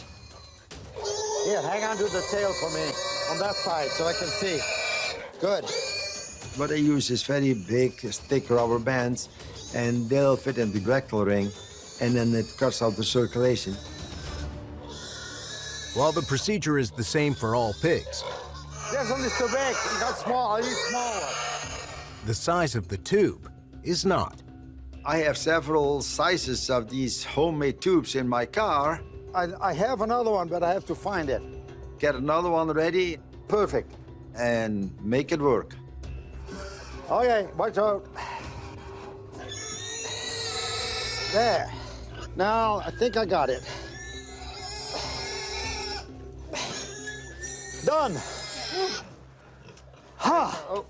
Here, hang on to the tail for me on that side so I can see. Good. What I use is very big, thick rubber bands, and they'll fit in the rectal ring, and then it cuts out the circulation. While the procedure is the same for all pigs, This one is too big. You got small. I need smaller. the size of the tube is not. I have several sizes of these homemade tubes in my car. I have another one, but I have to find it. Get another one ready. Perfect. And make it work. Okay, watch out. There. Now, I think I got it. Done. Ha!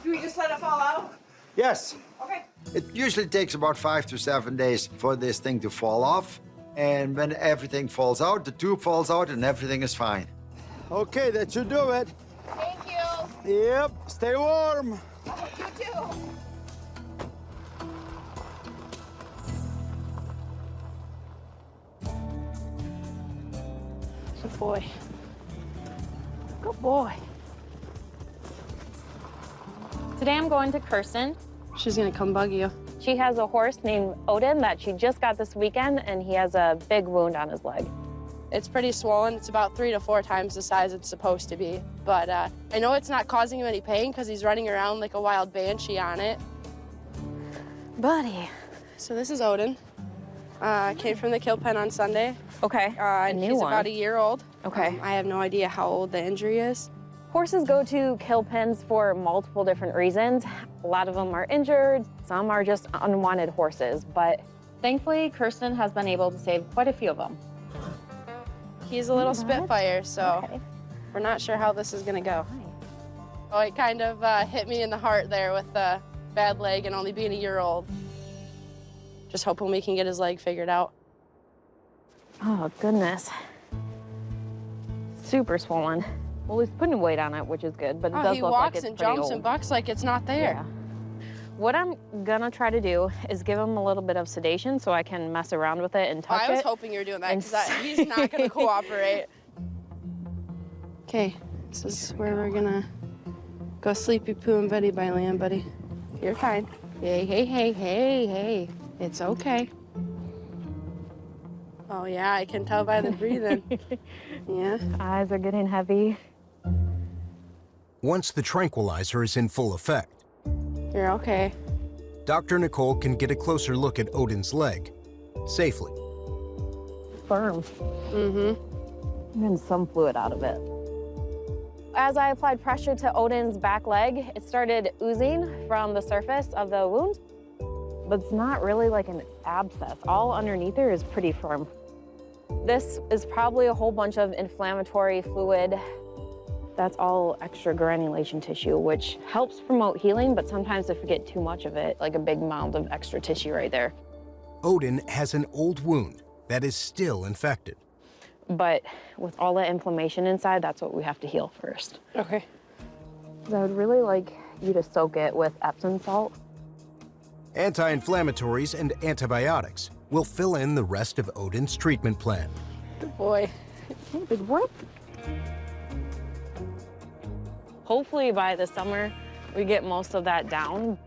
Do we just let it fall out? Yes. Okay. It usually takes about 5 to 7 days for this thing to fall off. And when everything falls out, the tube falls out and everything is fine. Okay, that should do it. Thank you. Yep, stay warm. You too. Good boy. Good boy. Today I'm going to Kirsten. She's gonna come bug you. She has a horse named Odin that she just got this weekend, and he has a big wound on his leg. It's pretty swollen. It's about 3 to 4 times the size it's supposed to be. But I know it's not causing him any pain because he's running around like a wild banshee on it. Buddy. So this is Odin. Came from the kill pen on Sunday. Okay, He's about a year old. Okay. I have no idea how old the injury is. Horses go to kill pens for multiple different reasons. A lot of them are injured, some are just unwanted horses, but thankfully, Kirsten has been able to save quite a few of them. He's a little spitfire, so we're not sure how this is gonna go. Oh, it kind of hit me in the heart there with the bad leg and only being a year old. Just hoping we can get his leg figured out. Oh, goodness. Super swollen. Well, he's putting weight on it, which is good, but it does he look walks like it's and pretty jumps old. and bucks like it's not there. Yeah. What I'm gonna try to do is give him a little bit of sedation so I can mess around with it and touch it. I was hoping you were doing that because he's not gonna cooperate. Okay, this is where we're gonna go sleepy poo and Betty by land, buddy. You're fine. Hey, hey, hey, hey, hey. It's okay. Oh yeah, I can tell by the breathing. Yeah. Eyes are getting heavy. Once the tranquilizer is in full effect, You're okay. Dr. Nicole can get a closer look at Odin's leg safely. Firm. Mm-hmm. I'm getting some fluid out of it. As I applied pressure to Odin's back leg, it started oozing from the surface of the wound, but it's not really like an abscess. All underneath there is pretty firm. This is probably a whole bunch of inflammatory fluid. That's all extra granulation tissue, which helps promote healing, but sometimes if you get too much of it, like a big mound of extra tissue right there. Odin has an old wound that is still infected. But with all that inflammation inside, that's what we have to heal first. Okay. I would really like you to soak it with Epsom salt. Anti-inflammatories and antibiotics will fill in the rest of Odin's treatment plan. Good boy. Okay, good work. Hopefully by the summer, we get most of that down.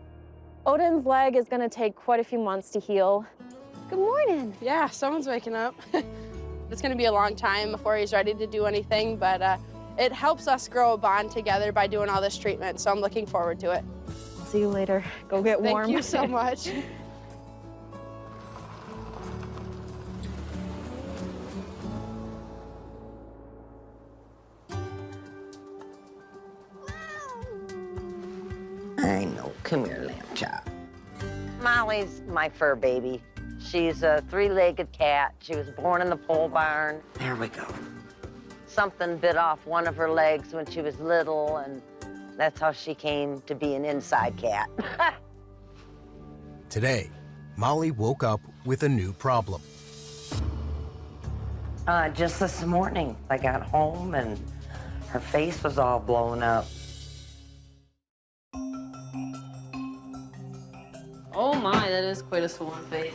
Odin's leg is gonna take quite a few months to heal. Good morning. Yeah, someone's waking up. It's gonna be a long time before he's ready to do anything, but it helps us grow a bond together by doing all this treatment, so I'm looking forward to it. I'll see you later. Go get warm. Thank you so much. I know. Come here, lamb chop. Molly's my fur baby. She's a three-legged cat. She was born in the pole barn. There we go. Something bit off one of her legs when she was little, and that's how she came to be an inside cat. Today, Molly woke up with a new problem. Just this morning, I got home and her face was all blown up. Oh my, that is quite a swollen face.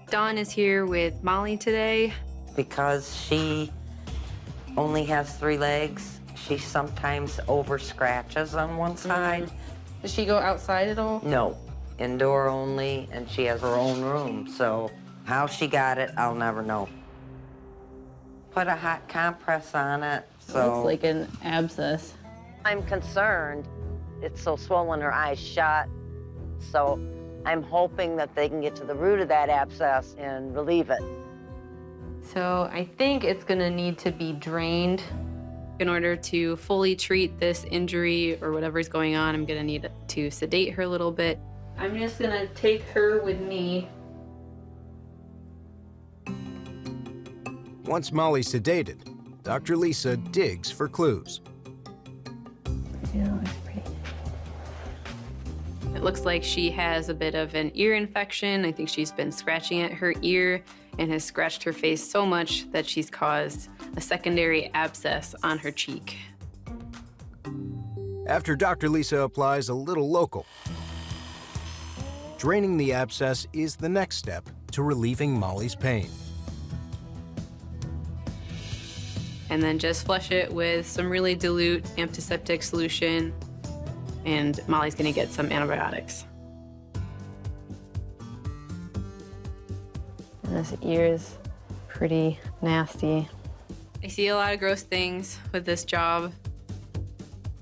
Dawn is here with Molly today. Because she only has 3 legs, she sometimes over-scratches on one side. Does she go outside at all? No, indoor only, and she has her own room, so how she got it, I'll never know. Put a hot compress on it, so... Looks like an abscess. I'm concerned. It's so swollen, her eyes shut, so I'm hoping that they can get to the root of that abscess and relieve it. So I think it's gonna need to be drained. In order to fully treat this injury or whatever's going on, I'm gonna need to sedate her a little bit. I'm just gonna take her with me. Once Molly's sedated, Dr. Lisa digs for clues. It looks like she has a bit of an ear infection. I think she's been scratching at her ear and has scratched her face so much that she's caused a secondary abscess on her cheek. After Dr. Lisa applies a little local, draining the abscess is the next step to relieving Molly's pain. And then just flush it with some really dilute antiseptic solution, and Molly's gonna get some antibiotics. And this ear is pretty nasty. I see a lot of gross things with this job,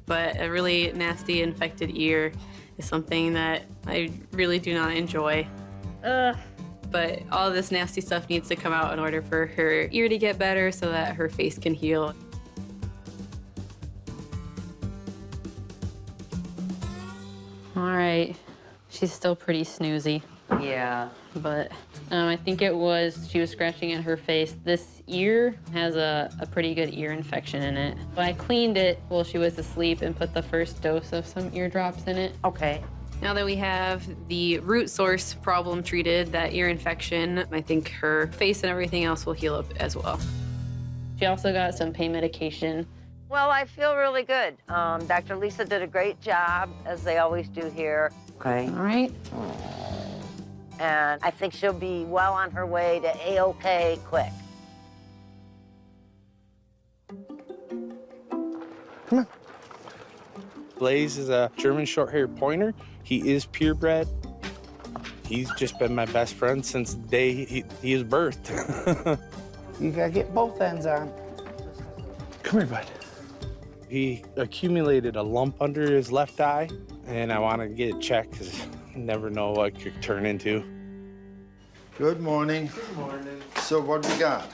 but a really nasty infected ear is something that I really do not enjoy. But all of this nasty stuff needs to come out in order for her ear to get better so that her face can heal. All right, she's still pretty snoozy. Yeah. But I think she was scratching at her face. This ear has a pretty good ear infection in it. I cleaned it while she was asleep and put the first dose of some eardrops in it. Okay. Now that we have the root source problem treated, that ear infection, I think her face and everything else will heal up as well. She also got some pain medication. Well, I feel really good. Dr. Lisa did a great job, as they always do here. Okay. All right. And I think she'll be well on her way to A-OK quick. Come on. Blaze is a German short-haired pointer. He is purebred. He's just been my best friend since the day he was birthed. You gotta get both ends on. Come here, bud. He accumulated a lump under his left eye, and I want to get it checked because you never know what it could turn into. Good morning. Good morning. So what we got?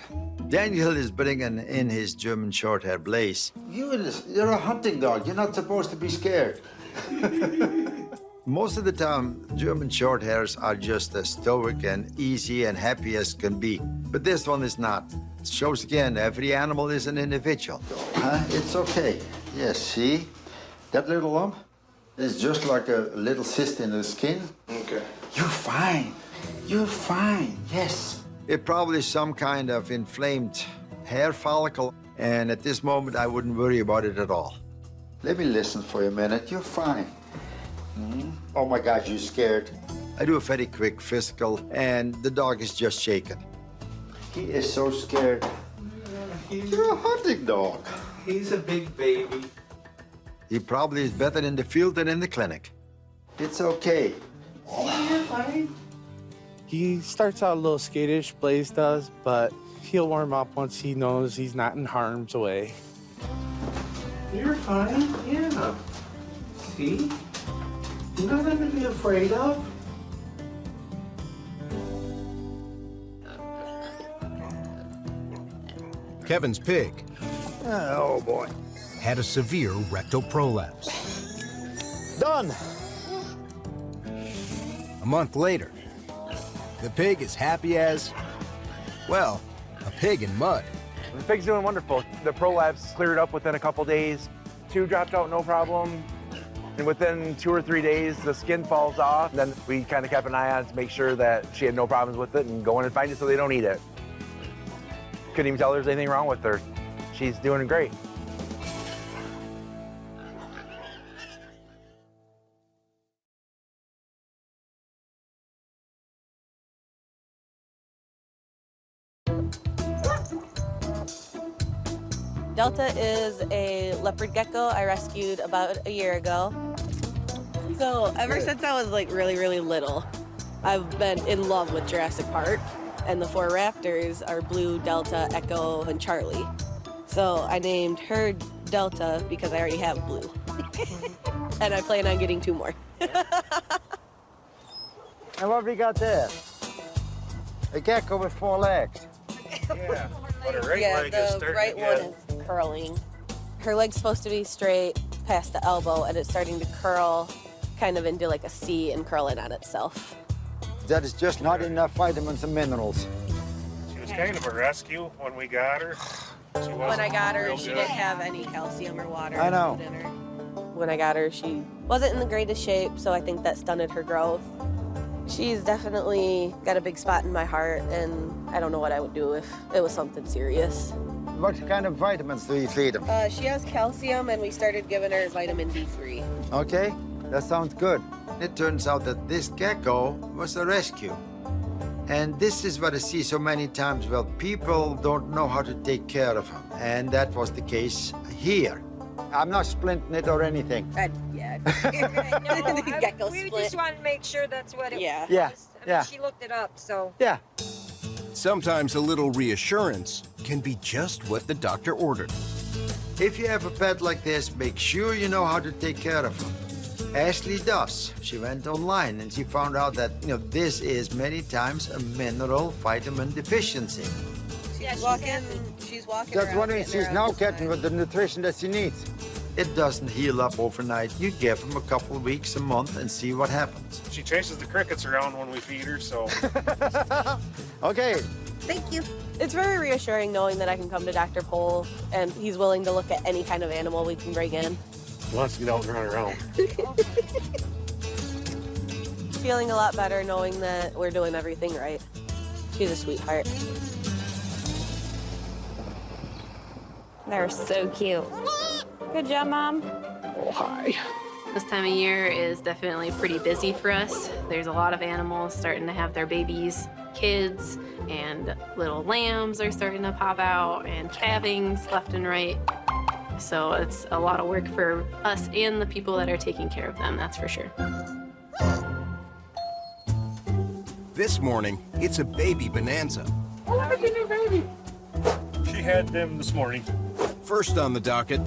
Daniel is bringing in his German short-haired Blaze. You're a hunting dog. You're not supposed to be scared. Most of the time, German Shorthairs are just as stoic and easy and happy as can be. But this one is not. It shows again, every animal is an individual. It's okay. Yes, see? That little lump is just like a little cyst in the skin. Okay. You're fine. You're fine, yes. It probably is some kind of inflamed hair follicle, and at this moment, I wouldn't worry about it at all. Let me listen for a minute. You're fine. Oh my gosh, you're scared. I do a very quick physical, and the dog is just shaken. He is so scared. You're a hunting dog. He's a big baby. He probably is better in the field than in the clinic. It's okay. You're fine. He starts out a little skittish, Blaze does, but he'll warm up once he knows he's not in harm's way. You're fine, yeah. See? Nothing to be afraid of. Kevin's pig Oh, boy. had a severe rectal prolapse. Done. A month later, the pig is happy as, well, a pig in mud. The pig's doing wonderful. The prolapse cleared up within a couple days. 2 dropped out, no problem. And within 2 or 3 days, the skin falls off. Then we kind of kept an eye on it to make sure that she had no problems with it and go in and find it so they don't eat it. Couldn't even tell there's anything wrong with her. She's doing great. Delta is a leopard gecko I rescued about a year ago. So ever since I was like really little, I've been in love with Jurassic Park. And the 4 raptors are Blue, Delta, Echo, and Charlie. So I named her Delta because I already have Blue. And I plan on getting 2 more. And what we got there? A gecko with 4 legs. Yeah, but her right leg is the starting right to one get... is curling. Her leg's supposed to be straight past the elbow, and it's starting to curl kind of into like a C and curl in on itself. That is just not enough vitamins and minerals. She was kind of a rescue when we got her. When I got her, real she good. didn't have any calcium or water. I know. In her. When I got her, she wasn't in the greatest shape, so I think that stunted her growth. She's definitely got a big spot in my heart, and I don't know what I would do if it was something serious. What kind of vitamins do you feed them? She has calcium, and we started giving her vitamin D3. Okay, that sounds good. It turns out that this gecko was a rescue. And this is what I see so many times. Well, people don't know how to take care of them. And that was the case here. I'm not splinting it or anything. Yeah. No, Gecko we split. just want to make sure that's what it was. Yeah. Yeah, I mean, yeah. she looked it up, so. Yeah. Sometimes a little reassurance can be just what the doctor ordered. If you have a pet like this, make sure you know how to take care of them. Ashley does. She went online and she found out that, this is many times a mineral vitamin deficiency. She's walking. She's walking. That's around what I mean. getting She's her now exercise. getting with the nutrition that she needs. It doesn't heal up overnight. You give them a couple of weeks, a month, and see what happens. She chases the crickets around when we feed her, so... Okay. Thank you. It's very reassuring knowing that I can come to Dr. Pol and he's willing to look at any kind of animal we can bring in. She wants to get out and run around. Feeling a lot better knowing that we're doing everything right. She's a sweetheart. They're so cute. Good job, Mom. Oh, hi. This time of year is definitely pretty busy for us. There's a lot of animals starting to have their babies, kids, and little lambs are starting to pop out, and calvings left and right. So it's a lot of work for us and the people that are taking care of them, that's for sure. This morning, it's a baby bonanza. Oh, look at the new baby. She had them this morning. First on the docket,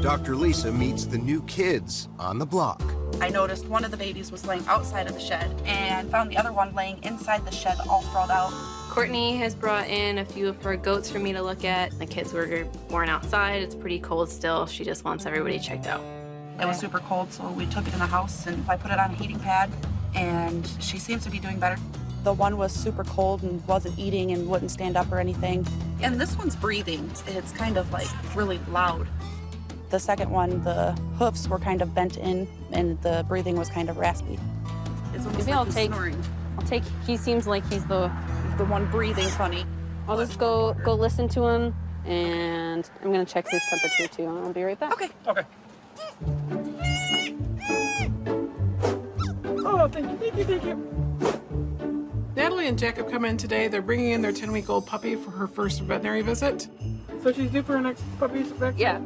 Dr. Lisa meets the new kids on the block. I noticed one of the babies was laying outside of the shed and found the other one laying inside the shed all sprawled out. Courtney has brought in a few of her goats for me to look at. The kids were born outside. It's pretty cold still. She just wants everybody checked out. It was super cold, so we took it in the house and I put it on a heating pad, and she seems to be doing better. The one was super cold and wasn't eating and wouldn't stand up or anything. And this one's breathing. It's kind of like really loud. The second one, the hoofs were kind of bent in and the breathing was kind of raspy. It's almost Maybe like I'll he's take, snoring. he seems like he's the one breathing funny. I'll just go listen to him, and I'm gonna check his temperature too, and I'll be right back. Okay. Okay. Oh, thank you. Natalie, Natalie and Jacob come in today. They're bringing in their 10-week-old puppy for her first veterinary visit. So she's due for her next puppy's vaccine? Yeah.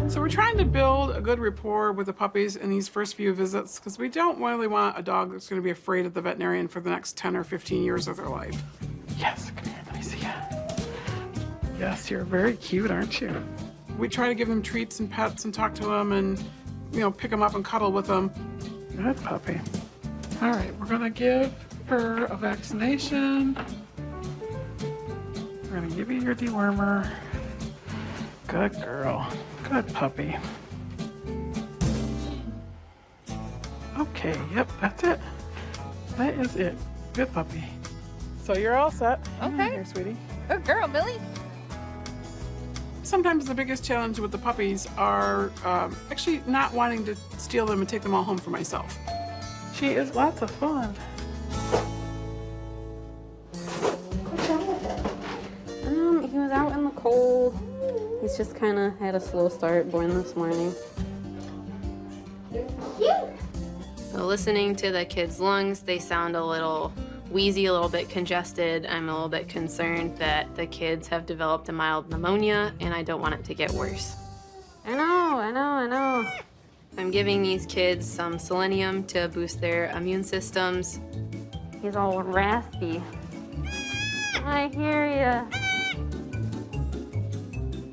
So we're trying to build a good rapport with the puppies in these first few visits because we don't really want a dog that's going to be afraid of the veterinarian for the next 10 or 15 years of their life. Yes, come here, let me see you. Yes, you're very cute, aren't you? We try to give them treats and pets and talk to them and, you know, pick them up and cuddle with them. Good puppy. All right, we're gonna give her a vaccination. We're gonna give you your dewormer. Good girl. Good puppy. Okay, yep, that's it. That is it. Good puppy. So you're all set. Okay. Here, sweetie. Good girl, Billy. Sometimes the biggest challenge with the puppies are actually not wanting to steal them and take them all home for myself. She is lots of fun. He was out in the cold. He's just kind of had a slow start born this morning. So listening to the kids' lungs, they sound a little wheezy, a little bit congested. I'm a little bit concerned that the kids have developed a mild pneumonia and I don't want it to get worse. I know. I'm giving these kids some selenium to boost their immune systems. He's all raspy. I hear ya.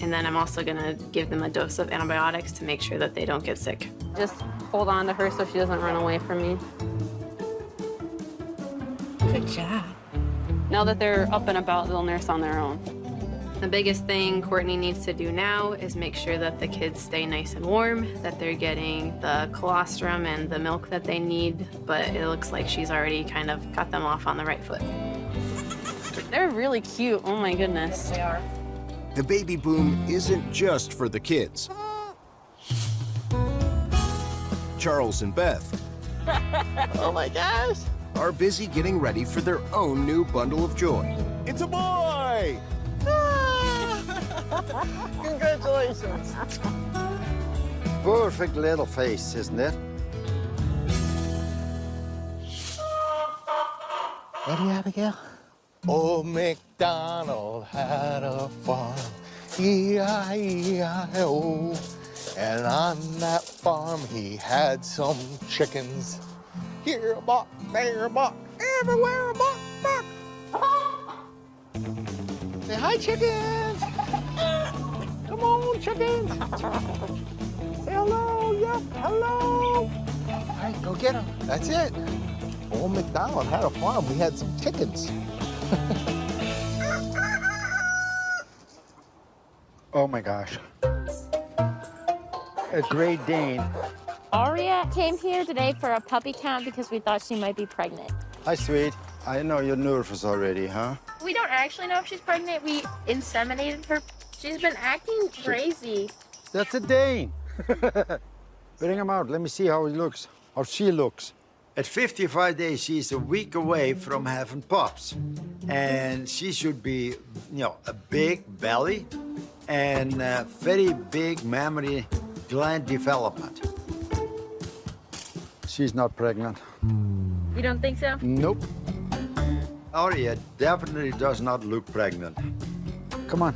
And then I'm also gonna give them a dose of antibiotics to make sure that they don't get sick. Just hold on to her so she doesn't run away from me. Good job. Now that they're up and about, they'll nurse on their own. The biggest thing Courtney needs to do now is make sure that the kids stay nice and warm, that they're getting the colostrum and the milk that they need, but it looks like she's already kind of got them off on the right foot. They're really cute, oh my goodness. They are. The baby boom isn't just for the kids. Charles and Beth Oh my gosh! are busy getting ready for their own new bundle of joy. It's a boy! Congratulations! Perfect little face, isn't it? Ready, Abigail? Old MacDonald had a farm, E-I-E-I-O. And on that farm he had some chickens. Here a buck, there a buck, everywhere a buck, buck. Say hi, chickens. Come on, chickens. Say hello, yep, hello. All right, go get them. That's it. Old MacDonald had a farm. We had some chickens. Oh my gosh. A Great Dane. Aria came here today for a puppy count because we thought she might be pregnant. Hi, sweet. I know you're nervous already, huh? We don't actually know if she's pregnant. We inseminated her. She's been acting crazy. That's a Dane. Bring him out. Let me see how he looks, how she looks. At 55 days, she's a week away from having pups. And she should be, a big belly and very big mammary gland development. She's not pregnant. You don't think so? Nope. Aria definitely does not look pregnant. Come on,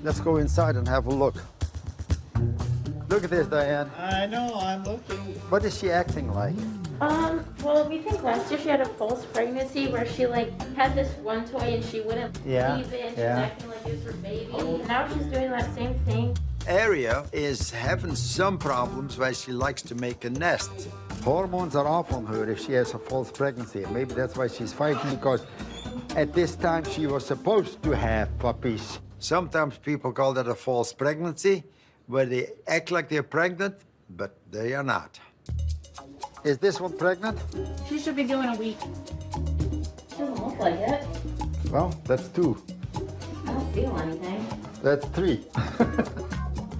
let's go inside and have a look. Look at this, Diane. I know, I'm looking. What is she acting like? Well, we think last year she had a false pregnancy where she had this one toy and she wouldn't leave it and she was acting like it was her baby. And now she's doing that same thing. Aria is having some problems where she likes to make a nest. Hormones are off on her if she has a false pregnancy. Maybe that's why she's fighting, because at this time she was supposed to have puppies. Sometimes people call that a false pregnancy, where they act like they're pregnant, but they are not. Is this one pregnant? She should be doing a week. Doesn't look like it. Well, that's 2. I don't feel anything. That's 3.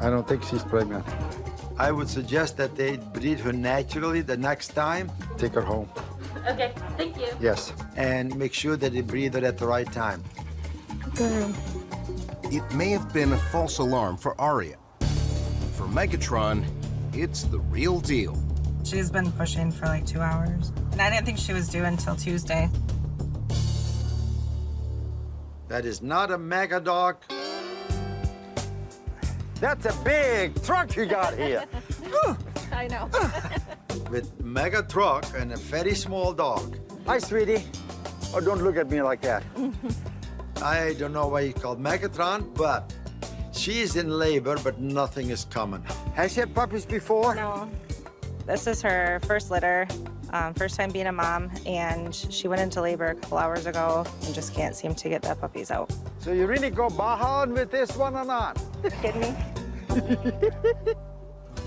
I don't think she's pregnant. I would suggest that they breed her naturally the next time. Take her home. Okay, thank you. Yes, and make sure that they breed her at the right time. Good. It may have been a false alarm for Aria. For Megatron, it's the real deal. She's been pushing for like 2 hours. And I didn't think she was due until Tuesday. That is not a mega dog. That's a big truck you got here. I know. With mega truck and a very small dog. Hi, sweetie. Oh, don't look at me like that. I don't know why you called Megatron, but she's in labor, but nothing is coming. Has she had puppies before? No. This is her first litter, first time being a mom, and she went into labor a couple hours ago and just can't seem to get the puppies out. So you really go Baja with this one or not? Kidding me?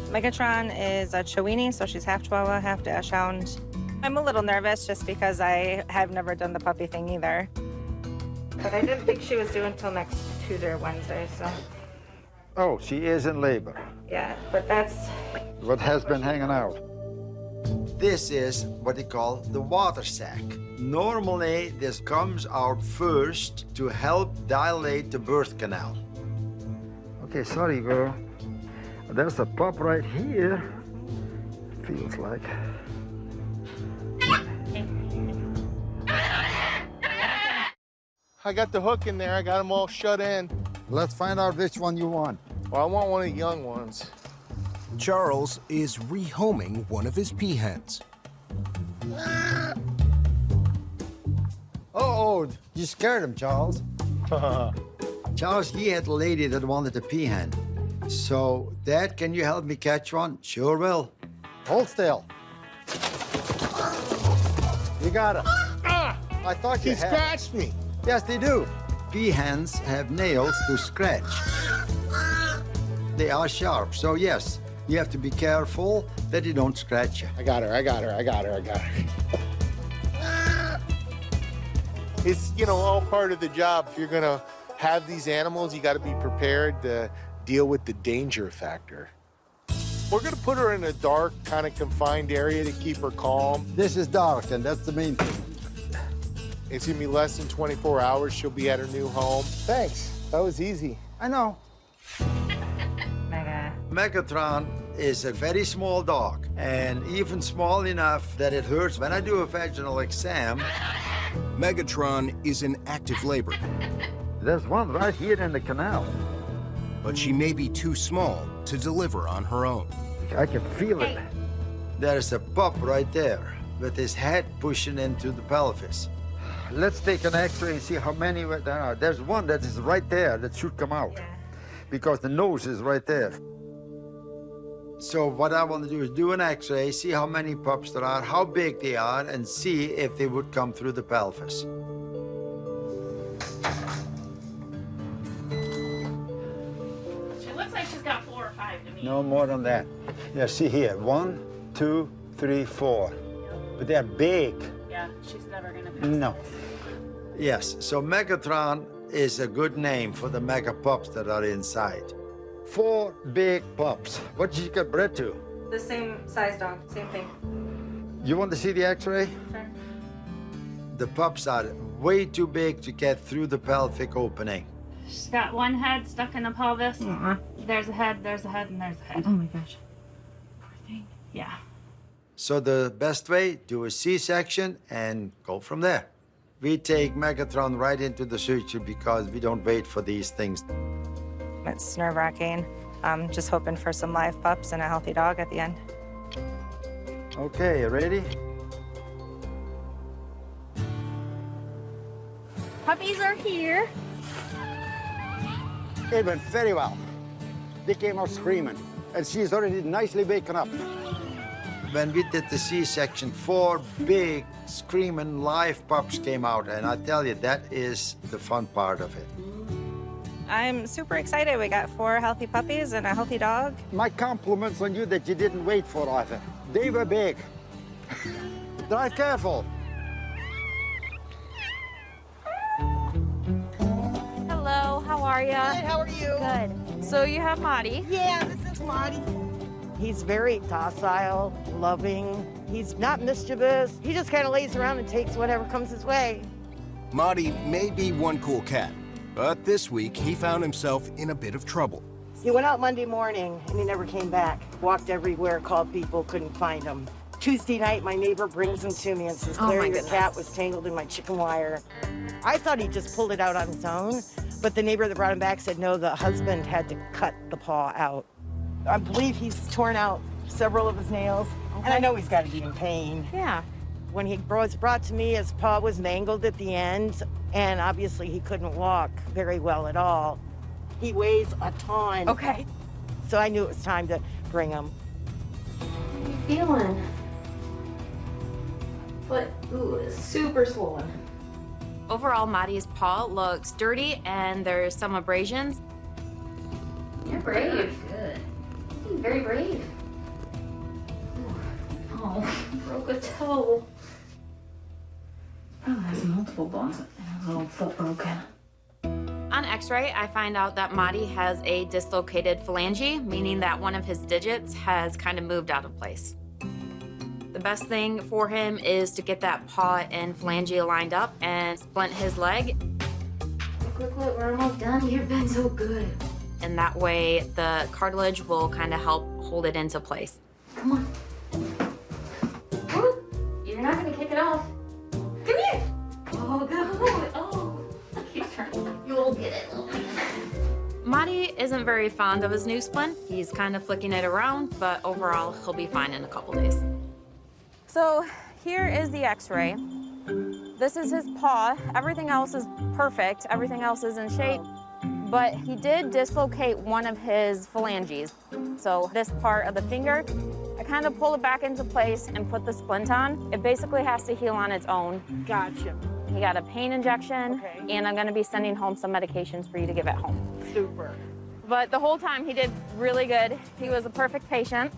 Megatron is a Chiweenie, so she's half Chihuahua, half Dachshund. I'm a little nervous just because I have never done the puppy thing either. But I didn't think she was due until next Tuesday or Wednesday, so. Oh, she is in labor. Yeah, but that's... What has been hanging out? This is what they call the water sac. Normally, this comes out first to help dilate the birth canal. Okay, sorry, girl. There's a pup right here. Feels like. I got the hook in there. I got them all shut in. Let's find out which one you want. Well, I want one of the young ones. Charles is rehoming one of his peahens. Oh, you scared him, Charles. Charles, he had a lady that wanted a peahen. So, Dad, can you help me catch one? Sure will. Hold still. You got it. I thought you had. He scratched me. Yes, they do. Peahens have nails to scratch. They are sharp, so yes, you have to be careful that they don't scratch you. I got her. It's, you know, all part of the job. If you're gonna have these animals, you gotta be prepared to deal with the danger factor. We're gonna put her in a dark, kind of confined area to keep her calm. This is dark, and that's the main thing. It's gonna be less than 24 hours. She'll be at her new home. Thanks. That was easy. I know. Megatron is a very small dog, and even small enough that it hurts when I do a vaginal exam. Megatron is in active labor. There's one right here in the canal. But she may be too small to deliver on her own. I can feel it. There's a pup right there with his head pushing into the pelvis. Let's take an x-ray and see how many there are. There's one that is right there that should come out because the nose is right there. So what I want to do is do an x-ray, see how many pups there are, how big they are, and see if they would come through the pelvis. She looks like she's got 4 or 5 to me. No more than that. Yeah, see here, 1, 2, 3, 4. But they're big. Yeah, she's never gonna pass. No. Yes, so Megatron is a good name for the mega pups that are inside. 4 big pups. What did you get bred to? The same size dog, same thing. You want to see the x-ray? Sure. The pups are way too big to get through the pelvic opening. She's got one head stuck in the pelvis. There's a head, and there's a head. Oh my gosh. Yeah. So the best way, do a C-section and go from there. We take Megatron right into the suture because we don't wait for these things. It's nerve-wracking. I'm just hoping for some live pups and a healthy dog at the end. Okay, you ready? Puppies are here. It went very well. They came out screaming, and she's already nicely waken up. When we did the C-section, 4 big, screaming live pups came out, and I tell you, that is the fun part of it. I'm super excited. We got 4 healthy puppies and a healthy dog. My compliments on you that you didn't wait for either. They were big. Drive careful. Hello, how are you? Good, how are you? Good. So you have Marty. Yeah, this is Marty. He's very docile, loving. He's not mischievous. He just kind of lays around and takes whatever comes his way. Marty may be one cool cat, but this week he found himself in a bit of trouble. He went out Monday morning and he never came back. Walked everywhere, called people, couldn't find him. Tuesday night, my neighbor brings him to me and says, Claire, your cat was tangled in my chicken wire. I thought he just pulled it out on his own, but the neighbor that brought him back said, no, the husband had to cut the paw out. I believe he's torn out several of his nails, and I know he's got to be in pain. Yeah. When he was brought to me, his paw was mangled at the end, and obviously he couldn't walk very well at all. He weighs a ton. Okay. So I knew it was time to bring him. How are you feeling? But, ooh, it's super swollen. Overall, Maddie's paw looks dirty and there's some abrasions. You're brave. Good. You're very brave. Oh, broke a toe. Probably has multiple bones and a little foot broken. On x-ray, I find out that Maddie has a dislocated phalange, meaning that one of his digits has kind of moved out of place. The best thing for him is to get that paw and phalange lined up and splint his leg. Look, we're almost done. You've been so good. And that way, the cartilage will kind of help hold it into place. Come on. Woo. You're not gonna kick it off. Come here. Oh, good. Oh, keep turning. You'll get it, little man. Maddie isn't very fond of his new splint. He's kind of flicking it around, but overall, he'll be fine in a couple days. So here is the x-ray. This is his paw. Everything else is perfect. Everything else is in shape. But he did dislocate one of his phalanges. So this part of the finger, I kind of pull it back into place and put the splint on. It basically has to heal on its own. Gotcha. He got a pain injection, and I'm gonna be sending home some medications for you to give at home. Super. But the whole time he did really good. He was a perfect patient.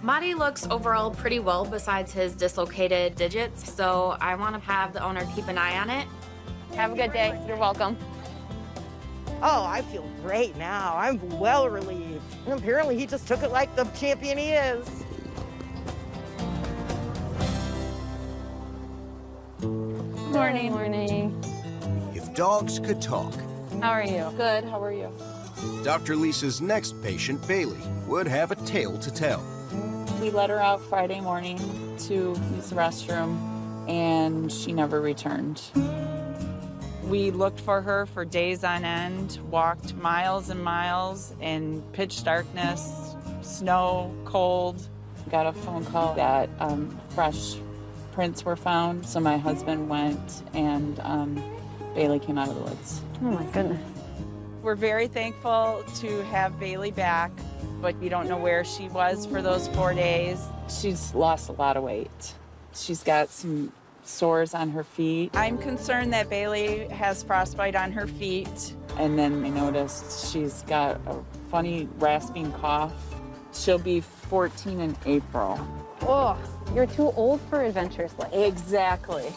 Maddie looks overall pretty well besides his dislocated digits, so I want to have the owner keep an eye on it. Have a good day. You're welcome. Oh, I feel great now. I'm well relieved. And apparently he just took it like the champion he is. Morning. Morning. If dogs could talk, How are you? Good, how are you? Dr. Lisa's next patient, Bailey, would have a tale to tell. We let her out Friday morning to use the restroom, and she never returned. We looked for her for days on end, walked miles and miles in pitch darkness, snow, cold. Got a phone call that fresh prints were found, so my husband went, and Bailey came out of the woods. Oh my goodness. We're very thankful to have Bailey back, but we don't know where she was for those 4 days. She's lost a lot of weight. She's got some sores on her feet. I'm concerned that Bailey has frostbite on her feet. And then I noticed she's got a funny rasping cough. She'll be 14 in April. Oh, you're too old for adventures like that. Exactly.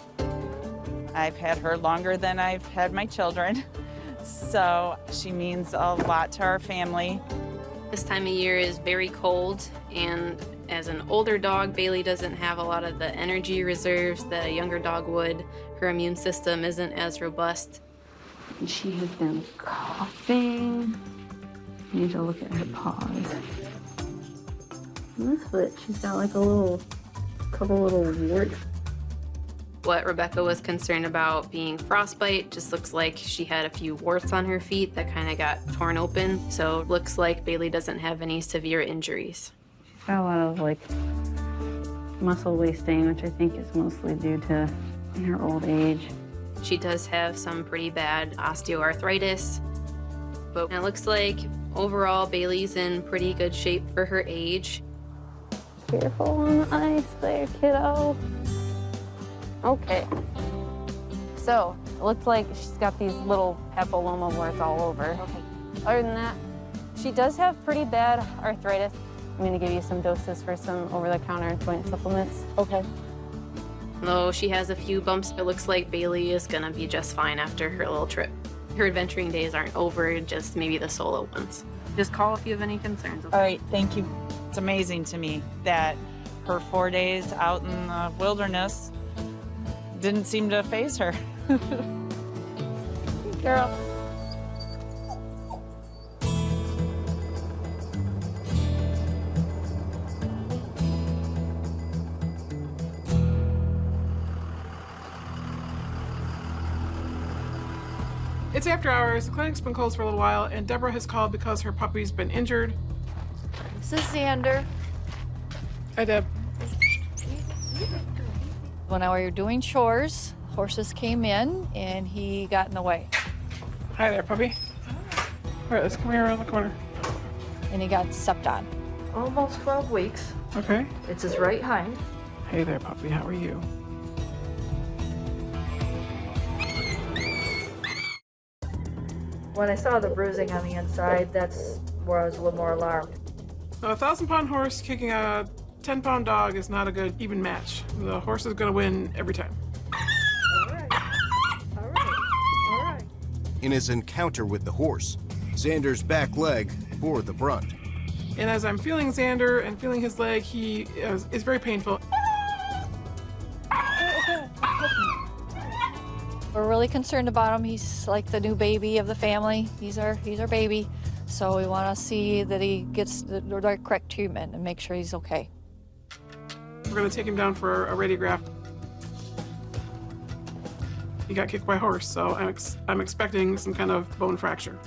I've had her longer than I've had my children. So she means a lot to our family. This time of year is very cold, and as an older dog, Bailey doesn't have a lot of the energy reserves that a younger dog would. Her immune system isn't as robust. And she has been coughing. I need to look at her paws. On this foot, she's got like couple little warts. What Rebecca was concerned about being frostbite just looks like she had a few warts on her feet that kind of got torn open. So it looks like Bailey doesn't have any severe injuries. She's got a lot of like muscle wasting, which I think is mostly due to her old age. She does have some pretty bad osteoarthritis, but it looks like overall Bailey's in pretty good shape for her age. Careful on the ice there, kiddo. Okay. So, it looks like she's got these little papilloma warts all over. Okay. Other than that, she does have pretty bad arthritis. I'm gonna give you some doses for some over-the-counter joint supplements. Okay. Though she has a few bumps, it looks like Bailey is gonna be just fine after her little trip. Her adventuring days aren't over, just maybe the solo ones. Just call if you have any concerns. Okay? All right, thank you. It's amazing to me that her 4 days out in the wilderness didn't seem to faze her. Girl. It's after hours. The clinic's been closed for a little while, and Deborah has called because her puppy's been injured. This is Xander. Hi, Deb. When we were doing chores, horses came in and he got in the way. Hi there, puppy. All right, let's come here around the corner. And he got stepped on. Almost 12 weeks. Okay. It's his right hind. Hey there, puppy. How are you? When I saw the bruising on the inside, that's where I was a little more alarmed. A 1,000-pound horse kicking a 10-pound dog is not a good even match. The horse is going to win every time. In his encounter with the horse, Xander's back leg bore the brunt. And as I'm feeling Xander and feeling his leg, he is very painful. We're really concerned about him. He's like the new baby of the family. He's our baby. So we want to see that he gets the correct treatment and make sure he's okay. We're going to take him down for a radiograph. He got kicked by a horse, so I'm expecting some kind of bone fracture.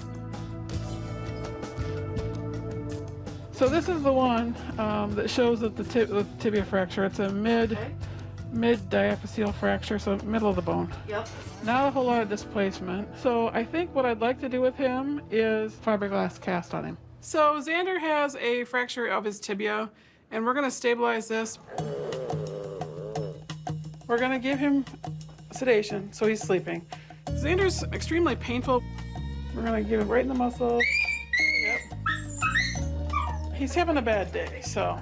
So this is the one that shows that the tibia fracture. It's a mid-diaphyseal fracture, so middle of the bone. Yep. Not a whole lot of displacement. So I think what I'd like to do with him is fiberglass cast on him. So Xander has a fracture of his tibia, and we're going to stabilize this. We're going to give him sedation, so he's sleeping. Xander's extremely painful. We're going to give him right in the muscle. Yep. He's having a bad day, so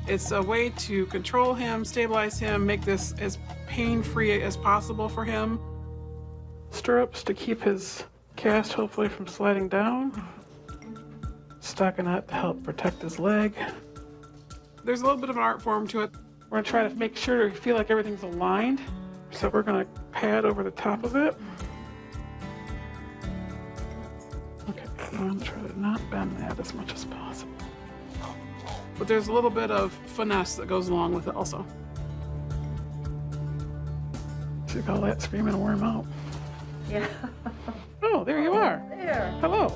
it's a way to control him, stabilize him, make this as pain-free as possible for him. Stirrups to keep his cast hopefully from sliding down. Stockinette to help protect his leg. There's a little bit of an art form to it. We're gonna try to make sure to feel like everything's aligned. So we're gonna pad over the top of it. Okay, I'm gonna try to not bend that as much as possible. But there's a little bit of finesse that goes along with it also. Should call that screaming a worm out. Yeah. Oh, there you are. There. Hello.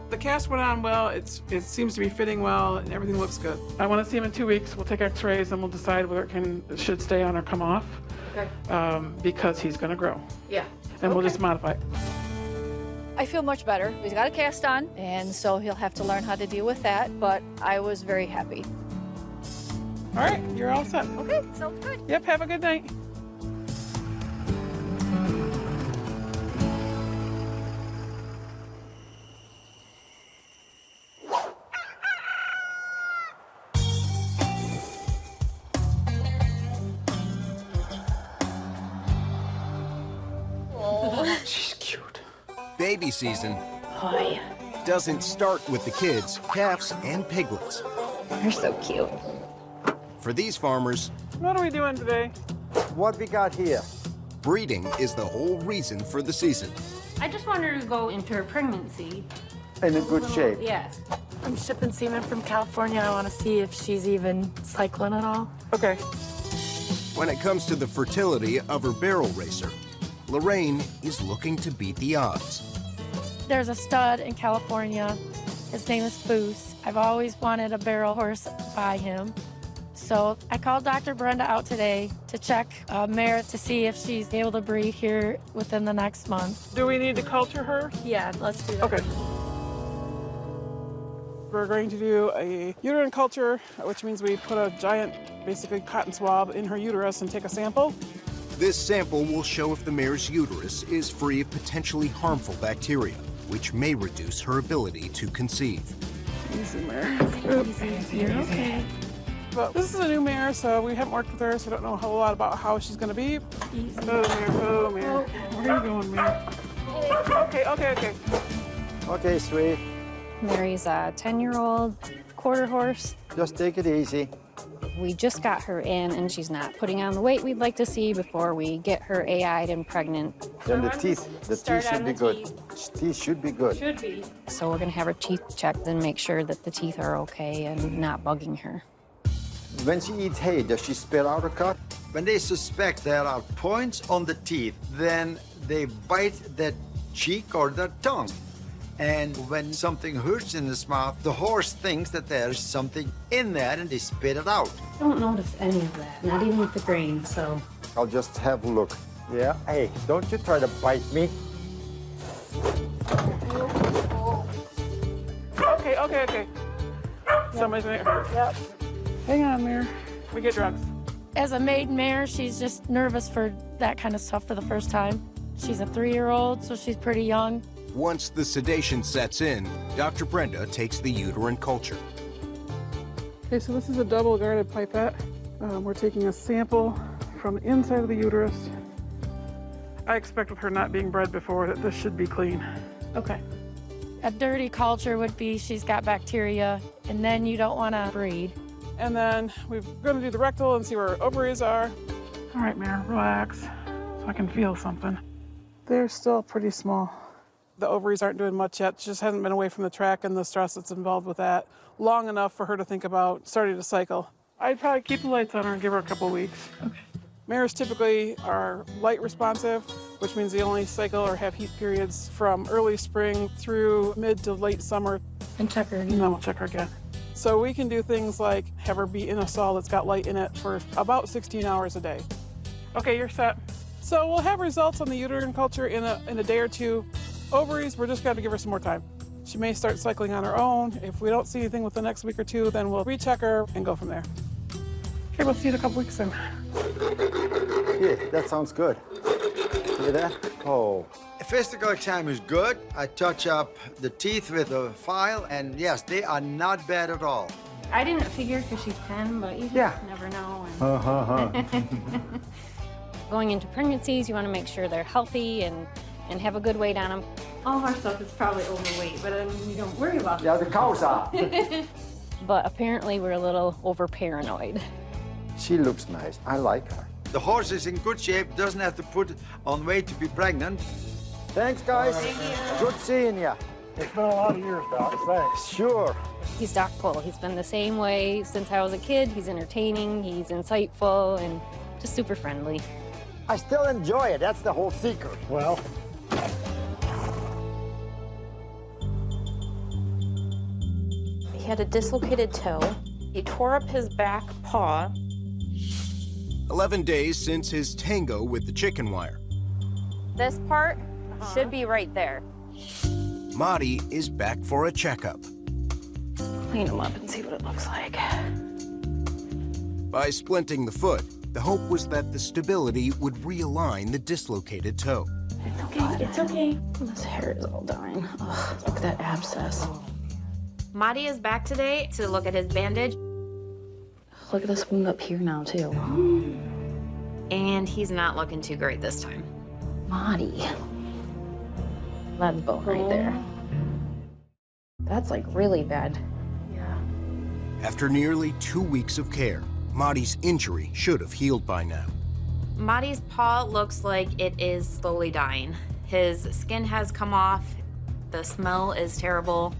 The cast went on well. It seems to be fitting well, and everything looks good. I want to see him in 2 weeks. We'll take X-rays, and we'll decide whether it should stay on or come off. Okay. Because he's going to grow. Yeah. And we'll just modify it. I feel much better. He's got a cast on, and so he'll have to learn how to deal with that, but I was very happy. All right, you're all set. Okay, sounds good. Yep, have a good night. She's cute. Baby season Boy, doesn't start with the kids, calves, and piglets. you're so cute. For these farmers, What are we doing today? What we got here? breeding is the whole reason for the season. I just want her to go into her pregnancy. In a good shape. Yes. I'm shipping semen from California. I want to see if she's even cycling at all. Okay. When it comes to the fertility of her barrel racer, Lorraine is looking to beat the odds. There's a stud in California. His name is Foose. I've always wanted a barrel horse by him. So I called Dr. Brenda out today to check a mare to see if she's able to breed here within the next month. Do we need to culture her? Yeah, let's do that. Okay. We're going to do a uterine culture, which means we put a giant, basically cotton swab in her uterus and take a sample. This sample will show if the mare's uterus is free of potentially harmful bacteria, which may reduce her ability to conceive. Easy, mare. Easy. You're okay. But this is a new mare, so we haven't worked with her, so I don't know a whole lot about how she's going to be. Easy. Oh, mare. Where are you going, mare? Okay. Okay, sweet. Mary's a 10-year-old quarter horse. Just take it easy. We just got her in, and she's not putting on the weight we'd like to see before we get her AI'd and pregnant. Then the teeth should be good. Teeth should be good. Should be. So we're gonna have her teeth checked and make sure that the teeth are okay and not bugging her. When she eats hay, does she spit out a cut? When they suspect there are points on the teeth, then they bite their cheek or their tongue. And when something hurts in the mouth, the horse thinks that there's something in there and they spit it out. I don't notice any of that, not even with the grain, so. I'll just have a look. Yeah, hey, don't you try to bite me. Okay. Somebody's in here. Yep. Hang on, Mare. We get drugs. As a maiden mare, she's just nervous for that kind of stuff for the first time. She's a 3-year-old, so she's pretty young. Once the sedation sets in, Dr. Brenda takes the uterine culture. Okay, so this is a double guarded pipette. We're taking a sample from the inside of the uterus. I expect with her not being bred before that this should be clean. Okay. A dirty culture would be she's got bacteria, and then you don't want to breed. And then we're going to do the rectal and see where her ovaries are. All right, Mare, relax so I can feel something. They're still pretty small. The ovaries aren't doing much yet. She just hasn't been away from the track and the stress that's involved with that long enough for her to think about starting to cycle. I'd probably keep the lights on her and give her a couple weeks. Okay. Mares typically are light responsive, which means they only cycle or have heat periods from early spring through mid to late summer. And check her again. And then we'll check her again. So we can do things like have her be in a stall that's got light in it for about 16 hours a day. Okay, you're set. So we'll have results on the uterine culture in a day or two. Ovaries, we're just going to give her some more time. She may start cycling on her own. If we don't see anything within the next week or two, then we'll recheck her and go from there. Okay, we'll see you in a couple weeks then. Yeah, that sounds good. Hear that? Oh. A physical exam is good. I touch up the teeth with a file, and yes, they are not bad at all. I didn't figure because she's 10, but you just never know. Going into pregnancies, you want to make sure they're healthy and have a good weight on them. All of our stuff is probably overweight, but I mean, we don't worry about that. Yeah, the cows are. But apparently we're a little over paranoid. She looks nice. I like her. The horse is in good shape, doesn't have to put on weight to be pregnant. Thanks, guys. Thank you. Good seeing you. It's been a lot of years, Doc. Thanks. Sure. He's Doc Pol. He's been the same way since I was a kid. He's entertaining, he's insightful, and just super friendly. I still enjoy it. That's the whole secret. Well. He had a dislocated toe. He tore up his back paw. 11 days since his tango with the chicken wire. This part should be right there. Maddie is back for a checkup. Clean him up and see what it looks like. By splinting the foot, the hope was that the stability would realign the dislocated toe. It's okay, it's okay. This hair is all dying. Ugh, look at that abscess. Maddie is back today to look at his bandage. Look at this wound up here now, too. And he's not looking too great this time. Maddie. That's bone right there. That's like really bad. After nearly 2 weeks of care, Maddie's injury should have healed by now. Maddie's paw looks like it is slowly dying. His skin has come off. The smell is terrible.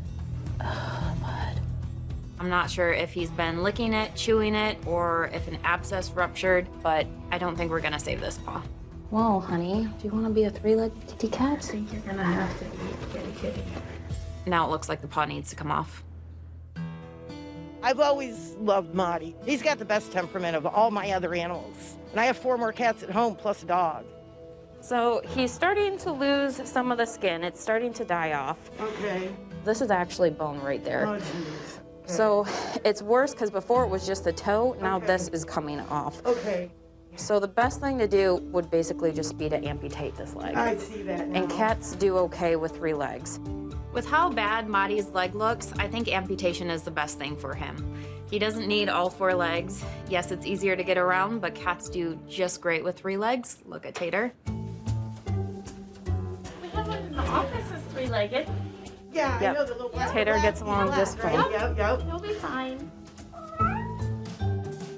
I'm not sure if he's been licking it, chewing it, or if an abscess ruptured, but I don't think we're gonna save this paw. Whoa, honey, do you want to be a 3-legged kitty cat? I think you're gonna have to be a kitty. Now it looks like the paw needs to come off. I've always loved Maddie. He's got the best temperament of all my other animals. And I have 4 more cats at home, plus a dog. So he's starting to lose some of the skin. It's starting to die off. Okay. This is actually bone right there. Oh, jeez. Okay. So it's worse because before it was just the toe. Now this is coming off. Okay. So the best thing to do would basically just be to amputate this leg. I see that now. And cats do okay with 3 legs. With how bad Maddie's leg looks, I think amputation is the best thing for him. He doesn't need all 4 legs. Yes, it's easier to get around, but cats do just great with 3 legs. Look at Tater. We have one in the office that's 3-legged. Yeah, Yep. I know the little black. Tater gets along just fine. Yep. He'll be fine.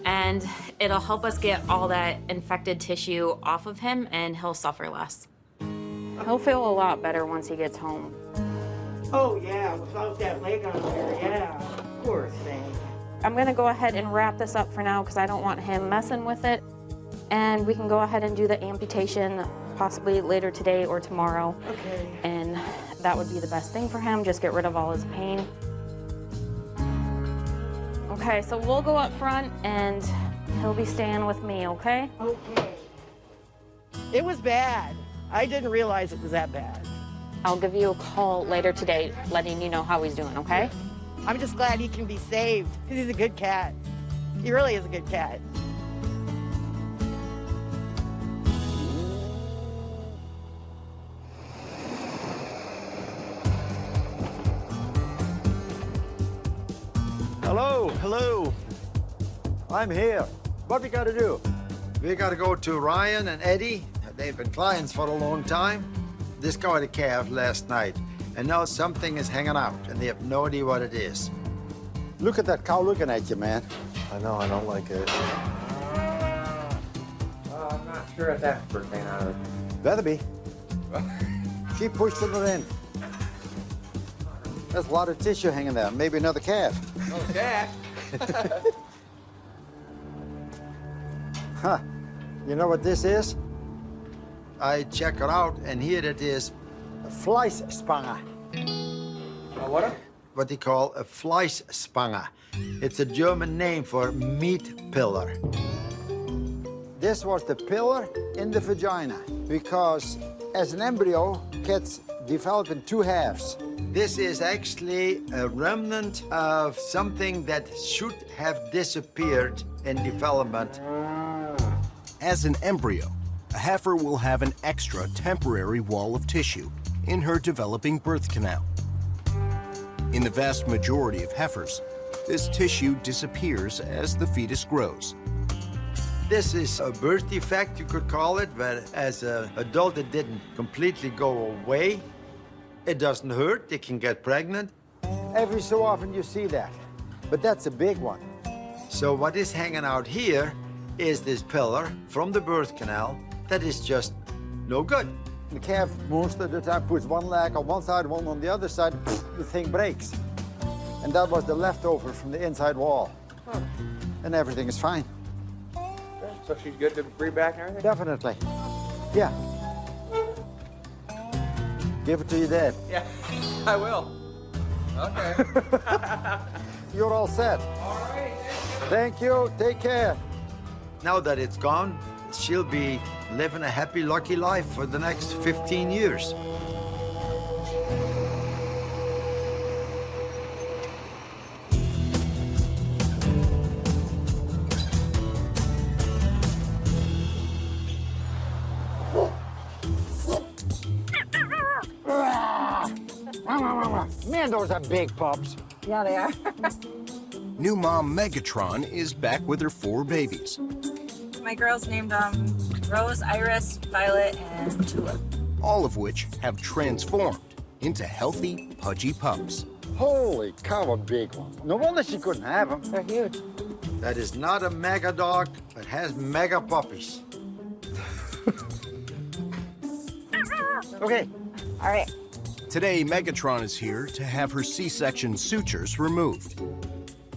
And it'll help us get all that infected tissue off of him, and he'll suffer less. He'll feel a lot better once he gets home. Oh, yeah, without that leg on there, yeah. Poor thing. I'm gonna go ahead and wrap this up for now because I don't want him messing with it. and we can go ahead and do the amputation possibly later today or tomorrow. Okay. And that would be the best thing for him, just get rid of all his pain. Okay, so we'll go up front and he'll be staying with me, okay? Okay. It was bad. I didn't realize it was that bad. I'll give you a call later today, letting you know how he's doing, okay? I'm just glad he can be saved, because he's a good cat. He really is a good cat. Hello, hello. I'm here. What we gotta do? We gotta go to Ryan and Eddie. They've been clients for a long time. This got a calf last night, and now something is hanging out, and they have no idea what it is. Look at that cow looking at you, man. I know, I don't like it. I'm not sure if that's birthday now. Better be. Keep pushing it in. There's a lot of tissue hanging there. Maybe another calf. Oh, Jack. Huh. You know what this is? I check it out, and here it is, a Fleischspange. What? What they call a Fleischspange. It's a German name for meat pillar. This was the pillar in the vagina, because as an embryo, cats develop in two halves. This is actually a remnant of something that should have disappeared in development. As an embryo, a heifer will have an extra temporary wall of tissue in her developing birth canal. In the vast majority of heifers, this tissue disappears as the fetus grows. This is a birth defect, you could call it, but as an adult, it didn't completely go away. It doesn't hurt, they can get pregnant. Every so often you see that, but that's a big one. So what is hanging out here is this pillar from the birth canal that is just no good. The calf most of the time puts one leg on one side, one on the other side, the thing breaks. And that was the leftover from the inside wall. And everything is fine. So she's good to breed back and everything? Definitely. Yeah. Give it to your dad. Yeah, I will. Okay. You're all set. All right, Thank you. Take care. Now that it's gone, she'll be living a happy, lucky life for the next 15 years. Man, those are big pups. Yeah, they are. New mom Megatron is back with her 4 babies. My girls named Rose, Iris, Violet, and Tulip. All of which have transformed into healthy, pudgy pups. Holy cow, a big one. No wonder she couldn't have them. They're huge. That is not a mega dog, but has mega puppies. Okay. All right. Today, Megatron is here to have her C-section sutures removed.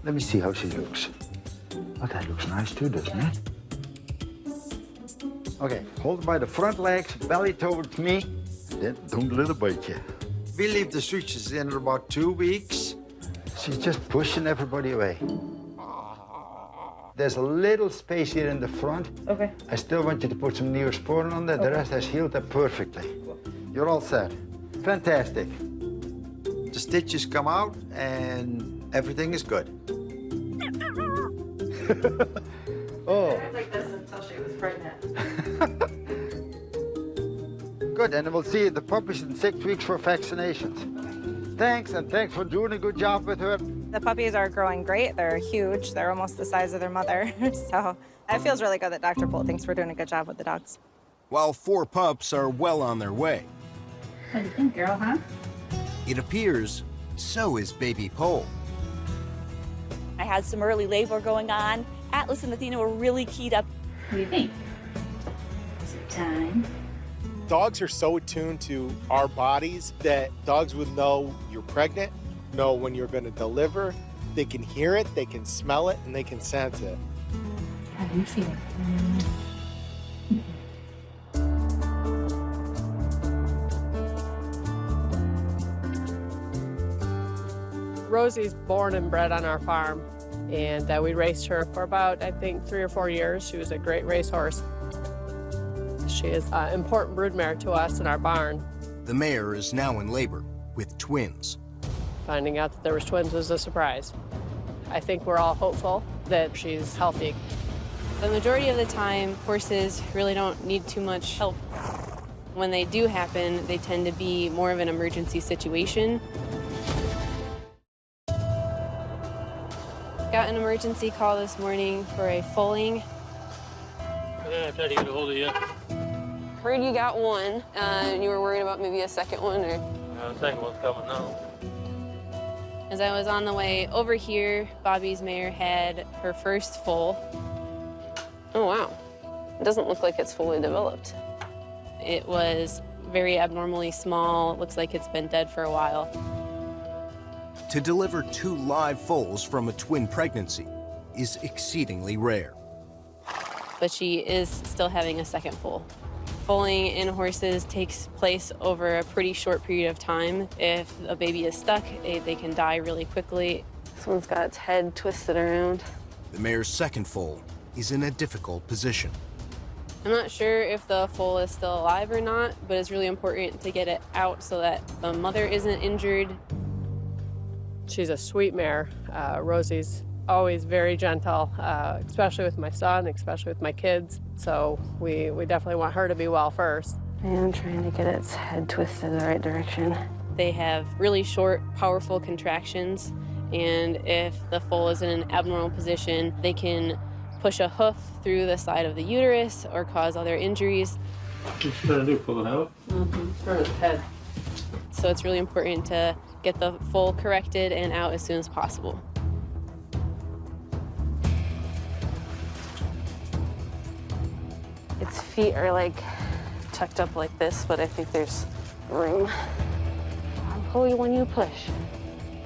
Let me see how she looks. Oh, that looks nice too, doesn't it? Okay, hold her by the front legs, belly towards me, and then don't let her bite you. We leave the sutures in about 2 weeks. She's just pushing everybody away. There's a little space here in the front. Okay. I still want you to put some Neosporin on there. The rest has healed up perfectly. You're all set. Fantastic. The stitches come out and everything is good. Oh. I was like this until she was pregnant. Good, and we'll see the puppies in 6 weeks for vaccinations. Thanks, and thanks for doing a good job with her. The puppies are growing great. They're huge. They're almost the size of their mother. So it feels really good that Dr. Pol thinks we're doing a good job with the dogs. While 4 pups are well on their way. What do you think, girl, huh? It appears so is baby Pol. I had some early labor going on. Atlas and Athena were really keyed up. What do you think? Is it time? Dogs are so attuned to our bodies that dogs would know you're pregnant, know when you're going to deliver. They can hear it, they can smell it, and they can sense it. How do you feel? Rosie's born and bred on our farm, and we raced her for about, I think, 3 or 4 years. She was a great racehorse. She is an important broodmare to us in our barn. The mare is now in labor with twins. Finding out that there was twins was a surprise. I think we're all hopeful that she's healthy. The majority of the time, horses really don't need too much help. When they do happen, they tend to be more of an emergency situation. Got an emergency call this morning for a foaling. Yeah, I tried to get a hold of you. Heard you got one, and you were worried about maybe a second one, or? The second one's coming now. As I was on the way over here, Bobby's mare had her first foal. Oh, wow. It doesn't look like it's fully developed. It was very abnormally small. It looks like it's been dead for a while. To deliver 2 live foals from a twin pregnancy is exceedingly rare. But she is still having a second foal. Foaling in horses takes place over a pretty short period of time. If a baby is stuck, they can die really quickly. This one's got its head twisted around. The mare's second foal is in a difficult position. I'm not sure if the foal is still alive or not, but it's really important to get it out so that the mother isn't injured. She's a sweet mare. Rosie's always very gentle, especially with my son, especially with my kids. So we definitely want her to be well first. I am trying to get its head twisted the right direction. They have really short, powerful contractions, and if the foal is in an abnormal position, they can push a hoof through the side of the uterus or cause other injuries. What you gonna do, pull it out? Turn its head. So it's really important to get the foal corrected and out as soon as possible. Its feet are like tucked up like this, but I think there's room. I'll pull you when you push.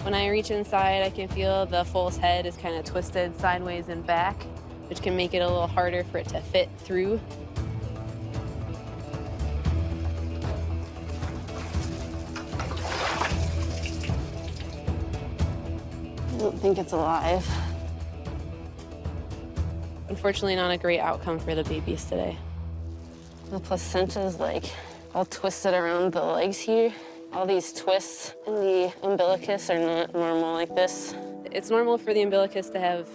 When I reach inside, I can feel the foal's head is kind of twisted sideways and back, which can make it a little harder for it to fit through. I don't think it's alive. Unfortunately, not a great outcome for the babies today. The placenta's like all twisted around the legs here. All these twists in the umbilicus are not normal like this. It's normal for the umbilicus to have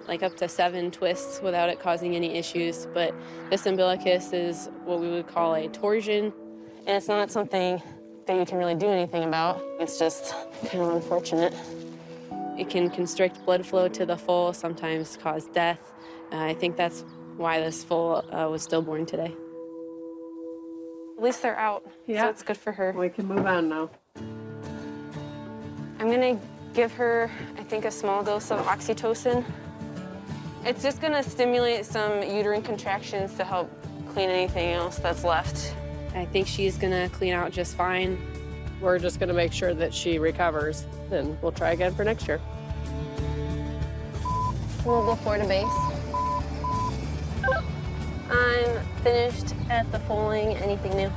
like up to 7 twists without it causing any issues, but this umbilicus is what we would call a torsion. And it's not something that you can really do anything about. It's just kind of unfortunate. It can constrict blood flow to the foal, sometimes cause death. I think that's why this foal was stillborn today. At least they're out, Yeah. so it's good for her. We can move on now. I'm gonna give her, I think, a small dose of oxytocin. It's just gonna stimulate some uterine contractions to help clean anything else that's left. I think she's gonna clean out just fine. We're just gonna make sure that she recovers, and we'll try again for next year. We'll go forward to base. I'm finished at the foaling. Anything new?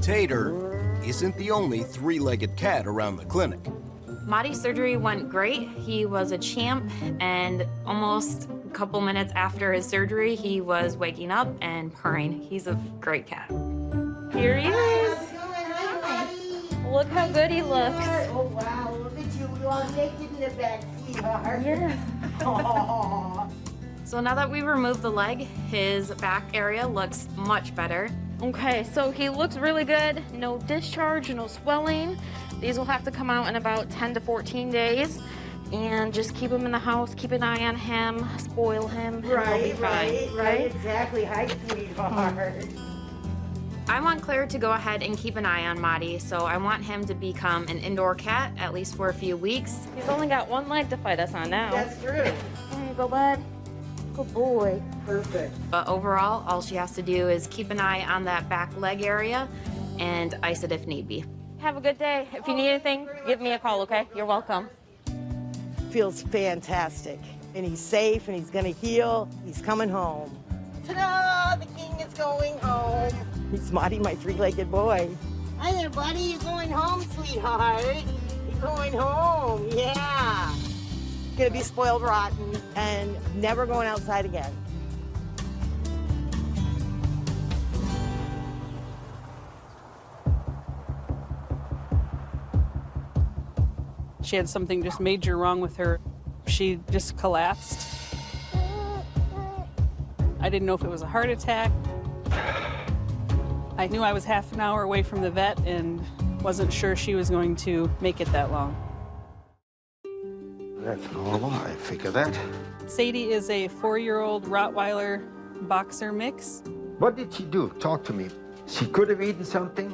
Tater isn't the only 3-legged cat around the clinic. Marty's surgery went great. He was a champ, and almost a couple minutes after his surgery, he was waking up and purring. He's a great cat. Here he is. Look how good he looks. Oh, wow, look at you. You're all naked in the back, sweetheart. Yes. Aww. So now that we removed the leg, his back area looks much better. Okay, so he looks really good. No discharge, no swelling. These will have to come out in about 10 to 14 days. And just keep him in the house, keep an eye on him, spoil him. and he'll be fine, Right, exactly. Hi, sweetheart. I want Claire to go ahead and keep an eye on Marty, so I want him to become an indoor cat, at least for a few weeks. He's only got 1 leg to fight us on now. That's true. There you go, bud. Good boy. Perfect. But overall, all she has to do is keep an eye on that back leg area and ice it if need be. Have a good day. If you need anything, give me a call, okay? You're welcome. Feels fantastic. And he's safe and he's gonna heal. He's coming home. Ta-da! The king is going home. He's Marty, my three-legged boy. Hi there, buddy. You're going home, sweetheart. You're going home. Yeah. Gonna be spoiled rotten and never going outside again. She had something just major wrong with her. She just collapsed. I didn't know if it was a heart attack. I knew I was half an hour away from the vet and wasn't sure she was going to make it that long. That's normal, I figure that. Sadie is a 4-year-old Rottweiler boxer mix. What did she do? Talk to me. She could have eaten something.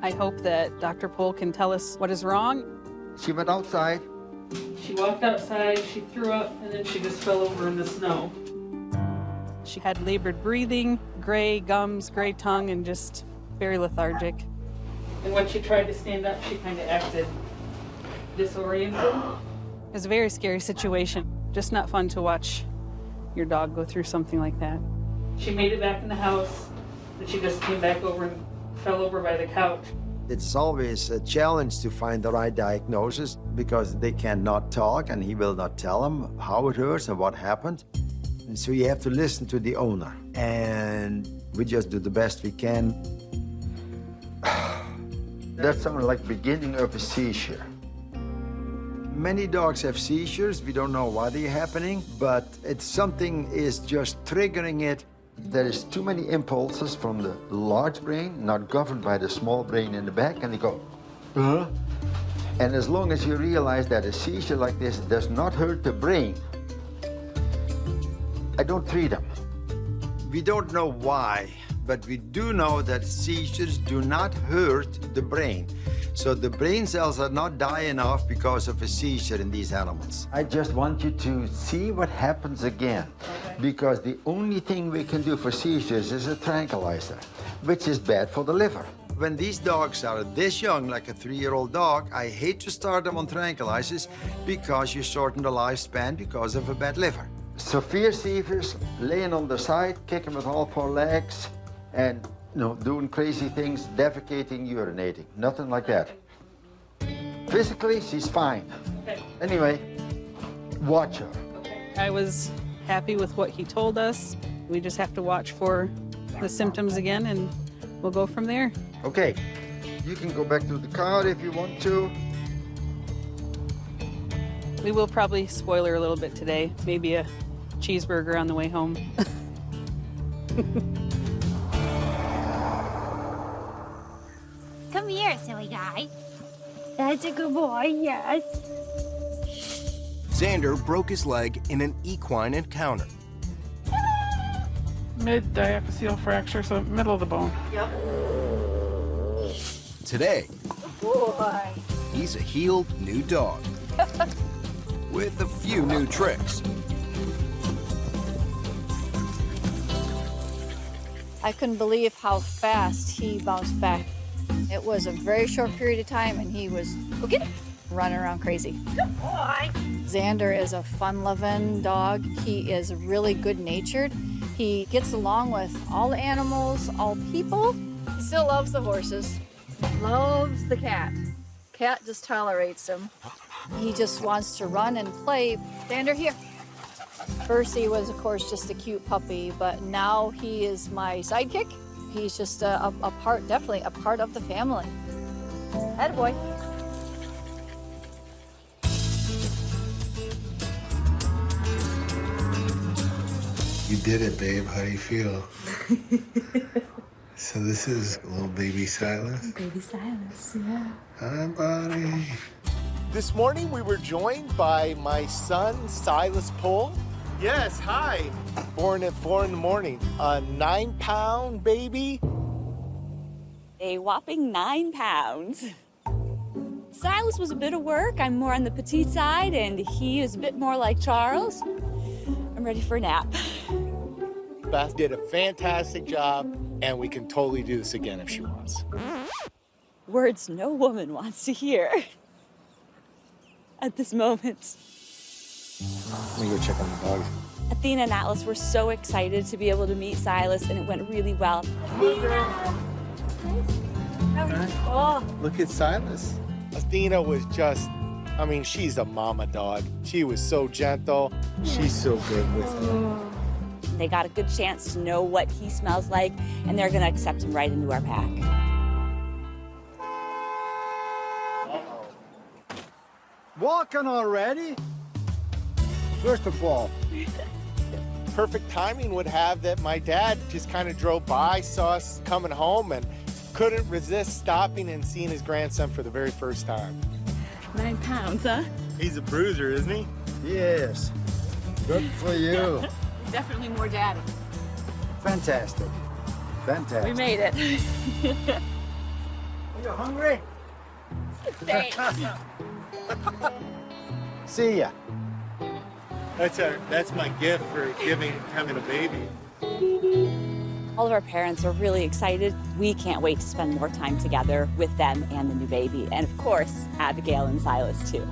I hope that Dr. Pol can tell us what is wrong. She went outside. She walked outside, she threw up, and then she just fell over in the snow. She had labored breathing, gray gums, gray tongue, and just very lethargic. And when she tried to stand up, she kind of acted disoriented. It was a very scary situation. Just not fun to watch your dog go through something like that. She made it back in the house, but she just came back over and fell over by the couch. It's always a challenge to find the right diagnosis because they cannot talk and he will not tell them how it hurts and what happened. And so you have to listen to the owner. And we just do the best we can. That sounds like beginning of a seizure. Many dogs have seizures. We don't know why they're happening, but it's something is just triggering it. There is too many impulses from the large brain, not governed by the small brain in the back, and they go, And as long as you realize that a seizure like this does not hurt the brain, I don't treat them. We don't know why, but we do know that seizures do not hurt the brain. So the brain cells are not dying off because of a seizure in these animals. I just want you to see what happens again, because the only thing we can do for seizures is a tranquilizer, which is bad for the liver. When these dogs are this young, like a 3-year-old dog, I hate to start them on tranquilizers because you shorten the lifespan because of a bad liver. Severe seizures, laying on the side, kicking with all 4 legs, and doing crazy things, defecating, urinating, nothing like that. Physically, she's fine. Anyway, watch her. I was happy with what he told us. We just have to watch for the symptoms again, and we'll go from there. Okay, you can go back to the car if you want to. We will probably spoil her a little bit today. Maybe a cheeseburger on the way home. Come here, silly guy. That's a good boy, yes. Xander broke his leg in an equine encounter. Mid-diaphyseal fracture, so middle of the bone. Yep. Today, Boy. he's a healed new dog with a few new tricks. I couldn't believe how fast he bounced back. It was a very short period of time, and he was running around crazy. Good boy. Xander is a fun-loving dog. He is really good-natured. He gets along with all the animals, all people. He still loves the horses, loves the cat. Cat just tolerates him. He just wants to run and play. Xander, here. First, he was, of course, just a cute puppy, but now he is my sidekick. He's just a part, definitely a part of the family. Attaboy. You did it, babe. How do you feel? So this is little baby Silas. Baby Silas, yeah. Hi, buddy. This morning we were joined by my son, Silas Pol. Yes, hi. Born at 4 in the morning. A 9-pound baby. A whopping 9 pounds. Silas was a bit of work. I'm more on the petite side, and he is a bit more like Charles. I'm ready for a nap. Beth did a fantastic job, and we can totally do this again if she wants. Words no woman wants to hear at this moment. Let me go check on the dog. Athena and Atlas were so excited to be able to meet Silas, and it went really well. Oh, look at Silas. Athena was just, I mean, she's a mama dog. She was so gentle. She's so good with him. They got a good chance to know what he smells like, and they're gonna accept him right into our pack. Walking already? First of all, perfect timing would have that my dad just kind of drove by, saw us coming home, and couldn't resist stopping and seeing his grandson for the very first time. 9 pounds, huh? He's a bruiser, isn't he? yes. Good for you. He's definitely more daddy. Fantastic. Fantastic. We made it. Are you hungry? Thanks. See ya. That's my gift for having a baby. All of our parents are really excited. We can't wait to spend more time together with them and the new baby. And of course, Abigail and Silas too.